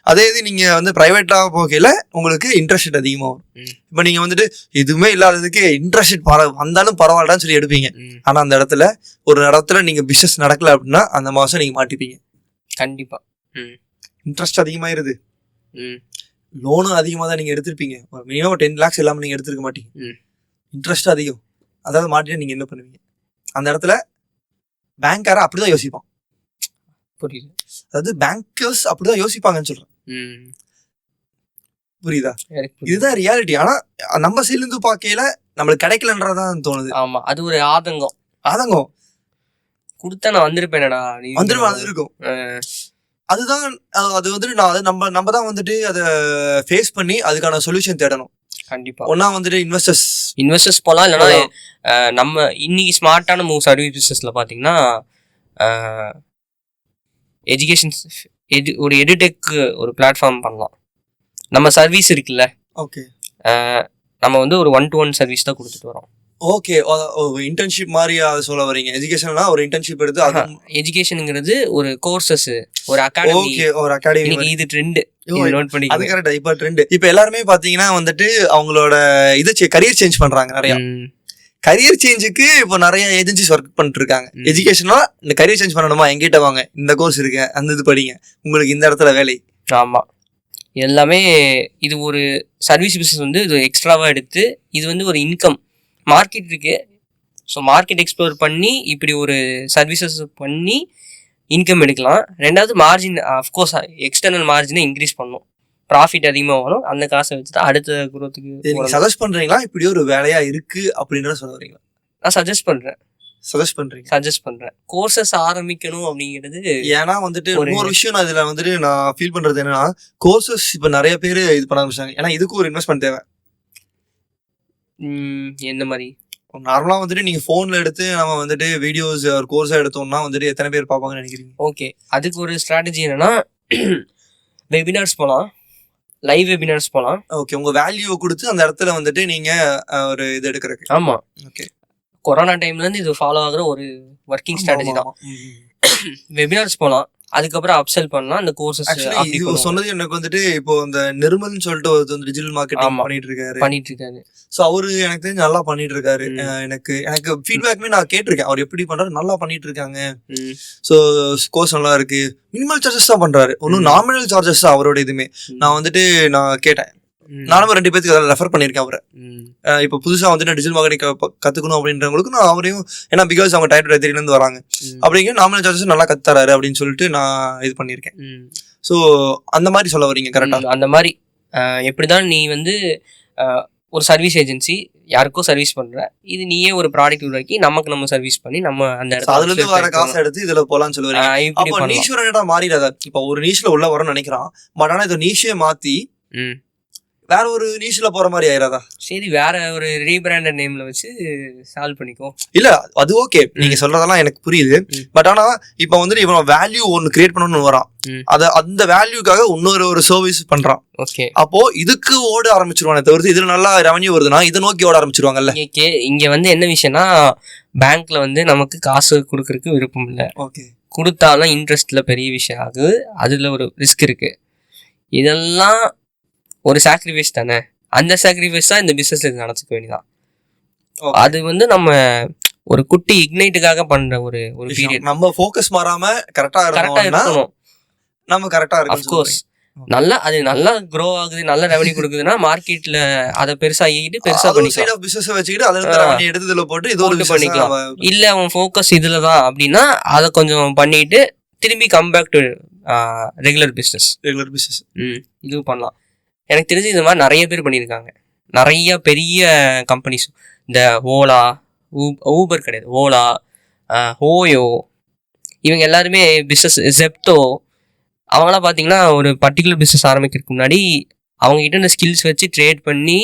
S1: அதே இது நீங்க வந்து பிரைவேட்டா போகையில உங்களுக்கு இன்ட்ரெஸ்ட் ரேட் அதிகமா வரும். இப்போ நீங்க வந்துட்டு எதுவுமே இல்லாததுக்கு இன்ட்ரெஸ்ட் ரேட் வந்தாலும் பரவாயில்லன்னு சொல்லி எடுப்பீங்க. ஆனா அந்த இடத்துல ஒரு இடத்துல நீங்க பிசினஸ் நடக்கல அப்படின்னா அந்த மாசம் நீங்க மாட்டிப்பீங்க கண்டிப்பா. இன்ட்ரெஸ்ட் அதிகமாயிருது, லோனும் அதிகமாக தான் நீங்கள் எடுத்திருப்பீங்க. மினிமம் 10 lakhs இல்லாமல் நீங்கள் எடுத்துருக்க மாட்டீங்க, இன்ட்ரெஸ்ட் அதிகம். அதாவது மாட்டினா நீங்கள் என்ன பண்ணுவீங்க? அந்த இடத்துல பேங்க்கார அப்படிதான் யோசிப்பான். புரியுது? அதாவது பேங்கர்ஸ் அப்படிதான் யோசிப்பாங்கன்னு சொல்றேன், புரியுதா? இதுதான் ரியாலிட்டி. ஆனா நம்ம சைட்ல இருந்து பார்க்கையில நம்மளுக்கு கிடைக்கலன்றதான் தோணுது. ஆமா, அது ஒரு ஆதங்கம் கொடுத்தா நான் வந்திருப்பேனடா, வந்திருக்கும். அதுதான் அது வந்துட்டு நான் நம்ம தான் வந்துட்டு அதை ஃபேஸ் பண்ணி அதுக்கான சொல்யூஷன் தேடணும் கண்டிப்பா. ஒன்னா வந்துட்டு இன்வெஸ்டர்ஸ் போலாம், இல்லைன்னா நம்ம இன்னைக்கு ஸ்மார்ட்டான சர்வீஸ் பிசினஸ்ல பாத்தீங்கன்னா எஜுகேஷன் ஒரு எடுடெக் ஒரு பிளாட்ஃபார்ம் பண்ணலாம். நம்ம சர்வீஸ் இருக்குல்ல, ஓகே, நம்ம வந்து ஒரு 1-to-1 சர்வீஸ் தான் கொடுத்துட்டு வரோம். ஓகே, இன்டர்ன்ஷிப் மாதிரி அதை சொல்ல வரீங்க. எஜுகேஷன்னா ஒரு இன்டர்ன்ஷிப் எடுத்து அது எஜுகேஷனுங்கிறது ஒரு கோர்சஸ், ஒரு அகாடமி. ஓகே, ஒரு அகாடமி. இது ட்ரெண்ட், நோட் பண்ணி. அது கரெக்ட். இப்போ ட்ரெண்ட், இப்போ எல்லாருமே பாத்தீங்கன்னா வந்துட்டு அவங்களோட இதை கரியர் சேஞ்ச் பண்றாங்க. நிறைய கரியர் சேஞ்சுக்கு இப்போ நிறைய ஏஜென்சிஸ் ஒர்க் பண்ணிட்டு இருக்காங்க. எஜுகேஷனா இந்த கரியர் சேஞ்ச் பண்ணணுமா, எங்கிட்ட வாங்க, இந்த கோர்ஸ் இருக்கு, அந்த இது படிங்க, உங்களுக்கு இந்த இடத்துல வேலை. ஆமா, எல்லாமே இது ஒரு சர்வீஸ் பிசினஸ் வந்து இது எக்ஸ்ட்ராவா எடுத்து இது வந்து ஒரு இன்கம் மார்க்கெட் இருக்கு. ஸோ மார்க்கெட் எக்ஸ்ப்ளோர் பண்ணி இப்படி ஒரு சர்வீசஸ் பண்ணி இன்கம் எடுக்கலாம். ரெண்டாவது மார்ஜின், அஃப்கோர்ஸ் எக்ஸ்டர்னல் மார்ஜினை இன்க்ரீஸ் பண்ணும், ப்ராஃபிட் அதிகமாக வரும். அந்த காசை வச்சுட்டு அடுத்த குரோத்துக்கு சஜஸ்ட் பண்ணுறீங்களா? இப்படி ஒரு வேலையாக இருக்குது அப்படின்றத சொல்ல வரீங்களா? நான் சஜஸ்ட் பண்ணுறேன். சஜஸ்ட் பண்றீங்க?
S2: சஜஸ்ட் பண்றேன். கோர்சஸ் ஆரம்பிக்கணும் அப்படிங்கிறது
S1: ஏன்னா வந்துட்டு ஒரு விஷயம் நான் இதுல வந்துட்டு நான் ஃபீல் பண்றது என்னன்னா, கோர்சஸ் இப்ப நிறைய பேர் இது பண்ண ஆரம்பிச்சாங்க. ஏன்னா இதுக்கு ஒரு இன்வெஸ்ட்மெண்ட் தேவை.
S2: எந்த மாதிரி?
S1: நார்மலா வந்துட்டு நீங்க போன்ல எடுத்து நம்ம வந்துட்டு வீடியோஸ் ஒரு கோர்ஸா எடுத்தோம்னா வந்துட்டு எத்தனை பேர் பார்ப்பாங்கன்னு நினைக்கிறீங்க?
S2: ஓகே, அதுக்கு ஒரு ஸ்ட்ராட்டஜி என்னன்னா வெபினார்ஸ் போகலாம், லைவ் வெபினார்ஸ் போகலாம்.
S1: ஓகே, உங்க வேல்யூ கொடுத்து அந்த இடத்துல வந்துட்டு நீங்க ஒரு இது எடுக்கிறதுக்கு.
S2: ஆமா,
S1: ஓகே.
S2: கொரோனா டைம்ல இருந்து இது ஃபாலோ ஆகுற ஒரு ஒர்க்கிங் ஸ்ட்ராட்டஜி தான். வெபினார்ஸ் போகலாம், அதுக்கப்புறம் அப்செல் பண்ணலாம் அந்த கோர்சஸ்.
S1: சொன்னது எனக்கு வந்துட்டு இப்போ இந்த நிர்மல்னு சொல்லிட்டு ஒரு டிஜிட்டல் மார்க்கெட்டிங் பண்ணிட்டு இருக்காரு. சோ அவரு எனக்கு தெரிஞ்சு நல்லா பண்ணிட்டு இருக்காரு. எனக்கு ஃபீட்பேக்மே நான் கேட்டிருக்கேன், அவர் எப்படி பண்றாரு, நல்லா பண்ணிட்டு இருக்காங்க. சோ கோர்ஸ் நல்லா இருக்கு. மினிமல் சார்ஜஸ் தான் பண்றாரு, ஒன்னும் நாமினல் சார்ஜஸ் தான் அவரோட. இதுமே நான் வந்துட்டு நான் கேட்டேன், நானும் 2 பேருக்கு அதை ரெஃபர் பண்ணியிருக்கேன் அவரை. இப்போ புதுசாக வந்துட்டு டிஜிட்டல் மார்க்கெட்டிங் கற்றுக்கணும் அப்படின்றவங்களுக்கு நான் அவரையும், ஏன்னா பிகாஸ் அவங்க டைப் ரைட்டர்லேருந்து வராங்க அப்படிங்கிற நாமினல் சார்ஜஸ் நல்லா கற்றுறாரு அப்படின்னு சொல்லிட்டு நான் இது பண்ணியிருக்கேன். ஸோ அந்த மாதிரி சொல்ல வரீங்க கரெக்டாக?
S2: அந்த மாதிரி எப்படிதான் நீ வந்து ஒரு சர்வீஸ் ஏஜென்சி யாருக்கோ சர்வீஸ் பண்ற, இது நீயே ஒரு ப்ராடக்ட் உருவாக்கி நமக்கு நம்ம சர்வீஸ் பண்ணி நம்ம அந்த
S1: அதுல இருந்து வர காசை எடுத்து இதுல போலாம்னு சொல்லுவாங்க. அப்போ நீஷ் ஓரியன்டா மாறிடாத. இப்போ ஒரு நீஷ்ல உள்ள வரணும்னு நினைக்கிறான், பட் ஆனா இதை நீஷே மாத்தி வேற ஒரு நீஷ்ல போற மாதிரி ஆயிராதா?
S2: சரி, வேற ஒரு ரீபிராண்டட் நேம்ல வச்சு சால்வ் பண்ணிக்கோ.
S1: இல்ல அது ஓகே, நீங்க சொல்றதெல்லாம் எனக்கு புரியுது. பட் ஆனா இப்ப வந்துட்டு இவன் வேல்யூ ஒன்னு கிரியேட் பண்ணணும்னு வரான், அந்த வேல்யூக்காக இன்னொரு ஒரு சர்வீஸ் பண்றான்.
S2: ஓகே,
S1: அப்போ இதுக்கு ஓட ஆரம்பிச்சிருவானே தவிர்த்து இதுல நல்லா ரெவன்யூ வருதுன்னா இதை நோக்கி ஓட ஆரம்பிச்சிருவாங்கல்ல.
S2: இங்க வந்து என்ன விஷயம்னா, பேங்க்ல வந்து நமக்கு காசு கொடுக்கறதுக்கு விருப்பம் இல்லை.
S1: ஓகே,
S2: கொடுத்தாலும் இன்ட்ரெஸ்ட்ல பெரிய விஷயம் ஆகுது, அதுல ஒரு ரிஸ்க் இருக்கு. இதெல்லாம் ஒரு சாக்ரிஃபைஸ் தானே. அந்த சாக்ரிஃபைஸ் தான் இந்த பிசினஸ்ல நடந்துக்க வேண்டியதான். அது வந்து நம்ம ஒரு குட்டி இக்னைட்டுக்காக பண்ற ஒரு பீரியட்.
S1: நம்ம ஃபோக்கஸ் மாறாம கரெக்டா இருக்கணும். நம்ம கரெக்டா இருக்கணும். ஆஃப் கோர்ஸ்
S2: நல்லா அது நல்லா க்ரோ ஆகுது, நல்ல ரெவன்யூ கொடுக்குதுன்னா மார்க்கெட்ல அதை பெருசா ஆகிட்டு பெருசா பண்ணிக்கலாம்.
S1: பிசினஸ் வச்சுக்கிட்டு அதுல எடுத்து இதுல போட்டு இது ஒரு
S2: பண்ணிக்கலாம். இல்ல அவன் ஃபோக்கஸ் இதுலதான் அப்படின்னா அதை கொஞ்சம் பண்ணிட்டு திரும்பி come back to regular business. இது பண்ணலாம். எனக்கு தெரிஞ்சு இந்த மாதிரி நிறைய பேர் பண்ணியிருக்காங்க. நிறைய பெரிய கம்பெனிஸ், இந்த ஓலா, ஊபர் கிடையாது, ஓலா, ஹோயோ, இவங்க எல்லாருமே பிஸ்னஸ், ஜெப்டோ, அவங்களாம் பார்த்தீங்கன்னா ஒரு பர்டிகுலர் பிஸ்னஸ் ஆரம்பிக்கிறதுக்கு முன்னாடி அவங்ககிட்ட இந்த ஸ்கில்ஸ் வச்சு ட்ரேட் பண்ணி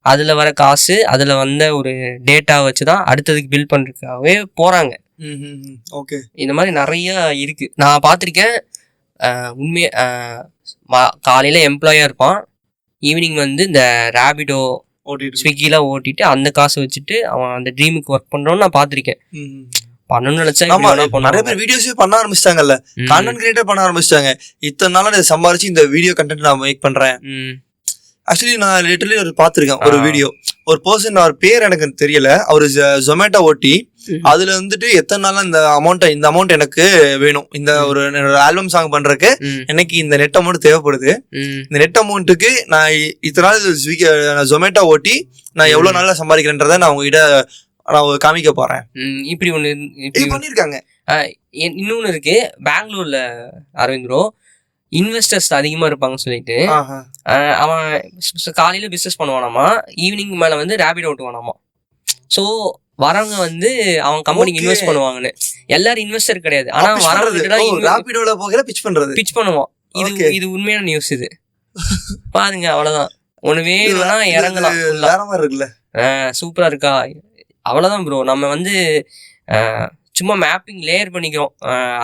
S2: அதில் வர காசு, அதில் வந்த ஒரு டேட்டா வச்சு தான் அடுத்ததுக்கு பில்ட் பண்ணுறதுக்காகவே போகிறாங்க.
S1: ஓகே, இந்த
S2: மாதிரி நிறைய இருக்குது, நான் பார்த்துருக்கேன். காலையில் எம்ப்ளாயாக இருப்பான், ஈவினிங் வந்து இந்த ரேபிடோ ஸ்விக்கிலாம் ஓட்டிட்டு அந்த காசு வச்சுட்டு அவன் அந்த ட்ரீமுக்கு ஒர்க் பண்றோம்னு நான் பார்த்திருக்கேன். பண்ணணும்னு நினைச்சா
S1: நிறைய பேர் வீடியோஸே பண்ண ஆரம்பிச்சிட்டாங்கல்ல, கான்டென்ட் கிரியேட்டர் பண்ண ஆரம்பிச்சிட்டாங்க. இத்தனை நாளா இதை சம்பாரிச்சு இந்த வீடியோ கண்டென்ட் நான் மேக் பண்றேன். ஆக்சுவலி நான் லிட்டரலி ஒரு பார்த்துருக்கேன் ஒரு வீடியோ, ஒரு பர்சன், அவர் பேர் எனக்கு தெரியல, அவர் ஜொமேட்டோ ஓட்டி அதுல வந்துட்டு எத்தனை நாளா இந்த அமௌண்ட் எனக்கு வேணும், இந்த ஒரு ஆல்பம் சாங் பண்றதுக்கு எனக்கு இந்த நெட் அமௌண்ட் தேவைப்படுது, இந்த நெட் அமௌண்ட்டுக்கு நான் இத்தனை நாள் ஜொமேட்டோ ஓட்டி நான் எவ்வளவு நாளா சம்பாதிக்கிறேன்றத நான் உங்ககிட்ட நான் காமிக்க போறேன்.
S2: இப்படி ஒண்ணு
S1: பண்ணிருக்காங்க.
S2: இன்னொன்னு இருக்கு, பெங்களூர்ல அரவிந்த் ப்ரோ இன்வெஸ்டர்ஸ் அதிகமா இருப்பாங்கன்னு சொல்லிட்டு அவன் காலையில பிசினஸ் பண்ணுவானாமா, ஈவினிங் மேல வந்து ரேபிட் ஓட்டுவானாமா. ஸோ வரவங்க வந்து அவன் கம்பெனிக்கு இன்வெஸ்ட் பண்ணுவாங்கன்னு. எல்லாரும் இன்வெஸ்டர் கிடையாது, ஆனா வரவங்க பிச் பண்ணுவான். இது உண்மையான நியூஸ். இது பாருங்க, அவ்வளவுதான். ஒண்ணு வேணும்னா இறங்கலாம். சூப்பரா இருக்கா? அவ்வளவுதான் ப்ரோ. நம்ம வந்து சும்மா மேப்பிங் லேயர் பண்ணிக்கிறோம்,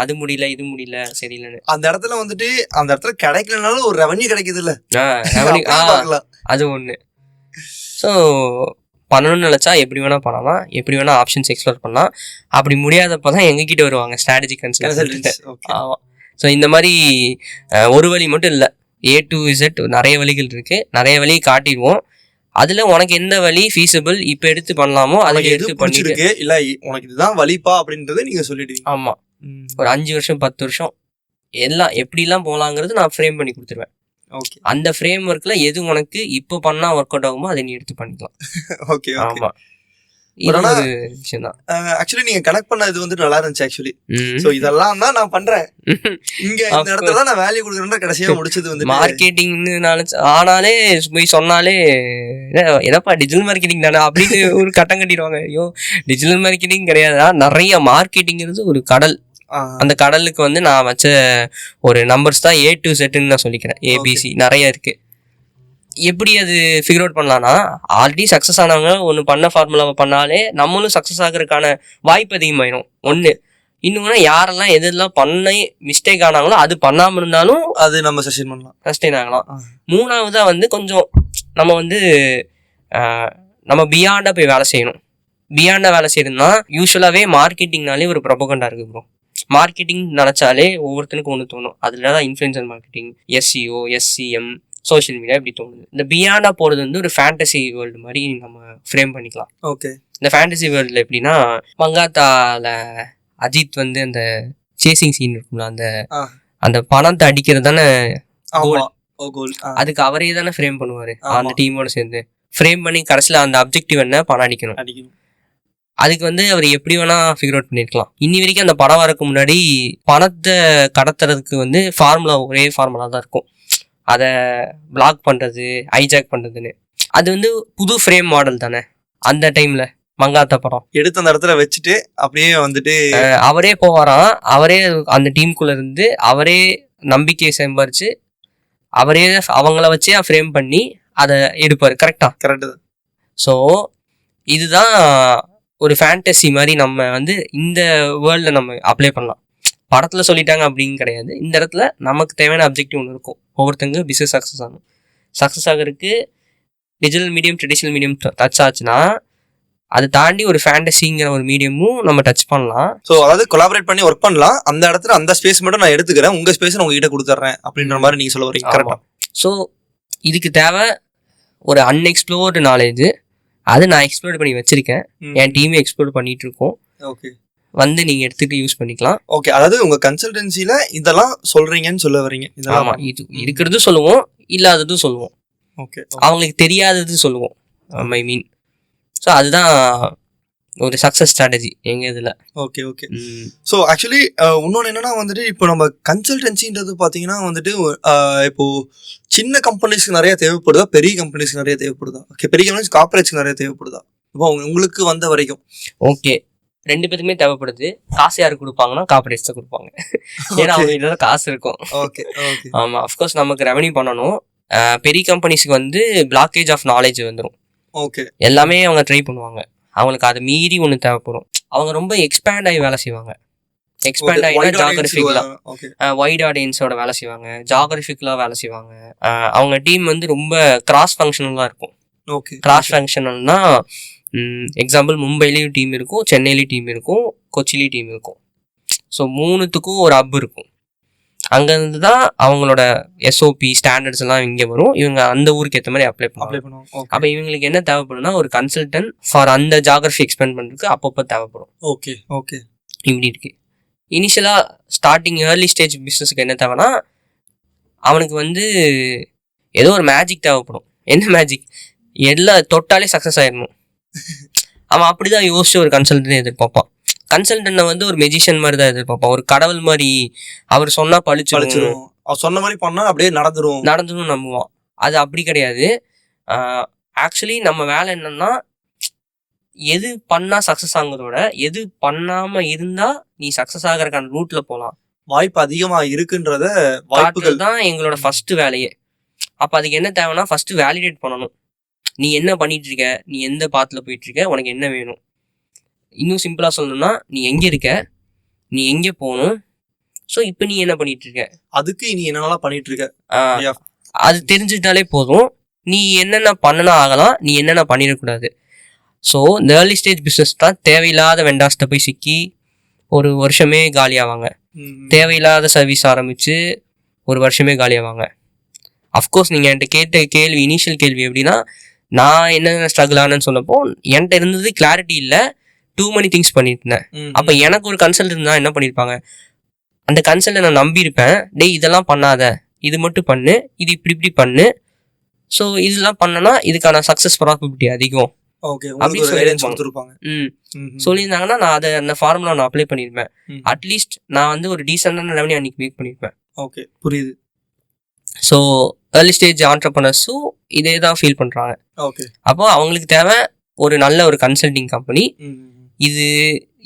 S2: அது முடியல இது முடியல சரியில்லைன்னு.
S1: அந்த இடத்துல வந்துட்டு அந்த இடத்துல கிடைக்கலனாலும் ஒரு ரெவன்யூ கிடைக்குது இல்ல,
S2: அது ஒண்ணு. ஸோ பண்ணணும்னு நினைச்சா எப்படி வேணா பண்ணலாம், எப்படி வேணா ஆப்ஷன்ஸ் எக்ஸ்ப்ளோர் பண்ணலாம். அப்படி முடியாதப்பதான் எங்ககிட்ட வருவாங்க ஸ்ட்ராட்டஜி கன்சல்டன்ட். ஆமா. ஸோ இந்த மாதிரி ஒரு வழி மட்டும் இல்லை, A to Z நிறைய வழிகள் இருக்கு, நிறைய வழியை காட்டிடுவோம். அதுல உனக்கு எந்த வழி ஃபீஸிபிள் இப்ப எடுத்து பண்ணலாமோ அதை எடுத்து பண்ணிருக்கு.
S1: இல்ல உனக்கு இதுதான் வழிப்பா அப்படின்றத நீங்க சொல்லிடுவீங்க.
S2: ஆமா, ஒரு 5 வருஷம் 10 வருஷம் எல்லாம் எப்படி எல்லாம் போலாங்கிறது நான் ஃப்ரேம் பண்ணி கொடுத்துருவேன். அந்த ஃப்ரேம் ஒர்க்ல எது உனக்கு இப்போ பண்ணா ஒர்க் அவுட் ஆகுமோ அதை நீ எடுத்து பண்ணிக்கலாம்.
S1: ஓகே.
S2: ஆமா, இது
S1: ஆனா
S2: ஒரு விஷயம் தான்.
S1: ஆக்சுவலி நீங்க கனெக்ட் பண்ண இது வந்துட்டு நல்லா இருந்துச்சு ஆக்சுவலி. சோ இதெல்லாம் தான் நான் பண்றேன், இங்க இந்த இடத்துல தான் நான் வேல்யூ கொடுக்குறேன்ற கடைசியா முடிச்சது வந்து
S2: மார்க்கெட்டிங்னால ஆனாலே போய் சொன்னாலே என்னப்பா டிஜிட்டல் மார்க்கெட்டிங் தானே அப்படின்னு ஒரு கட்டம் கட்டிடுவாங்க. ஐயோ டிஜிட்டல் மார்க்கெட்டிங் கிடையாதுன்னா நிறைய மார்க்கெட்டிங்கிறது ஒரு கடல். அந்த கடலுக்கு வந்து நான் வச்ச ஒரு நம்பர்ஸ் தான் A to Zன்னு நான் சொல்லிக்கிறேன். ABC நிறைய இருக்கு. எப்படி அது ஃபிகர் அவுட் பண்ணலாம்னா, ஆல்ரெடி சக்ஸஸ் ஆனவங்க ஒன்று பண்ண ஃபார்முலாவை பண்ணாலே நம்மளும் சக்ஸஸ் ஆகிறதுக்கான வாய்ப்பு அதிகமாயிடும். ஒன்று. இன்னொன்று யாரெல்லாம் எதெல்லாம் பண்ண மிஸ்டேக் ஆனாங்களோ அது பண்ணாமல் இருந்தாலும்
S1: அது நம்ம சஸ்டெயின் ஆகலாம்.
S2: மூணாவதா வந்து கொஞ்சம் நம்ம வந்து நம்ம பியாண்டாக போய் வேலை செய்யணும். பியாண்டாக வேலை செய்யணும்னா யூஸ்வலாகவே மார்க்கெட்டிங்னாலே ஒரு ப்ரொபகண்டா இருக்கு ப்ரோ. மார்க்கெட்டிங் நினச்சாலே ஒவ்வொருத்தனுக்கும் ஒன்று தோணும். அதில் தான் influencer marketing, SEO, SCM, social media இப்படி தோணுது. இந்த பியாண்டா போகிறது வந்து ஒரு ஃபேண்டசி வேர்ல்டு மாதிரி நம்ம ஃப்ரேம் பண்ணிக்கலாம்.
S1: ஓகே.
S2: இந்த ஃபேண்டசி வேர்ல்டில் எப்படின்னா, மங்காத்தால அஜித் வந்து அந்த சேசிங் சீன் இருக்கும்ல, அந்த பணத்தை அடிக்கிறது தானே கோல். அதுக்கு அவரே தானே ஃப்ரேம் பண்ணுவார் அந்த டீமோட சேர்ந்து. ஃப்ரேம் பண்ணி கடைசியில் அந்த அப்ஜெக்டிவ் என்ன, பணம் அடிக்கணும். அதுக்கு வந்து அவர் எப்படி வேணா ஃபிகர் அவுட் பண்ணிருக்கலாம். இன்னி வரைக்கும் அந்த படம் வரக்கு முன்னாடி பணத்தை கடத்துறதுக்கு வந்து ஒரே ஃபார்முலா தான் இருக்கும். அதை பிளாக் பண்றது, ஹைஜாக் பண்றதுன்னு. அது வந்து புது ஃப்ரேம் மாடல் தானே அந்த டைம்ல. மங்காத்தா படம்
S1: எடுத்து அந்த இடத்துல வச்சுட்டு அப்படியே வந்துட்டு
S2: அவரே போவாராம். அவரே அந்த டீமுக்குள்ள இருந்து அவரே நம்பிக்கையை சம்பாரிச்சு அவரே அவங்கள வச்சே ஃப்ரேம் பண்ணி அதை எடுப்பாரு. கரெக்டா?
S1: கரெக்டு.
S2: ஸோ இதுதான் ஒரு ஃபேண்டசி மாதிரி நம்ம வந்து இந்த வேர்ல்டில் நம்ம அப்ளை பண்ணலாம். படத்தில் சொல்லிட்டாங்க அப்படின்னு கிடையாது. இந்த இடத்துல நமக்கு தேவையான அப்ஜெக்டிவ் ஒன்று இருக்கும். ஒவ்வொருத்தங்க பிஸ்னஸ் சக்ஸஸ் ஆகணும். சக்ஸஸ் ஆகிறதுக்கு digital medium, traditional medium touch ஆச்சுன்னா அதை தாண்டி ஒரு ஃபேண்டசிங்கிற ஒரு மீடியமும் நம்ம டச் பண்ணலாம்.
S1: ஸோ அதாவது கொலாபரேட் பண்ணி ஒர்க் பண்ணலாம். அந்த இடத்துல அந்த ஸ்பேஸ் மட்டும் நான் எடுத்துக்கிறேன், உங்கள் ஸ்பேஸ் உங்ககிட்ட கொடுத்துட்றேன் அப்படின்ற மாதிரி நீங்கள் சொல்ல வரீங்க. கரெக்டாக.
S2: ஸோ இதுக்கு தேவை ஒரு அன்எக்ஸ்ப்ளோர்டு நாலேஜ். அது நான் எக்ஸ்ப்ளோர் பண்ணி வச்சிருக்கேன், என் டீமே எக்ஸ்ப்ளோர் பண்ணிட்டு இருக்கோம்.
S1: ஓகே.
S2: வந்து நீங்க எடுத்துட்டு யூஸ் பண்ணிக்கலாம்.
S1: ஓகே. அதாவது உங்க கன்சல்டன்சில இதெல்லாம் சொல்றீங்கன்னு சொல்ல வரீங்க.
S2: ஆமா, இது இருக்கிறது சொல்லுவோம், இல்லாததும் சொல்லுவோம்.
S1: ஓகே.
S2: அவங்களுக்கு தெரியாதது சொல்லுவோம். ஐ மீன், ஸோ அதுதான் ஒரு சக்ஸஸ் ஸ்ட்ராட்டஜி எங்க இதுல.
S1: ஓகே. ஓகே. ஸோ ஆக்சுவலி இன்னொன்று என்னன்னா வந்துட்டு, இப்போ நம்ம கன்சல்டன்சின்றது பார்த்தீங்கன்னா வந்துட்டு இப்போ சின்ன கம்பெனிஸ்க்கு நிறைய தேவைப்படுதா, பெரிய கம்பெனிஸ்க்கு நிறைய தேவைப்படுதா? ஓகே. பெரிய கம்பெனிஸ் கார்பரேட்ஸ்க்கு நிறைய தேவைப்படுதா இப்போ உங்களுக்கு வந்த வரைக்கும்?
S2: ஓகே, ரெண்டு பேருக்குமே தேவைப்படுது. காசு யாருக்கு கொடுப்பாங்கன்னா கார்பரேட்ஸ் தான் கொடுப்பாங்க. ஏன்னா அவங்க இன்னும் காசு இருக்கும்.
S1: ஓகே. ஓகே.
S2: ஆமா, அஃப்கோர்ஸ் நமக்கு ரெவன்யூ பண்ணணும். பெரிய கம்பெனிஸ்க்கு வந்து பிளாக்கேஜ் ஆஃப் நாலேஜ் வந்துடும்.
S1: ஓகே.
S2: எல்லாமே அவங்க ட்ரை பண்ணுவாங்க. அவங்களுக்கு அதை மீறி ஒன்று தேவைப்படும். அவங்க ரொம்ப எக்ஸ்பேண்ட் ஆகி வேலை செய்வாங்க. எக்ஸ்பேண்ட் ஆகினா ஜாகிரபிக்கலாக வைட் ஆடியன்ஸோட வேலை செய்வாங்க, ஜாகிரபிக்கலாக வேலை செய்வாங்க. அவங்க டீம் வந்து ரொம்ப கிராஸ் ஃபங்க்ஷனலாக இருக்கும்.
S1: ஓகே.
S2: கிராஸ் ஃபங்க்ஷனல்னா எக்ஸாம்பிள் மும்பைலேயும் டீம் இருக்கும், சென்னையிலையும் டீம் இருக்கும், கொச்சிலையும் டீம் இருக்கும். ஸோ மூணுத்துக்கும் ஒரு ஹப் இருக்கும். அங்கேருந்து தான் அவங்களோட SOP ஸ்டாண்டர்ட்ஸ் எல்லாம் இங்கே வரும். இவங்க அந்த ஊருக்கு ஏற்ற மாதிரி அப்ளை பண்ணுவாங்க. அப்போ இவங்களுக்கு என்ன தேவைப்படும்னா ஒரு கன்சல்டன்ட் ஃபார் அந்த ஜாகிரஃபி எக்ஸ்பெண்ட் பண்ணுறதுக்கு அப்பப்போ தேவைப்படும்.
S1: ஓகே. ஓகே.
S2: இப்படி இருக்கு. இனிஷியலாக ஸ்டார்டிங் ஏர்லி ஸ்டேஜ் பிஸ்னஸுக்கு என்ன தேவைன்னா, அவனுக்கு வந்து ஏதோ ஒரு மேஜிக் தேவைப்படும். என்ன மேஜிக்? எல்லாம் தொட்டாலே சக்ஸஸ் ஆயிடணும். அவன் அப்படிதான் யோசிச்சு ஒரு கன்சல்டன்ட் எதிர்பார்ப்பான். கன்சல்டன்ட் வந்து ஒரு மெஜிஷியன் மாதிரி தான் எதிர்பார்ப்பான், ஒரு கடவுள் மாதிரி. அவர் சொன்னா பழிச்சிடும்,
S1: அவர் சொன்ன மாதிரி பண்ணா அப்படியே நடந்துரும்
S2: நம்புவான். அது அப்படி கிடையாது. ஆக்சுவலி நம்ம வேலை என்னன்னா, எது பண்ணா சக்சஸ் ஆகுறதோட எது பண்ணாம இருந்தா நீ சக்சஸ் ஆகிறதுக்கான ரூட்ல போகலாம்,
S1: வாய்ப்பு அதிகமா இருக்குன்றத
S2: வாய்ப்புகள் தான் எங்களோட ஃபர்ஸ்ட் வேலையே. அப்ப அதுக்கு என்ன தேவைன்னா, ஃபர்ஸ்ட் வேலிடேட் பண்ணணும். நீ என்ன பண்ணிட்டு இருக்க, நீ எந்த பாத்துல போயிட்டு இருக்க, உனக்கு என்ன வேணும். இன்னும் சிம்பிளா சொல்லணும்னா, நீ எங்க இருக்க, நீ எங்க போகணும், ஸோ இப்போ நீ என்ன பண்ணிட்டு இருக்க,
S1: அதுக்கு நீ என்னென்னலாம் பண்ணிட்டு இருக்க,
S2: அது தெரிஞ்சுட்டாலே போதும். நீ என்னென்ன பண்ணனா ஆகலாம், நீ என்னென்ன பண்ணிடக்கூடாது. ஸோ இந்த ஏர்லி ஸ்டேஜ் பிஸ்னஸ் தான் தேவையில்லாத வெண்டாஸ்ட்டை போய் சிக்கி ஒரு வருஷமே காலியாவாங்க. தேவையில்லாத சர்வீஸ் ஆரம்பித்து ஒரு வருஷமே காலியாவாங்க. அஃப்கோர்ஸ் நீங்கள் என்கிட்ட கேட்ட கேள்வி, இனிஷியல் கேள்வி எப்படின்னா, நான் என்னென்ன ஸ்ட்ரகிள் ஆனேன்னு சொன்னப்போ என்கிட்ட இருந்தது கிளாரிட்டி இல்லை, டூ மணி திங்ஸ் பண்ணிட்டு இருந்தேன். அப்போ எனக்கு ஒரு கன்சல்டன்ட் தான் என்ன பண்ணியிருப்பாங்க, அந்த கன்சல்ட்டை நான் நம்பியிருப்பேன். டேய் இதெல்லாம் பண்ணாத, இது மட்டும் பண்ணு, இது இப்படி இப்படி பண்ணு, ஸோ இதெல்லாம் பண்ணனா இதுக்கான சக்ஸஸ் ப்ராபபிலிட்டி அதிகம்
S1: ஓகே
S2: அப்படி
S1: உங்களுக்கு கைடன்ஸ்
S2: சொல்லியிருப்பாங்க.
S1: கொடுத்துருப்பாங்க.
S2: சொல்லியிருந்தாங்கன்னா நான் அதை அந்த ஃபார்முலா நான் அப்ளை பண்ணியிருப்பேன்.
S1: ம்.
S2: அட்லீஸ்ட் நான் வந்து ஒரு டீசெண்டான ரெவன்யூ அன்னைக்கு மேக் பண்ணியிருப்பேன்.
S1: ஓகே புரியுது.
S2: ஸோ ஏர்லி ஸ்டேஜ் ஆண்டர்ப்ரனர்ஸும் இதே தான் ஃபீல் பண்ணுறாங்க.
S1: ஓகே.
S2: அப்போ அவங்களுக்கு தேவை ஒரு நல்ல ஒரு கன்சல்டிங் கம்பெனி. இது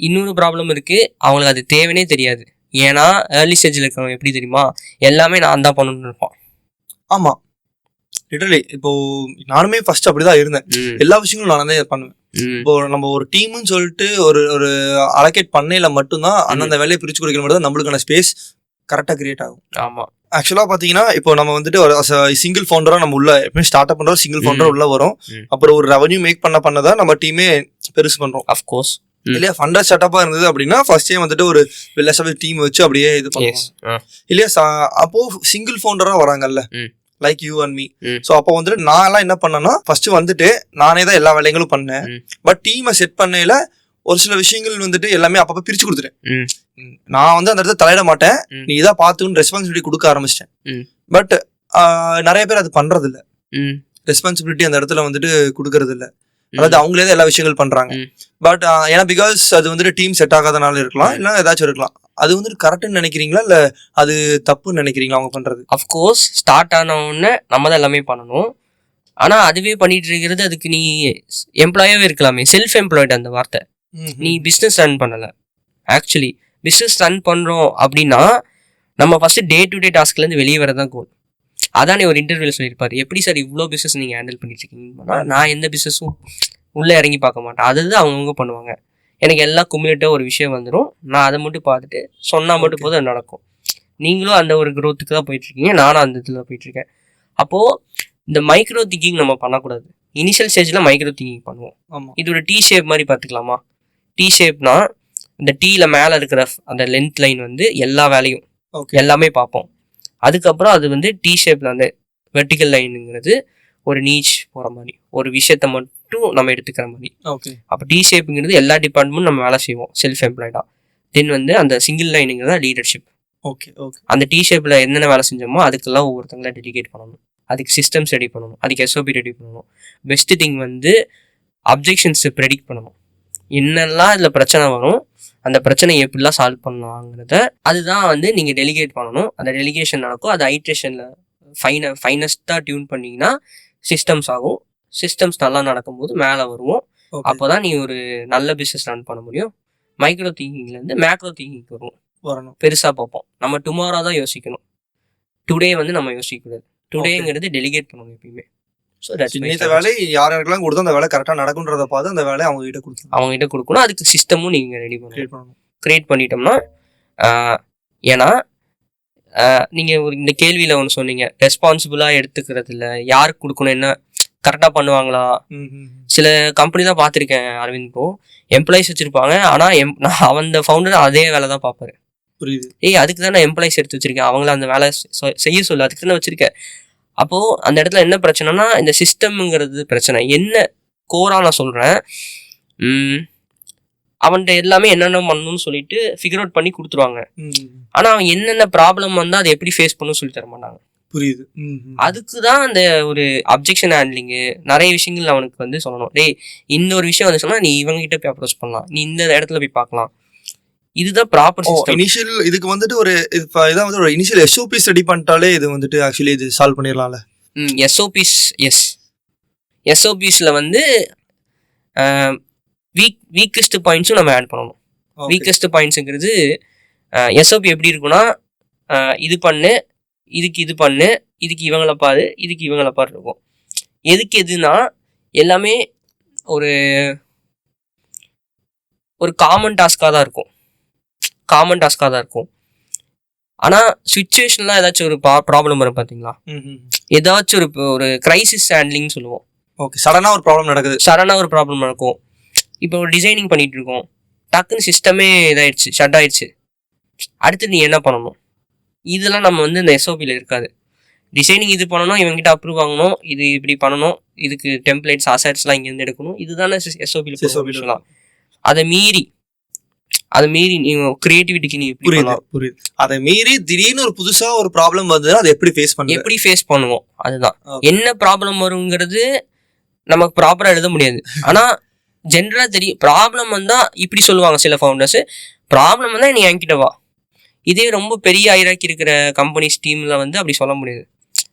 S2: இன்னொரு ப்ராப்ளம் இருக்குது, அவங்களுக்கு அது தேவைனே தெரியாது. ஏன்னா ஏர்லி ஸ்டேஜில் இருக்கிறவங்க எப்படி தெரியுமா, எல்லாமே நான் தான் பண்ணணும்னு இருப்பான்.
S1: ஆமா லிட்டரலி இப்போ நானுமே ஃபர்ஸ்ட் அப்படிதான் இருந்தேன். எல்லா விஷயங்களும் நான் தான் பண்ணுவேன். இப்போ நம்ம ஒரு டீம்னு சொல்லிட்டு ஒரு அலோகேட் பண்ணையில மட்டும்தான் அந்தந்த வேலையை பிரிச்சு கொடுக்கிற மட்டும் தான் நம்மளுக்கான ஸ்பேஸ் கரெக்டாக கிரியேட் ஆகும்.
S2: ஆமாம்.
S1: ஆக்சுவலாக பார்த்தீங்கன்னா இப்போ நம்ம வந்துட்டு ஒரு சிங்கிள் ஃபவுண்டராக நம்ம உள்ள எப்பவுமே ஸ்டார்ட் அப் பண்ணுறோம், சிங்கிள் ஃபவுண்டர் உள்ள வரும். அப்புறம் ஒரு ரெவன்யூ மேக் பண்ணதான் நம்ம டீமே பெருசு பண்ணுறோம்.
S2: அஃப்கோர்ஸ்
S1: இல்லையா ஃபண்டர் ஸ்டார்டப்பாக இருந்தது அப்படின்னா ஃபர்ஸ்டே வந்துட்டு ஒரு வெல் டீம் வச்சு அப்படியே இது பண்ணுவோம் இல்லையா. அப்போ சிங்கிள் ஃபவுண்டராக வராங்கல்ல, like you and me. So அப்போ வந்துட்டு நான் எல்லாம் என்ன பண்ணேன்னா ஃபர்ஸ்ட் வந்துட்டு நானே தான் எல்லா வேலைகளும் பண்ணேன். பட் டீமை செட் பண்ணையில ஒரு சில விஷயங்கள் வந்துட்டு எல்லாமே அப்பப்போ பிரிச்சு கொடுத்துட்டேன். நான் வந்து அந்த இடத்துல தலையிட மாட்டேன், நீ இதான் பார்த்துன்னு ரெஸ்பான்சிபிலிட்டி கொடுக்க ஆரம்பிச்சிட்டேன். பட் நிறைய பேர் அது பண்றது இல்லை, ரெஸ்பான்சிபிலிட்டி அந்த இடத்துல வந்துட்டு கொடுக்கறது இல்லை. அதாவது அவங்களே தான் எல்லா விஷயங்கள் பண்றாங்க. பட் ஏன்னா பிகாஸ் அது வந்துட்டு டீம் செட் ஆகாதனால இருக்கலாம், இல்லை ஏதாச்சும் இருக்கலாம். அது வந்துட்டு கரெக்ட்னு நினைக்கிறீங்களா இல்லை அது தப்புன்னு நினைக்கிறீங்களா அவங்க பண்றது?
S2: அஃப்கோர்ஸ் ஸ்டார்ட் ஆன உடனே நம்ம தான் எல்லாமே பண்ணணும். ஆனால் அதுவே பண்ணிட்டு இருக்கிறது, அதுக்கு நீ எம்ப்ளாயாகவே இருக்கலாமே. செல்ஃப் எம்ப்ளாய்டு அந்த வார்த்தை. நீ பிஸ்னஸ் ரன் பண்ணலை. ஆக்சுவலி பிஸ்னஸ் ரன் பண்ணுறோம் அப்படின்னா நம்ம ஃபஸ்ட்டு டே டு டே டாஸ்க்லேருந்து வெளியே வரதான் கோல். அதான் நீ ஒரு இன்டர்வியூவில் சொல்லியிருப்பாரு, எப்படி சார் இவ்வளோ பிஸ்னஸ் நீங்கள் ஹேண்டில் பண்ணிட்டு இருக்கீங்கன்னா, நான் எந்த பிஸ்னஸும் உள்ளே இறங்கி பார்க்க மாட்டேன், அதுதான் அவங்கவுங்க பண்ணுவாங்க. எனக்கு எல்லாம் குமுலேட்டாக ஒரு விஷயம் வந்துடும், நான் அதை மட்டும் பார்த்துட்டு சொன்னால் மட்டும் போதும் அது நடக்கும். நீங்களும் அந்த ஒரு க்ரோத்துக்கு தான் போயிட்டுருக்கீங்க, நானும் அந்த இதில் போயிட்டுருக்கேன். அப்போது இந்த மைக்ரோ திங்கிங் நம்ம பண்ணக்கூடாது. இனிஷியல் ஸ்டேஜில் மைக்ரோ திங்கிங் பண்ணுவோம். இது ஒரு டீ ஷேப் மாதிரி பார்த்துக்கலாமா? டீ ஷேப்னா இந்த டீயில் மேலே இருக்கிற அந்த லென்த் லைன் வந்து எல்லா வேலையும் எல்லாமே பார்ப்போம். அதுக்கப்புறம் அது வந்து டீ ஷேப்பில் அந்த வெர்டிக்கல் லைனுங்கிறது ஒரு நீச் போகிற மாதிரி, ஒரு விஷயத்த மட்டும் நம்ம எடுத்துக்கிற மாதிரி. அப்போ டீ ஷேப்புங்கிறது எல்லா டிபார்ட்மெண்ட்டும் நம்ம வேலை செய்வோம் செல்ஃப் எம்ப்ளாய்டாக. தென் வந்து அந்த சிங்கிள் லைனுங்கிறதா லீடர்ஷிப். அந்த டீ ஷேப்பில் என்னென்ன வேலை செஞ்சோமோ அதுக்கெல்லாம் ஒவ்வொருத்தங்கள டெலிகேட் பண்ணணும். அதுக்கு சிஸ்டம்ஸ் ரெடி பண்ணணும், அதுக்கு எஸ்ஓபி ரெடி பண்ணணும். பெஸ்ட்டு திங் வந்து அப்ஜெக்ஷன்ஸை ப்ரெடிக்ட் பண்ணணும். என்னெல்லாம் இதில் பிரச்சனை வரும், அந்த பிரச்சனையை எப்படிலாம் சால்வ் பண்ணலாங்கிறத அதுதான் வந்து நீங்கள் டெலிகேட் பண்ணணும். அந்த டெலிகேஷன் நடக்கும். அது ஐட்ரேஷனில் ஃபைனஸ்ட்டாக டியூன் பண்ணிங்கன்னா சிஸ்டம்ஸ் ஆகும். சிஸ்டம்ஸ் நல்லா நடக்கும்போது மேலே வருவோம். அப்போ தான் நீ ஒரு நல்ல பிஸ்னஸ் ரன் பண்ண முடியும். மைக்ரோ திங்கிங்லேருந்து மேக்ரோ திங்கிங் வரணும். பெருசாக பார்ப்போம். நம்ம டுமாரோ தான் யோசிக்கணும், டுடே வந்து நம்ம யோசிக்கக்கூடாது. டுடேங்கிறது டெலிகேட் பண்ணணும் எப்பயுமே. ஸோ
S1: இந்த வேலை யாருக்கெல்லாம் கொடுத்தா அந்த வேலை கரெக்டாக நடக்குன்றதை பார்த்து அந்த வேலையை அவங்ககிட்ட
S2: கொடுக்கணும். அதுக்கு சிஸ்டமும் நீங்கள் ரெடி பண்ணணும். கிரியேட் பண்ணிட்டோம்னா, ஏன்னா நீங்கள் ஒரு இந்த கேள்வியில் ஒன்று சொன்னீங்க, ரெஸ்பான்சிபிளாக எடுத்துக்கிறது இல்லை, யாருக்கு கொடுக்கணும், என்ன கரெக்டாக பண்ணுவாங்களா? சில கம்பெனி தான் பார்த்துருக்கேன் அரவிந்த் ப்ரோ, எம்ப்ளாயிஸ் வச்சுருப்பாங்க, ஆனால் நான் அந்த ஃபவுண்டர் அதே வேலை தான் பார்ப்பாரு.
S1: புரியுது.
S2: அதுக்கு தான் நான் எம்ப்ளாயிஸ் எடுத்து வச்சுருக்கேன், அவங்கள அந்த வேலை செய்ய சொல்லு, அதுக்கு தான் வச்சுருக்கேன். அப்போது அந்த இடத்துல என்ன பிரச்சனைனா, இந்த சிஸ்டம்ங்கிறது பிரச்சனை. என்ன கோராக நான் சொல்கிறேன், அவன்கிட்ட எல்லாமே என்னென்ன பண்ணணும்னு சொல்லிட்டு ஃபிகர் அவுட் பண்ணி கொடுத்துருவாங்க. ஆனால் அவன் என்னென்ன ப்ராப்ளம் வந்தால் அதை எப்படி ஃபேஸ் பண்ணணும்னு சொல்லி தர மாட்டாங்க.
S1: புரியுது.
S2: அதுக்கு தான் அந்த ஒரு அப்ஜெக்ஷன் ஹேண்ட்லிங்கு நிறைய விஷயங்கள் அவனுக்கு வந்து சொல்லணும். டேய் இந்த ஒரு விஷயம் வந்து சொன்னால் நீ இவங்ககிட்ட போய் அப்ரோச் பண்ணலாம், நீ இந்த இடத்துல போய் பார்க்கலாம். இதுதான் ப்ராப்பர் சிஸ்டம்.
S1: இனிஷியல் இதுக்கு வந்துட்டு ஒரு இதான் வந்து ஒரு இனிஷியல் எஸ்ஓபிஸ் ரெடி பண்ணிட்டாலே இது வந்துட்டு ஆக்சுவலி இது சால்வ் பண்ணிடலாம்ல.
S2: எஸ்ஓபிஸ் எஸ்ஓபிஸில் வந்து வீக்கஸ்ட் பாயிண்ட்ஸும் நம்ம ஆட் பண்ணணும். வீக்கஸ்ட் பாயிண்ட்ஸுங்கிறது எஸ்ஓபி எப்படி இருக்குன்னா, இது பண்ணு, இதுக்கு இது பண்ணு, இதுக்கு இவங்களை பாரு, இதுக்கு இவங்களை பாரு இருக்கும். எதுக்கு எதுனா எல்லாமே ஒரு காமன் டாஸ்காக தான் இருக்கும். ஆனால் சுச்சுவேஷன்லாம் ஏதாச்சும் ஒரு ப்ராப்ளம் வரும் பார்த்தீங்களா, ஏதாச்சும் ஒரு கிரைசிஸ் ஹேண்ட்லிங்னு சொல்லுவோம்.
S1: சடனாக ஒரு ப்ராப்ளம் நடக்கும்.
S2: இப்போ ஒரு டிசைனிங் பண்ணிட்டு இருக்கோம், டக்குன்னு சிஸ்டமே இதாயிடுச்சு, ஷட் ஆயிடுச்சு. அடுத்து நீ என்ன பண்ணணும், இதெல்லாம் நம்ம வந்து இந்த எஸ்ஓபியில் இருக்காது. டிசைனிங் இது பண்ணணும், இவங்ககிட்ட அப்ரூவ் வாங்கணும், இது இப்படி பண்ணணும், இதுக்கு டெம்ப்ளேட்ஸ் அசட்ஸ்லாம் இங்கேருந்து எடுக்கணும், இதுதானே எஸ்ஓபியில் சொல்லலாம். அதை மீறி நீ கிரியேட்டிவிட்டிக்கு நீ
S1: புரியுது. அதை மீறி திடீர்னு ஒரு புதுசா ஒரு ப்ராப்ளம் வந்து அதை எப்படி ஃபேஸ் பண்ணுவோம்,
S2: அதுதான் என்ன ப்ராப்ளம் வருங்கிறது நமக்கு ப்ராப்பராக எழுத முடியாது. ஆனால் ஜென்ரலாக தெரியும் ப்ராப்ளம் வந்தால் இப்படி சொல்லுவாங்க சில ஃபவுண்டர்ஸு, ப்ராப்ளம் வந்தால் நீ என்கிட்ட வா. இதே ரொம்ப பெரிய ஐராக்கி இருக்கிற கம்பெனிஸ் டீமில் வந்து அப்படி சொல்ல முடியாது.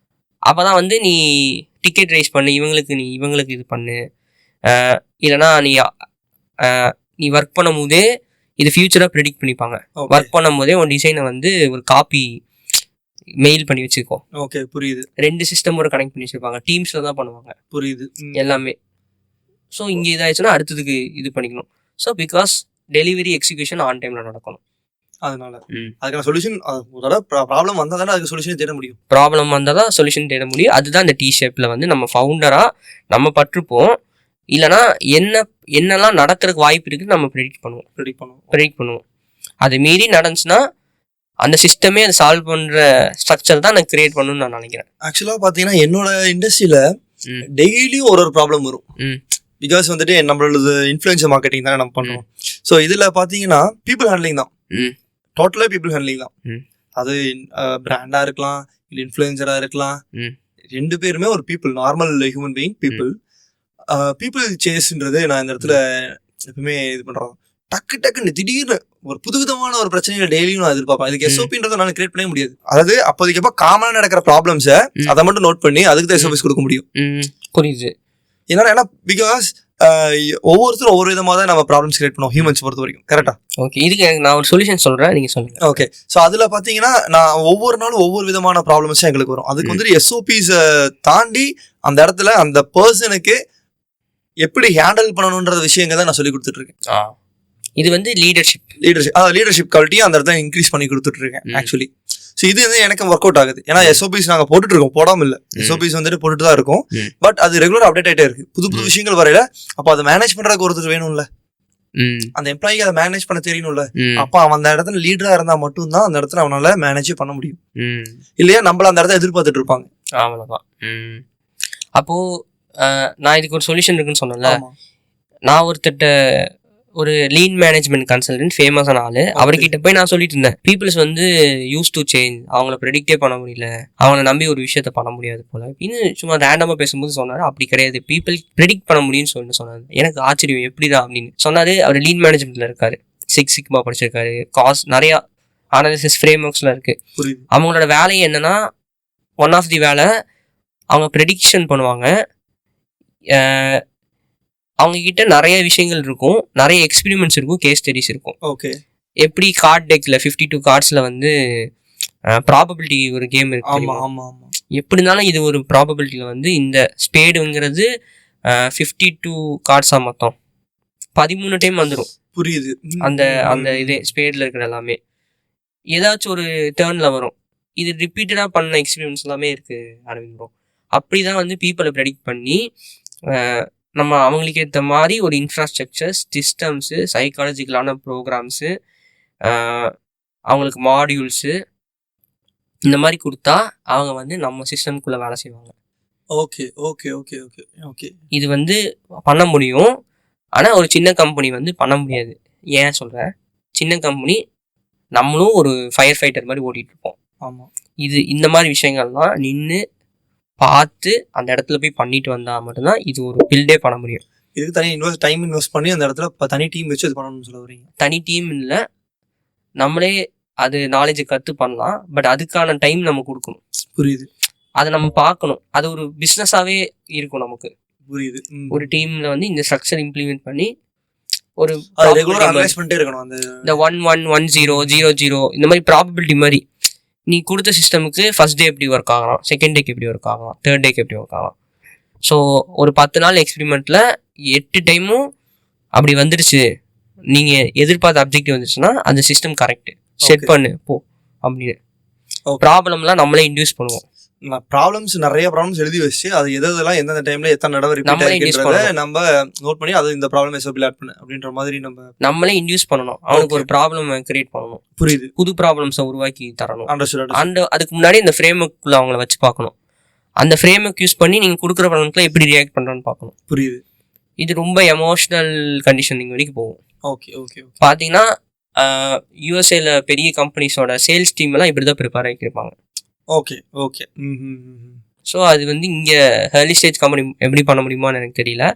S2: அப்போ தான் வந்து நீ டிக்கெட் ரைஸ் பண்ணு, இவங்களுக்கு இது பண்ணு, இல்லைனா நீ ஒர்க் பண்ணும் போதே இது ஃபியூச்சராக ப்ரெடிக்ட் பண்ணிப்பாங்க. ஒர்க் பண்ணும் போதே உன் டிசைனை வந்து ஒரு காப்பி மெயில் பண்ணி வச்சுக்கோ.
S1: ஓகே, புரியுது.
S2: 2 சிஸ்டமோட கனெக்ட் பண்ணி வச்சிருப்பாங்க, டீம்ஸில் தான் பண்ணுவாங்க.
S1: புரியுது
S2: எல்லாமே. ஸோ இங்கே இதாகிடுச்சுன்னா அடுத்ததுக்கு இது பண்ணிக்கணும். So because delivery execution on டைமில் நடக்கணும்.
S1: அதனால அதுக்கான சொல்யூஷன் ப்ராப்ளம் வந்தால் தானே அதுக்கு சொல்யூஷன் தேட முடியும்.
S2: ப்ராப்ளம் வந்தால் தான் சொல்யூஷன் தேட முடியும். அதுதான் இந்த ஷேப்பில் வந்து நம்ம ஃபவுண்டராக நம்ம பட்டிருப்போம். இல்லைனா என்னெல்லாம் நடக்கிறதுக்கு வாய்ப்பு இருக்குன்னு நம்ம ப்ரெடிக்ட் பண்ணுவோம். அது மீறி நடந்துச்சுன்னா அந்த சிஸ்டமே அதை சால்வ் பண்ணுற ஸ்ட்ரக்சர் தான் நான் கிரியேட் பண்ணணும்னு நான் நினைக்கிறேன்.
S1: ஆக்சுவலாக பார்த்தீங்கன்னா என்னோட இண்டஸ்ட்ரியில் டெய்லியும் ஒரு ப்ராப்ளம் வரும். பிகாஸ் வந்துட்டு நம்மளோட இன்ஃப்ளூயன்சர் மார்க்கெட்டிங் தானே நம்ம பண்ணுவோம். ஸோ இதில் பார்த்தீங்கன்னா பீப்புள் ஹேண்ட்லிங் தான், டோட்டலாக பீப்புள் ஹேண்ட்லிங் தான். அது பிராண்டாக இருக்கலாம், இல்லை இன்ஃப்ளூயன்சராக இருக்கலாம். 2 பேருமே ஒரு people, normal human being people சேஸ்ன்றது நான் இந்த இடத்துல எப்பவுமே இது பண்ணுறோம். டக்குன்னு திடீர்னு ஒரு புதுவிதமான ஒரு பிரச்சனைகளை டெய்லியும் நான் எதிர்பார்ப்பேன். இதுக்கு எஸ்ஓபின்றதை நான் கிரியேட் பண்ணவே முடியாது. அதாவது அப்போதைக்கு எப்போ காமனாக நடக்கிற ப்ராப்ளம்ஸை அதை மட்டும் நோட் பண்ணி அதுக்கு தான் எஸ்ஓபிஸ் கொடுக்க முடியும்.
S2: புரியுது.
S1: ஏன்னா பிகாஸ் ஒவ்வொருத்தரும் ஒவ்வொரு விதமாக தான் நம்ம ப்ராப்ளம்ஸ் கிரியேட் பண்ணுவோம் ஹியூமன்ஸ் பொறுத்த வரைக்கும். கரெக்டா?
S2: ஓகே, இதுக்கு நான் ஒரு சொல்யூஷன் சொல்கிறேன், நீங்கள் சொல்லுங்கள்.
S1: ஓகே, ஸோ அதில் பார்த்தீங்கன்னா நான் ஒவ்வொரு நாளும் ஒவ்வொரு விதமான ப்ராப்ளம்ஸும் எங்களுக்கு வரும். அதுக்கு வந்துட்டு எஸ்ஓபிஸை தாண்டி அந்த இடத்துல அந்த பர்சனுக்கு எப்படி ஹேண்டில் பண்ணணுன்ற விஷயங்கள் தான் நான் சொல்லி கொடுத்துட்டு இருக்கேன்.
S2: இது வந்து
S1: லீடர்ஷிப் குவாலிட்டியை அந்த இடத்துல இன்க்ரீஸ் பண்ணி கொடுத்துட்டு இருக்கேன் ஆக்சுவலி. ஸோ இது வந்து எனக்கு ஒர்க் அவுட் ஆகுது. ஏன்னா எஸ்ஓபிஸ் நாங்கள் போட்டுட்டு இருக்கோம், போடாமல் இல்லை. எஸ்ஓபிஸ் வந்துட்டு போட்டுட்டு தான் இருக்கும். பட் அது ரெகுலர் அப்டேட் ஆகிட்டே இருக்கு. புது விஷயங்கள் வரையில அப்போ அதை மேனேஜ் பண்றதுக்கு ஒருத்தர் வேணும்ல, அந்த எம்ப்ளாய்க்கு அதை மேனேஜ் பண்ண தெரியணும்ல. அப்போ அவன் அந்த இடத்துல லீடரா இருந்தா மட்டும்தான் அந்த இடத்துல அவனால மேனேஜே பண்ண முடியும். இல்லையா நம்மள அந்த இடத்த எதிர்பார்த்துட்டு இருப்பாங்க.
S2: அவ்வளோதான். அப்போ நான் இதுக்கு ஒரு சொல்யூஷன் இருக்குன்னு சொன்னேன்ல. நான் ஒரு லீன் மேனேஜ்மெண்ட் கன்சல்டன்ட் ஃபேமஸான ஆளு. அவர்கிட்ட போய் நான் சொல்லிட்டு இருந்தேன், பீப்புள்ஸ் வந்து யூஸ் டு சேஞ்ச், அவங்கள ப்ரெடிக்டே பண்ண முடியல, அவங்கள நம்பி ஒரு விஷயத்த பண்ண முடியாது போல இன்னும் சும்மா ரேண்டமாக பேசும்போது சொன்னார். அப்படி கிடையாது, பீப்புள் ப்ரெடிக்ட் பண்ண முடியும்னு சொல்லிட்டு சொன்னார். எனக்கு ஆச்சரியம், எப்படிதான் அப்படின்னு சொன்னார். அவர் லீன் மேனேஜ்மெண்ட்ல இருக்காரு, 6 சிக்மா படிச்சிருக்காரு, நிறையா அனாலிசிஸ் ஃப்ரேம் ஒர்க்ஸ்லாம் இருக்கு. அவங்களோட வேலை என்னன்னா, ஒன் ஆஃப் தி வேலை அவங்க ப்ரெடிக்ஷன் பண்ணுவாங்க. அவங்க கிட்ட நிறைய விஷயங்கள் இருக்கும், நிறைய எக்ஸ்பெரிமெண்ட்ஸ் இருக்கும், கேஸ் ஸ்டடிஸ் இருக்கும்.
S1: ஓகே,
S2: எப்படி கார்ட் டெக்ல 52 கார்ட்ஸ்ல வந்து ப்ராபபிலிட்டி ஒரு கேம் இருக்கு. எப்படி இருந்தாலும் இது ஒரு ப்ராபபிலிட்டியில வந்து இந்த ஸ்பேடுங்கிறது 52 கார்ட்ஸா மொத்தம் 13 டைம் வந்துடும்.
S1: புரியுது.
S2: அந்த இதே ஸ்பேட்ல இருக்கிற எல்லாமே ஏதாச்சும் ஒரு டேர்ன்ல வரும். இது ரிப்பீட்டடா பண்ண எக்ஸ்பீரியன்ஸ் எல்லாமே இருக்கு அரவிந்த் ப்ரோ. அப்படிதான் வந்து பீப்புளை ப்ரெடிக்ட் பண்ணி நம்ம அவங்களுக்கு ஏற்ற மாதிரி ஒரு இன்ஃப்ராஸ்ட்ரக்சர், சிஸ்டம்ஸு, சைக்காலஜிக்கலான ப்ரோக்ராம்ஸு, அவங்களுக்கு மாடியூல்ஸு இந்த மாதிரி கொடுத்தா அவங்க வந்து நம்ம சிஸ்டம்குள்ளே வேலை செய்வாங்க.
S1: Okay okay okay okay okay
S2: இது வந்து பண்ண முடியும். ஆனால் ஒரு சின்ன கம்பெனி வந்து பண்ண முடியாது. ஏன் சொல்கிறேன், சின்ன கம்பெனி நம்மளும் ஒரு ஃபயர் ஃபைட்டர் மாதிரி ஓட்டிகிட்டு இருப்போம்.
S1: ஆமாம்,
S2: இந்த மாதிரி விஷயங்கள்லாம் நின்று பார்த்து அந்த இடத்துல போய் பண்ணிட்டு வந்தால் மட்டும்தான் இது ஒரு பில்டே பண்ண முடியும்.
S1: இதுக்கு தனி டைம் இன்வெஸ்ட் பண்ணி அந்த இடத்துல தனி டீம் வச்சு அது பண்ணணும்னு சொல்ல வரீங்க?
S2: தனி டீம் இல்லை, நம்மளே அது நாலேஜை கற்று பண்ணலாம். பட் அதுக்கான டைம் நம்ம கொடுக்கணும்.
S1: புரியுது.
S2: அதை நம்ம பார்க்கணும். அது ஒரு பிஸ்னஸாகவே இருக்கும் நமக்கு.
S1: புரியுது.
S2: ஒரு டீமில் வந்து இந்த ஸ்ட்ரக்சர் இம்ப்ளிமெண்ட் பண்ணி ஒரு
S1: ரெகுலர் அனலைஸ் பண்ணிட்டே இருக்கணும்.
S2: இந்த 111000 இந்த மாதிரி ப்ராபபிலிட்டி மாதிரி நீ கொடுத்த சிஸ்டமுக்கு ஃபர்ஸ்ட் டே எப்படி ஒர்க் ஆகலாம், செகண்ட் டேக்கு எப்படி ஒர்க் ஆகலாம், தேர்ட் டேக்கு எப்படி ஒர்க் ஆகலாம். ஸோ ஒரு 10 நாள் எக்ஸ்பெரிமெண்ட்டில் 8 டைமும் அப்படி வந்துருச்சு, நீங்கள் எதிர்பார்த்த அப்ஜெக்டிவ் வந்துருச்சுன்னா அந்த சிஸ்டம் கரெக்டு, செட் பண்ணு போ அப்படின்னு. ப்ராப்ளம்லாம் நம்மளே இன்டியூஸ் பண்ணுவோம்.
S1: நிறைய ப்ராப்ளம்ஸ் எழுதி வச்சு அது எதெல்லாம் எந்தெந்த டைம்ல எத்தனை நடவடிக்கை நம்ம நோட் பண்ணி அது இந்த ப்ராப்ளம் எஸ்ஓபில ஆட் பண்ணு அப்படின்ற மாதிரி
S2: நம்மளே இன்டியூஸ் பண்ணணும். அவனுக்கு ஒரு ப்ராப்ளம் கிரியேட் பண்ணணும்.
S1: புரியுது.
S2: புது ப்ராப்ளம்ஸை உருவாக்கி தரணும்.
S1: அந்த
S2: அதுக்கு முன்னாடி இந்த ஃப்ரேம் ஒர்க்குள்ள அவங்கள வச்சு பார்க்கணும். அந்த ஃப்ரேம் ஒர்க் யூஸ் பண்ணி நீங்க கொடுக்குற ப்ராப்ளம்க்குள்ள எப்படி ரியாக்ட் பண்றோன்னு பார்க்கணும்.
S1: புரியுது.
S2: இது ரொம்ப எமோஷனல் கண்டிஷனிங் வரைக்கும் போகும்.
S1: Okay okay.
S2: பாத்தீங்கன்னா யூஎஸ்ஏல பெரிய கம்பெனிஸோட சேல்ஸ் டீம் எல்லாம் இப்படிதான் ப்ரிப்பேர் ஆகிருப்பாங்க.
S1: Okay okay.
S2: ஸோ அது வந்து இங்கே ஏர்லி ஸ்டேஜ் கம்பெனி எப்படி பண்ண முடியுமான்னு எனக்கு தெரியல.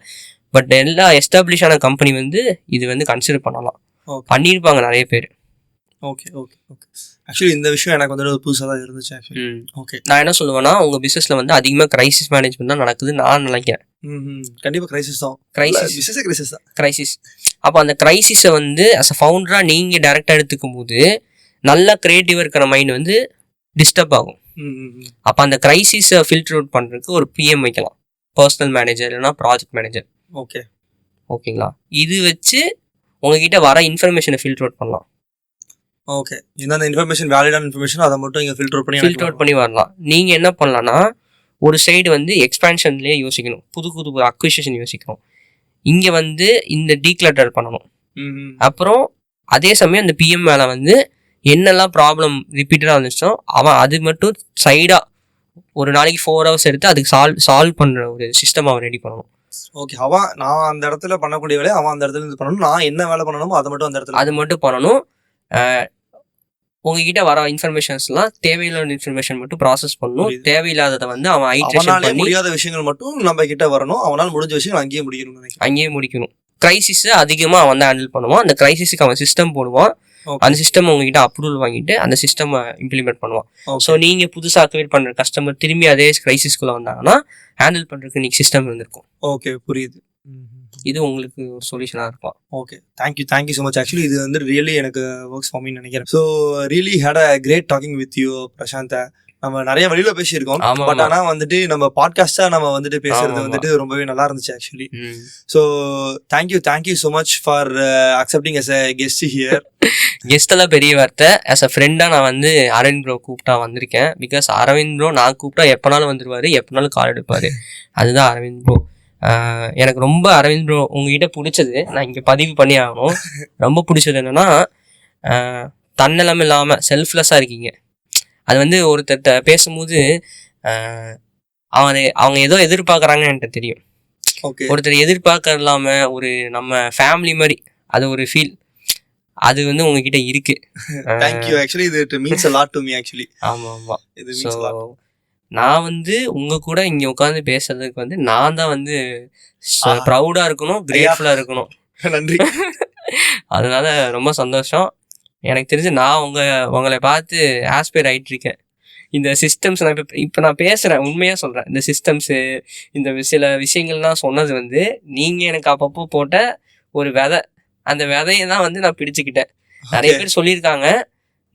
S2: பட் எல்லா எஸ்டாப்ளிஷான கம்பெனி வந்து இது வந்து கன்சிடர் பண்ணலாம், பண்ணியிருப்பாங்க நிறைய பேர்.
S1: Okay okay okay. ஆக்சுவலி இந்த விஷயம் எனக்கு வந்து புதுசாக தான் இருந்துச்சு ஆக்சுவலி. ஓகே,
S2: நான் என்ன சொல்லுவேன்னா, உங்கள் பிஸ்னஸில் வந்து அதிகமாக கிரைசிஸ் மேனேஜ்மெண்ட் தான் நடக்குது நான் நினைக்கிறேன்.
S1: கண்டிப்பாக கிரைசிஸ் தான். கிரைசிஸ் தான். கிரைசிஸ்.
S2: அப்போ அந்த கிரைசிஸை வந்து அஸ் அ ஃபவுண்டராக நீங்கள் டேரெக்டாக எடுத்துக்கும் போது நல்லா க்ரியேட்டிவாக இருக்கிற மைண்ட் வந்து டிஸ்டர்ப் ஆகும். அப்போ அந்த கிரைசிஸை ஃபில்டர் அவுட் பண்ணுறதுக்கு ஒரு பிஎம் வைக்கலாம், பர்சனல் மேனேஜர் இல்லைனா ப்ராஜெக்ட் மேனேஜர்.
S1: ஓகே
S2: ஓகேங்களா, இது வச்சு உங்ககிட்ட வர இன்ஃபர்மேஷனை ஃபில்டர் அவுட் பண்ணலாம்.
S1: ஓகே, இந்த இன்ஃபர்மேஷன் வேலிடான இன்ஃபர்மேஷன் அதை மட்டும் இங்கே ஃபில்டர் அவுட் பண்ணி
S2: வரலாம். நீங்கள் என்ன பண்ணலான்னா, ஒரு சைடு வந்து எக்ஸ்பேன்ஷன்லேயே யோசிக்கணும், புது புது அக்விசிஷன் யோசிக்கணும். இங்கே வந்து இந்த டீக்ளட்டர் பண்ணணும். அப்புறம் அதே சமயம் அந்த பிஎம் மேலே வந்து என்னெல்லாம் ப்ராப்ளம் ரிப்பீட்டடாக வந்துச்சோ அவன் அது மட்டும் சைடாக ஒரு நாளைக்கு 4 hours எடுத்து அதுக்கு சால்வ் பண்ணுற ஒரு சிஸ்டம் அவன் ரெடி பண்ணணும்.
S1: ஓகே, அவன் நான் அந்த இடத்துல பண்ணக்கூடிய வேலையை அவன் அந்த இடத்துல இருந்து பண்ணணும், நான் என்ன வேலை பண்ணணுமோ அதை மட்டும் அந்த இடத்துல
S2: அது மட்டும் பண்ணணும். உங்ககிட்ட வர இன்ஃபர்மேஷன்ஸ்லாம் தேவையில்லாத இன்ஃபர்மேஷன் மட்டும் ப்ராசஸ் பண்ணணும், தேவையில்லாததை வந்து அவன் ஐட்ரேஷன் பண்ணி
S1: முடியாத விஷயங்கள் மட்டும் நம்ம கிட்ட வரணும், அவனால் முடிஞ்ச விஷயங்கள் அங்கேயே முடிக்கணும்.
S2: கிரைசிஸை அதிகமாக அவன் வந்து ஹேண்டில் பண்ணுவான். அந்த கிரைசிஸுக்கு அவன் சிஸ்டம் போடுவான், அந்த சிஸ்டம் உங்ககிட்ட அப்ரூவல் வாங்கிட்டு அந்த சிஸ்டம் இம்ப்ளிமெண்ட் பண்ணுவான். ஸோ நீங்கள் புதுசாக அக்வேட் பண்ணுற கஸ்டமர் திரும்பி அதே கிரைசிஸ்குள்ளே வந்தாங்கன்னா ஹேண்டில் பண்ணுறதுக்கு இன்னைக்கு சிஸ்டம் இருந்திருக்கும்.
S1: ஓகே, புரியுது.
S2: இது உங்களுக்கு ஒரு சொல்யூஷனாக இருக்கும்.
S1: Okay, thank you so much. Actually இது வந்து ரியலி எனக்கு ஒர்க்ஸ் ஃபார் மீன்னு நினைக்கிறேன். So really had a great talking with you Prasanth. நம்ம நிறைய வழியில பேசியிருக்கோம், பட் ஆனால் வந்துட்டு நம்ம பாட்காஸ்டா நம்ம வந்துட்டு பேசுறது வந்துட்டு ரொம்பவே நல்லா இருந்துச்சு actually. So thank you so much for accepting us a guest here.
S2: Guest எல்லாம் பெரிய வார்த்தை. ஆஸ் அ ஃப்ரெண்டாக நான் வந்து அரவிந்த் ப்ரோ கூப்பிட்டா வந்திருக்கேன். பிகாஸ் அரவிந்த் ப்ரோ நான் கூப்பிட்டா எப்போனாலும் வந்துடுவார், எப்போனாலும் கால் எடுப்பார். அதுதான் அரவிந்த் ப்ரோ. எனக்கு ரொம்ப அரவிந்த் ப்ரோ உங்ககிட்ட பிடிச்சது, நான் இங்கே பதிவு பண்ணி ஆகணும், ரொம்ப பிடிச்சது என்னென்னா தன்னலம் இல்லாமல் செல்ஃப்லெஸ்ஸாக இருக்கீங்க. அது வந்து ஒருத்தர்கிட்ட பேசும்போது அவங்க ஏதோ எதிர்பார்க்குறாங்கன்னு எனக்கு தெரியும். ஒருத்தர் எதிர்பார்க்க இல்லாமல் ஒரு நம்ம ஃபேமிலி மாதிரி அது ஒரு ஃபீல் அது வந்து உங்ககிட்ட இருக்கு.
S1: ஆக்சுவலி இது means a lot to me actually.
S2: ஆமாம். நான் வந்து உங்க கூட இங்க உட்காந்து பேசுறதுக்கு வந்து நான் தான் வந்து ப்ரௌடா இருக்கணும், கிரேட்ஃபுல்லா இருக்கணும்.
S1: நன்றி.
S2: அதனால ரொம்ப சந்தோஷம். எனக்கு தெரிஞ்சு நான் உங்களை பார்த்து ஆஸ்பயர் ஆகிட்டு இருக்கேன். இந்த சிஸ்டம்ஸ் நான் இப்போ நான் பேசுகிறேன், உண்மையாக சொல்கிறேன். இந்த சிஸ்டம்ஸு இந்த சில விஷயங்கள்லாம் சொன்னது வந்து நீங்கள் எனக்கு அப்பப்போ போட்ட ஒரு விதை, அந்த விதையை தான் வந்து நான் பிடிச்சிக்கிட்டேன். நிறைய பேர் சொல்லியிருக்காங்க,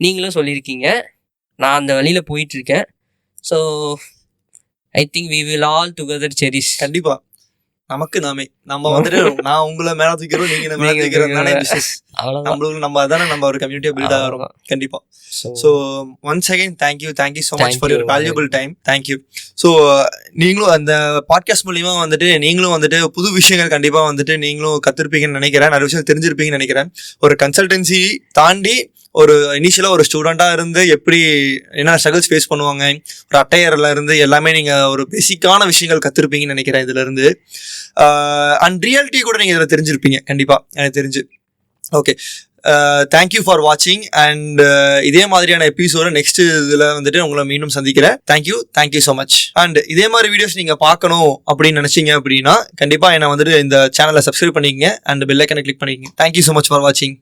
S2: நீங்களும் சொல்லியிருக்கீங்க, நான் அந்த வழியில் போயிட்டுருக்கேன். So I think we will all together cherish.
S1: கண்டிப்பா நமக்கு நம்ம வந்துட்டு நான் உங்களை மேல தூக்கிறோம், நீங்க மேல தூக்கிறதுனால நம்மளுக்கு நம்ம அதானே நம்ம ஒரு கம்யூனிட்டியா பில்ட் ஆகிறோம். கண்டிப்பா. So once again thank you so much for your valuable time. Thank you. So நீங்களும் அந்த பாட்காஸ்ட் மூலியமா வந்துட்டு நீங்களும் வந்துட்டு புது விஷயங்கள் கண்டிப்பா வந்துட்டு நீங்களும் கத்துருப்பீங்கன்னு நினைக்கிறேன், நிறைய விஷயம் தெரிஞ்சிருப்பீங்கன்னு நினைக்கிறேன். ஒரு கன்சல்டன்சி தாண்டி ஒரு இனிஷியலாக ஒரு ஸ்டூடெண்ட்டாக இருந்து எப்படி என்ன ஸ்ட்ரகிள்ஸ் ஃபேஸ் பண்ணுவாங்க, ஒரு அட்டையரில் இருந்து எல்லாமே நீங்கள் ஒரு பேசிக்கான விஷயங்கள் கற்றுருப்பீங்கன்னு நினைக்கிறேன் இதுலேருந்து. அண்ட் ரியாலிட்டி கூட நீங்கள் இதில் தெரிஞ்சிருப்பீங்க கண்டிப்பாக, எனக்கு தெரிஞ்சு. ஓகே, தேங்க்யூ ஃபார் வாட்சிங். அண்ட் இதே மாதிரியான எபிசோட நெக்ஸ்ட் இதில் வந்துட்டு உங்களை மீண்டும் சந்திக்கிறேன். Thank you so much. அண்ட் இதே மாதிரி வீடியோஸ் நீங்கள் பார்க்கணும் அப்படின்னு நினச்சிங்க அப்படின்னா கண்டிப்பாக என்னை வந்துட்டு இந்த சேனலை சப்ஸ்கிரைப் பண்ணிக்கங்க அண்ட் பெல் ஐக்கனை கிளிக் பண்ணிக்கங்க. தேங்க்யூ ஸோ மச் ஃபார் வாட்சிங்.